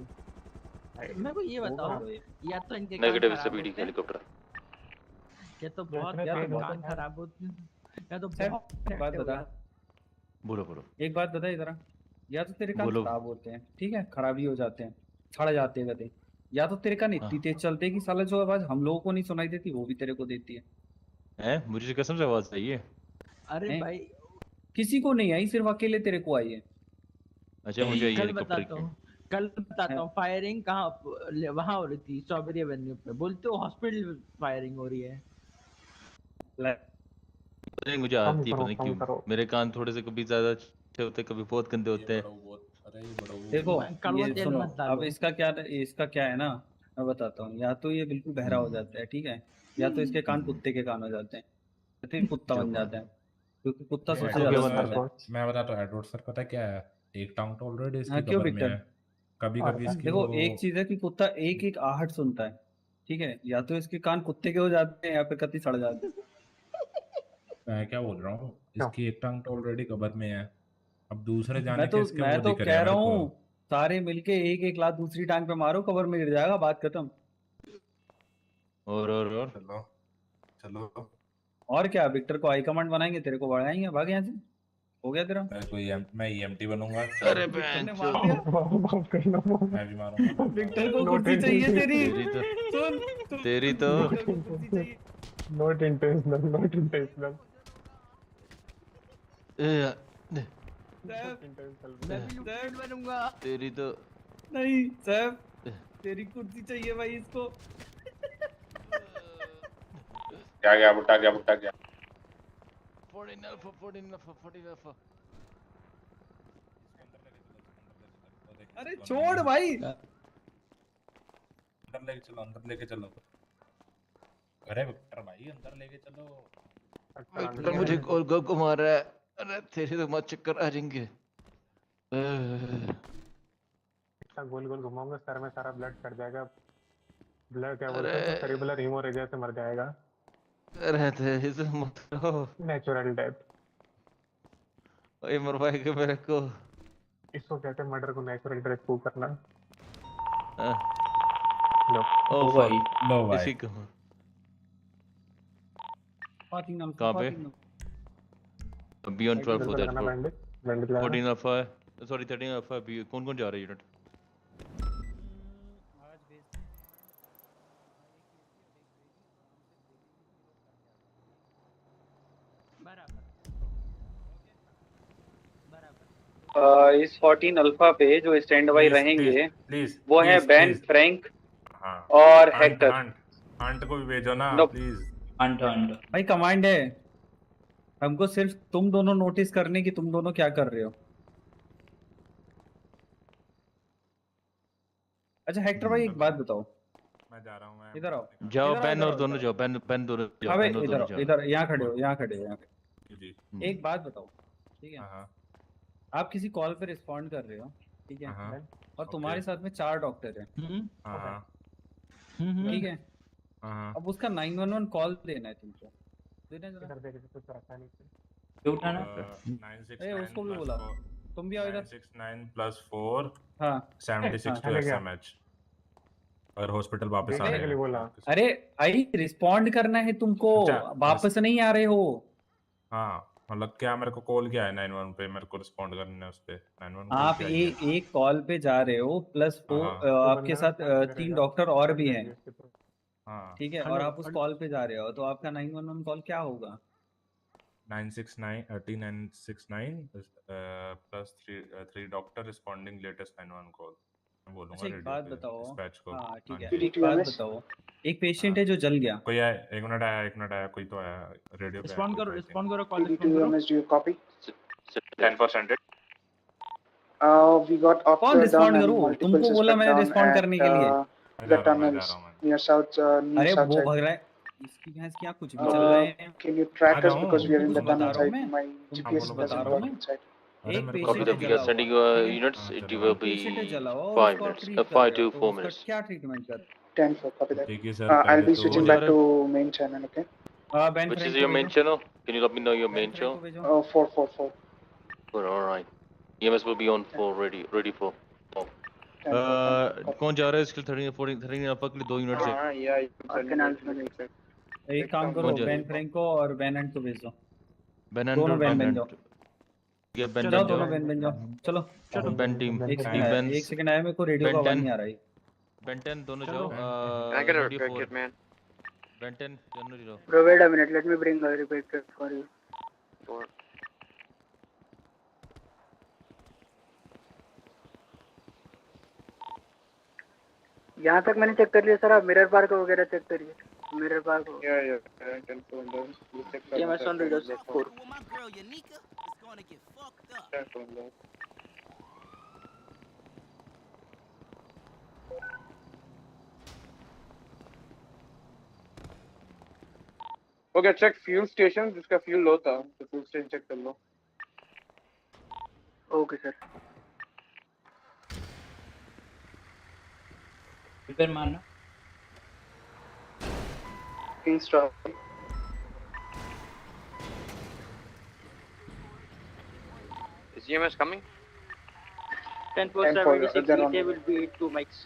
मेरे को ये बताओ, होगा भाई। या तो इनके कान नेगेटिव खराब स्पीड होते हैं, हेलीकॉप्टर। या तो ये बहुत इतने या तो तेज होते कान हैं। खराब होते हैं, या तो सर बहुत एक बात एक्टिव हो बता, जाते बोलो। एक बात बता इधर। या तो तेरे कान बोलो। खराब होते हैं, ठीक है, खराबी हो जाते हैं, छड़ जाते हैं गधे। या तो तेरे कान हाँ। इतनी तेज चलते हैं कि साला जो आवाज हम लोगों को नहीं सुनाई देती वो भी तेरे को देती है। हैं, मुझे कसम से आवाज आई है। अरे हैं? भाई किसी को नहीं आई, सिर्फ अकेले तेरे को आई है। अच्छा, मुझे आई कल हेलीकॉप्टर बताता की। हूँ, कल बताता हूँ, फायरिंग कहाँ वहां हो रही थी, स्ट्रॉबेरी एवेन्यू पे। बोलते हो हॉस्पिटल फायरिंग हो रही है। पता नहीं, मुझे कम आती है, पता करो नहीं कम क्यों। करो। मेरे कान थोड़े से कभी ज्यादा अच्छे होते हैं, कभी बहुत गंदे होते हैं। देखो कड़वा ये तेल सुनो, मत अब डालो। इसका क्या है ना, मैं बताता हूँ। या तो ये बिल्कुल बहरा हो जाता है, ठीक है, या तो इसके कान कुत्ते के कान हो जाते हैं, तो फिर कुत्ता बन जाता है, क्योंकि कुत्ता सबसे आपको क्या ज्यादा बनता सुनता है? है। मैं बताता हूँ एडवर्ड सर, पता क्या है, एक टांग तो ऑलरेडी हाँ इसकी क्यों कबर में विक्टर? है। कभी और कभी क्या? इसकी देखो वो एक चीज है कि कुत्ता एक एक आहट सुनता है, ठीक है, या तो इसके कान कुत्ते के हो जाते हैं या फिर कति सड़ जाते हैं। मैं क्या बोल रहा हूँ, क्यों? इसकी एक टांग तो ऑलरेडी कबर में है। अब दूसरे मैं जाने के तो इसके मैं वो तो दिख रहे कह हैं रहा मेरे को। हूँ, सारे मिलके एक एक लात दूसरी टांग पे मारो, कवर में गिर जाएगा, बात खत्म। और चलो चलो। और क्या, विक्टर को हाई कमांड बनाएंगे, तेरे को बढ़ाएंगे, भाग यहाँ से, हो गया तेरा। मैं ईएमटी बनूंगा, चलो। अरे विक्टर ने बहनचोद। मार दिया। माफ कर लो। मैं भी मारूंगा, मैं भी विक्टर मारूंगा। को नोट कुर्सी चाहिए तेरी। तेरी तो सुन तेरी तो विक्टर को कुर्सी चाहिए। Not intentional, not intentional, A, Saif, not intentional. मैं भी लुटेड बनूंगा। तेरी तो नहीं सैफ, तेरी कुर्सी चाहिए भाई इसको। क्या गया बुट्टा, क्या बुट्टा क्या? 14 अल्फा 14 अल्फा 14 अल्फा। अरे छोड़ भाई। अंदर लेके चलो, अंदर लेके चलो। अरे विक्टर भाई, अंदर लेके चलो। विक्टर मुझे गोल गोल घुमा रहा है। अरे तेरे तो मत चक्कर आ जाएंगे। इतना गोल गोल घुमाऊंगा, सर में सारा ब्लड चढ़ जाएगा। ब्लड क्या बोलते अरे हैं, तो सेरिबुलर हीमोरेजिया से मर जाएगा। रहते इसे मत करो। Natural death. ओए मरवाएगा मेरे को। इसको कहते हैं मर्डर को नेचुरल डेथ प्रूव करना। लो। ओ ओ भाई, फक, लो भाई। इसी को कहाँ पे? बियॉन्ड 12 इधर फॉर पे दैट लगाना फॉर बैंडेज, बैंडेज लगाना। 14 अल्फा है, सॉरी 13 अल्फा है। कौन कौन जा रहा है यूनिट? इस 14 अल्फा पे जो स्टैंड बाई प्लीज प्लीज रहेंगे प्लीज वो है प्लीज बैन, प्लीज। फ्रैंक हाँ, और हंट हेक्टर। हंट हंट को भी भेजो ना नो प्लीज। अंट अंट भाई कमांड है, हमको सिर्फ तुम दोनों नोटिस करने की तुम दोनों क्या कर रहे हो। अच्छा हेक्टर भाई एक बात बताओ, मैं जा रहा हूँ, मैं इधर आओ, एम्बुलेंस निकाल जाओ इधर आओ, बैन इधर और आओ, दोनों इधर जाओ, आओ। बैन दोनों जाओ, अबे बैन और इधर दोनों आओ, जाओ। इधर यहाँ खड़े हो, यहाँ खड़े हो, यहाँ खड़े। जी। एक बात बताओ, ठीक है, हाँ आप किसी कॉल पे रिस्पॉन्ड कर रहे हो, ठीक है, हाँ। और ओके। तुम्हारे साथ में 4 डॉक्टर है, हाँ हाँ ठीक है, हाँ। अब उसका 911 कॉल देना है तुमको, देना जरा। इधर देख, कुछ रखा नहीं। क्यों उठाना? 969 उसको भी प्लस बोला, 4, तुम भी आओ इधर। 969 प्लस 4, हाँ 76 हाँ, टू ले गया। एसएमएच। अगर हॉस्पिटल वापस आ देखने रहे के लिए हैं बोला। आपके साथ। अरे भाई रिस्पॉन्ड करना है तुमको, अच्छा वापस नहीं आ रहे हो। हाँ, मतलब क्या मेरे को कॉल किया है 91 पे, मेरे को रिस्पॉन्ड करना है उस पे। 91 कॉल आप किया ही है। एक कॉल पे जा रहे हो, प्लस वो हाँ कोई आपके बंदा ना साथ फोन 3 करेगा, डॉक्टर और ब्लड भी हैं, जाएगी उसके थ्रू। हाँ। ठीक है, और हेलो आप उस कॉल पे जा रहे हो, तो आपका 911 कॉल क्या होगा? 969 T969 plus 3 doctor responding latest 911 call. मैं बोलूंगा अच्छा एक रेडियो बात पे बताओ। डिस्पैच को। हाँ ठीक है, हाँ जी। एक बात बताओ, एक पेशेंट है जो जल गया। कोई आया, एक मिनट आया, कोई तो आया रेडियो पे। रिस्पॉन्ड करो, आई रिस्पॉन्ड करो, थिंक कॉल रिस्पॉन्ड करो। TD2 MS, do you copy? 10%. We got कौन officer down रिस्पॉन्ड and करूँ? multiple तुमको बोला suspect मैंने down रिस्पॉन्ड करने at के लिए। मैं the जा रहा हूँ, मैं जा tunnels रहा हूँ। near अरे south वो side. भग रहा है, इसकी भैंस क्या कुछ भी चल रहे हैं। Can you uh track us जाऊँ? because we are in the कुछ बता tunnel रहा हूँ side? मैं, My तुमको GPS कुछ बता doesn't रहा हूँ work मैं। inside. एक Copy पेशेंट that. है We जला are हुआ, sending you ठीक है। units. It will एक be पेशेंट है जला हुआ और 5 उसको आप minutes. ट्रीट कर 5 रहे हो, to तो 4 उसका minutes. क्या ट्रीटमेंट कर? 10-4, copy that. ठीक है सर, I'll पहले be तो switching back to main channel, okay? Ban Which is Frank को your main भेजो, channel? Can you let me know your ban main Frank channel? को भेजो। 444. Good, all right. EMS will be on for ready for. 10-4. कौन जा रहा है इसके 13 14 13 आपा के लिए 2 यूनिट्स है। एक काम करो, कौन जा बैन फ्रैंक को और बैन एंड को भेज दो। बेनेंट दोनों और बैन बन बेनेंट। जाओ, ये बेन जाओ बन दोनों जाओ। बैन बन जाओ। चलो बेन टीम एक सेकंड आया, बेन एक सेकंड आया, मेरे को रेडियो का बेन आवाज 10 नहीं आ रही। बेन 10 दोनों चलो। जाओ। Can I get a radio quick 4 hit, man? Ben 10 दोनों जाओ। Bro, wait a minute. Let me bring a repeater for you. Four. यहाँ तक मैंने चेक कर लिया सर, आप मिरर पार्क वगैरह चेक करिए। मिरर पार्क हो। Yeah. 10-4. Yeah, my son readers 4. 10-4. Okay, check fuel station. जिसका fuel low था, तो fuel station check कर लो. Okay sir. रिपेयर मारना। Install. Is EMS coming? 10-4-76. ETA will be 2 mics.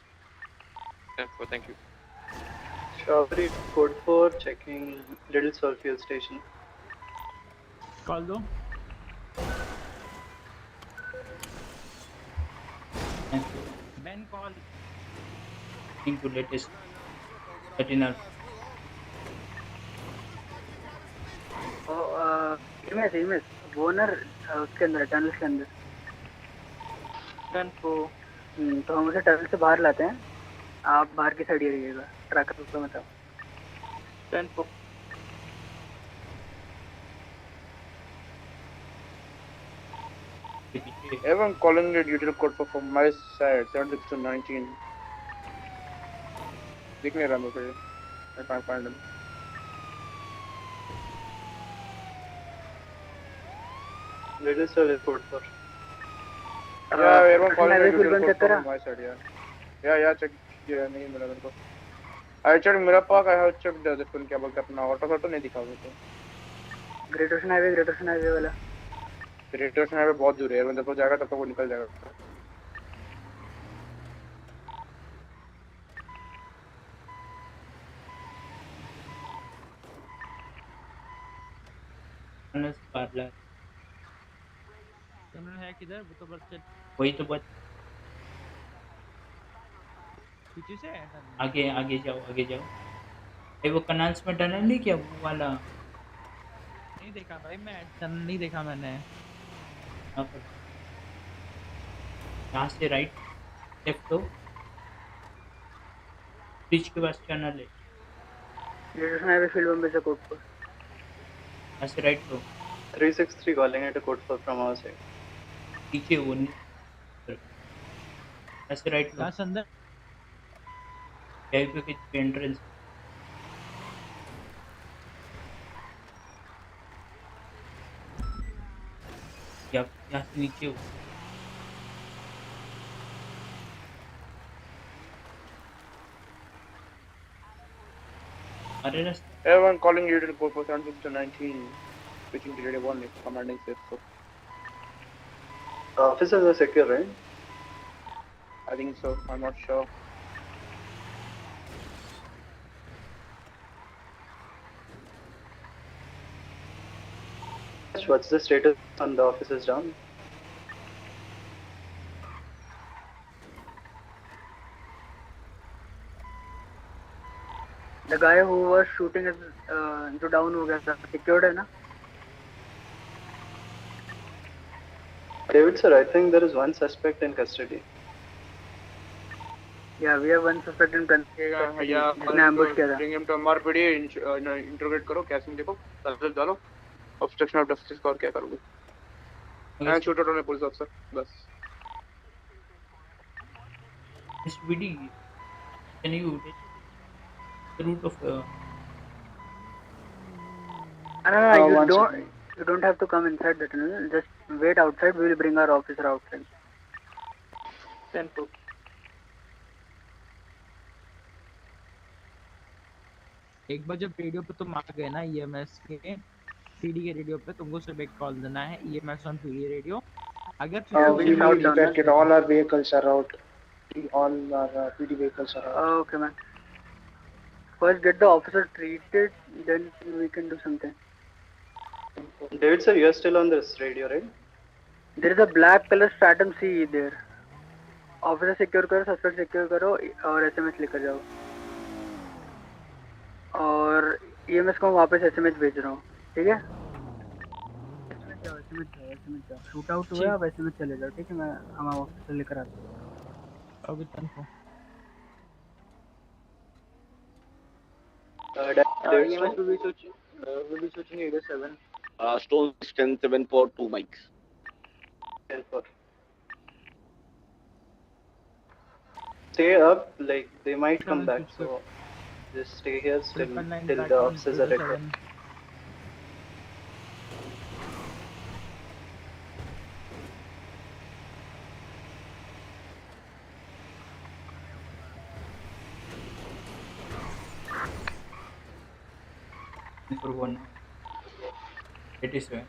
10-4. Thank you. Strawberry code 4 checking Little Seoul fuel station. Call दो। Ban call into latest 13 image वो ना उसके अंदर tunnel के अंदर 10-4। तो हम उसे टनल से बाहर लाते हैं, आप बाहर की साइड ही रहिएगा, ट्रैकर उसको मतलब 10-4। Everyone calling the utility code for from my side. 76 to 19. दिख नहीं रहा मुझे. I can't find him. Little Seoul code 4. Yeah, everyone calling the full utility check code करा? from my side. Yeah, check किया नहीं मिला मेरे को. I checked मेरा पाक. I have checked the fuel क्या बोलते अपना ऑटो नहीं दिखा मेरे को. ग्रेटर ओशन हाईवे वाला। ग्रेटर ओशन हाईवे बहुत दूर है, मतलब तो जाएगा तब तक वो निकल जाएगा. पार्लर टनल है किधर? वो तो बस वही तो बस पीछे से है टनल। आगे आगे जाओ, आगे जाओ। ए वो कनाल्स में टनल नहीं क्या वो वाला? नहीं देखा भाई, मैं टनल नहीं देखा मैंने। यहाँ से राइट लेफ्ट हो, ब्रिज के पास टनल है। ग्रेटर हाईवे फील्ड बम्बे से कोड 4। यहाँ से राइट हो। 363 calling it a code 4 from our side. पीछे वो नहीं, ऐसे राइट लो। अंदर जाइए के एंट्रेंस। यहाँ से नीचे हो। अरे रास्ते। Everyone calling utility code for 76 to 19. Switching to radio 1 if commanding safe. So. Officers are secure, right? I think so. I'm not sure. What's the status on the officers down? The guy who was shooting is जो down हो गया था, secured है ना? David sir, I think there is one suspect in custody. Yeah, we have one suspect in custody. Yeah, जिसने ambush किया था. bring him to MRPD. Interrogate करो, कैसे देखो, charges डालो, obstruction of justice का और क्या करोगे? And shoot out on a police officer. बस. Mr. VD, can you take the route of No, you don't have to come inside the tunnel. Just wait outside. We will bring our officer outside. 10-4. एक बार जब radio पे तुम आ गए ना EMS के PD के radio पे तुमको सिर्फ एक कॉल देना है ईएमएस ऑन पीडी रेडियो अगर we shout down evacuate all our vehicles are out. All our PD vehicles are out. Okay, man. First get the officer treated, then we can do something. David sir, you are still on this radio, right? There is a black color stratum C there. Officer secure करो, suspect secure करो और SMS लेकर जाओ. और EMS को वापस SMS भेज रहा हूँ, ठीक है? SMS जाओ. शूट आउट हुआ, अब SMS चले जाओ, ठीक है? हम ऑफिसर लेकर आते हैं. Okay, 10-4. EMS will be switching 8-7. Stone 10-7 2 mics. 10-4. Stay up, like they might come back, so just stay here till the officers are ready. For 1. 87.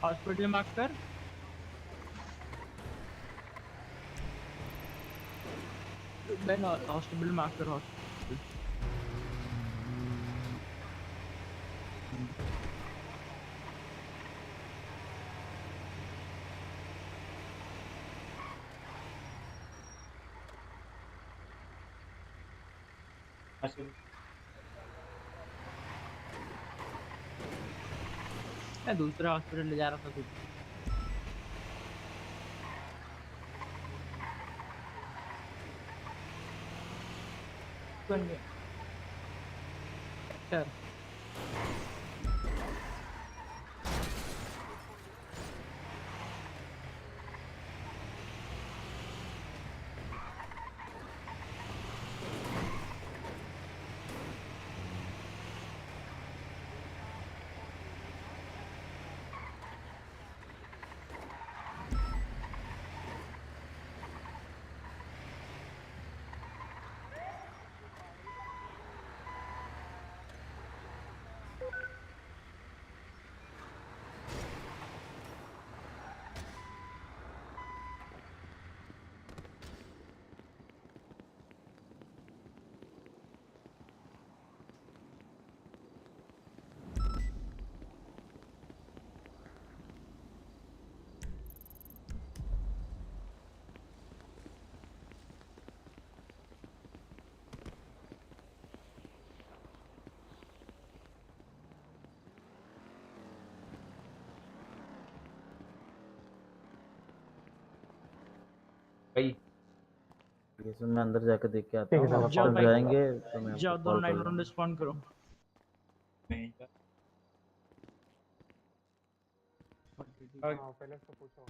Hospital mark कर Ben हॉस्पिटल मार्क कर हॉस्पिटल मैं दूसरा hospital ले जा रहा था कुछ sir भाई ये सुन मैं अंदर जाकर देख के आता ठीक है, हूँ चलो, आप जाएंगे तो मैं जाओ आपको दो कॉल कर 911 लूँगा रिस्पॉन्ड करो हाँ, पहले से पूछो.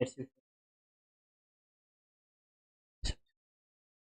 Yes,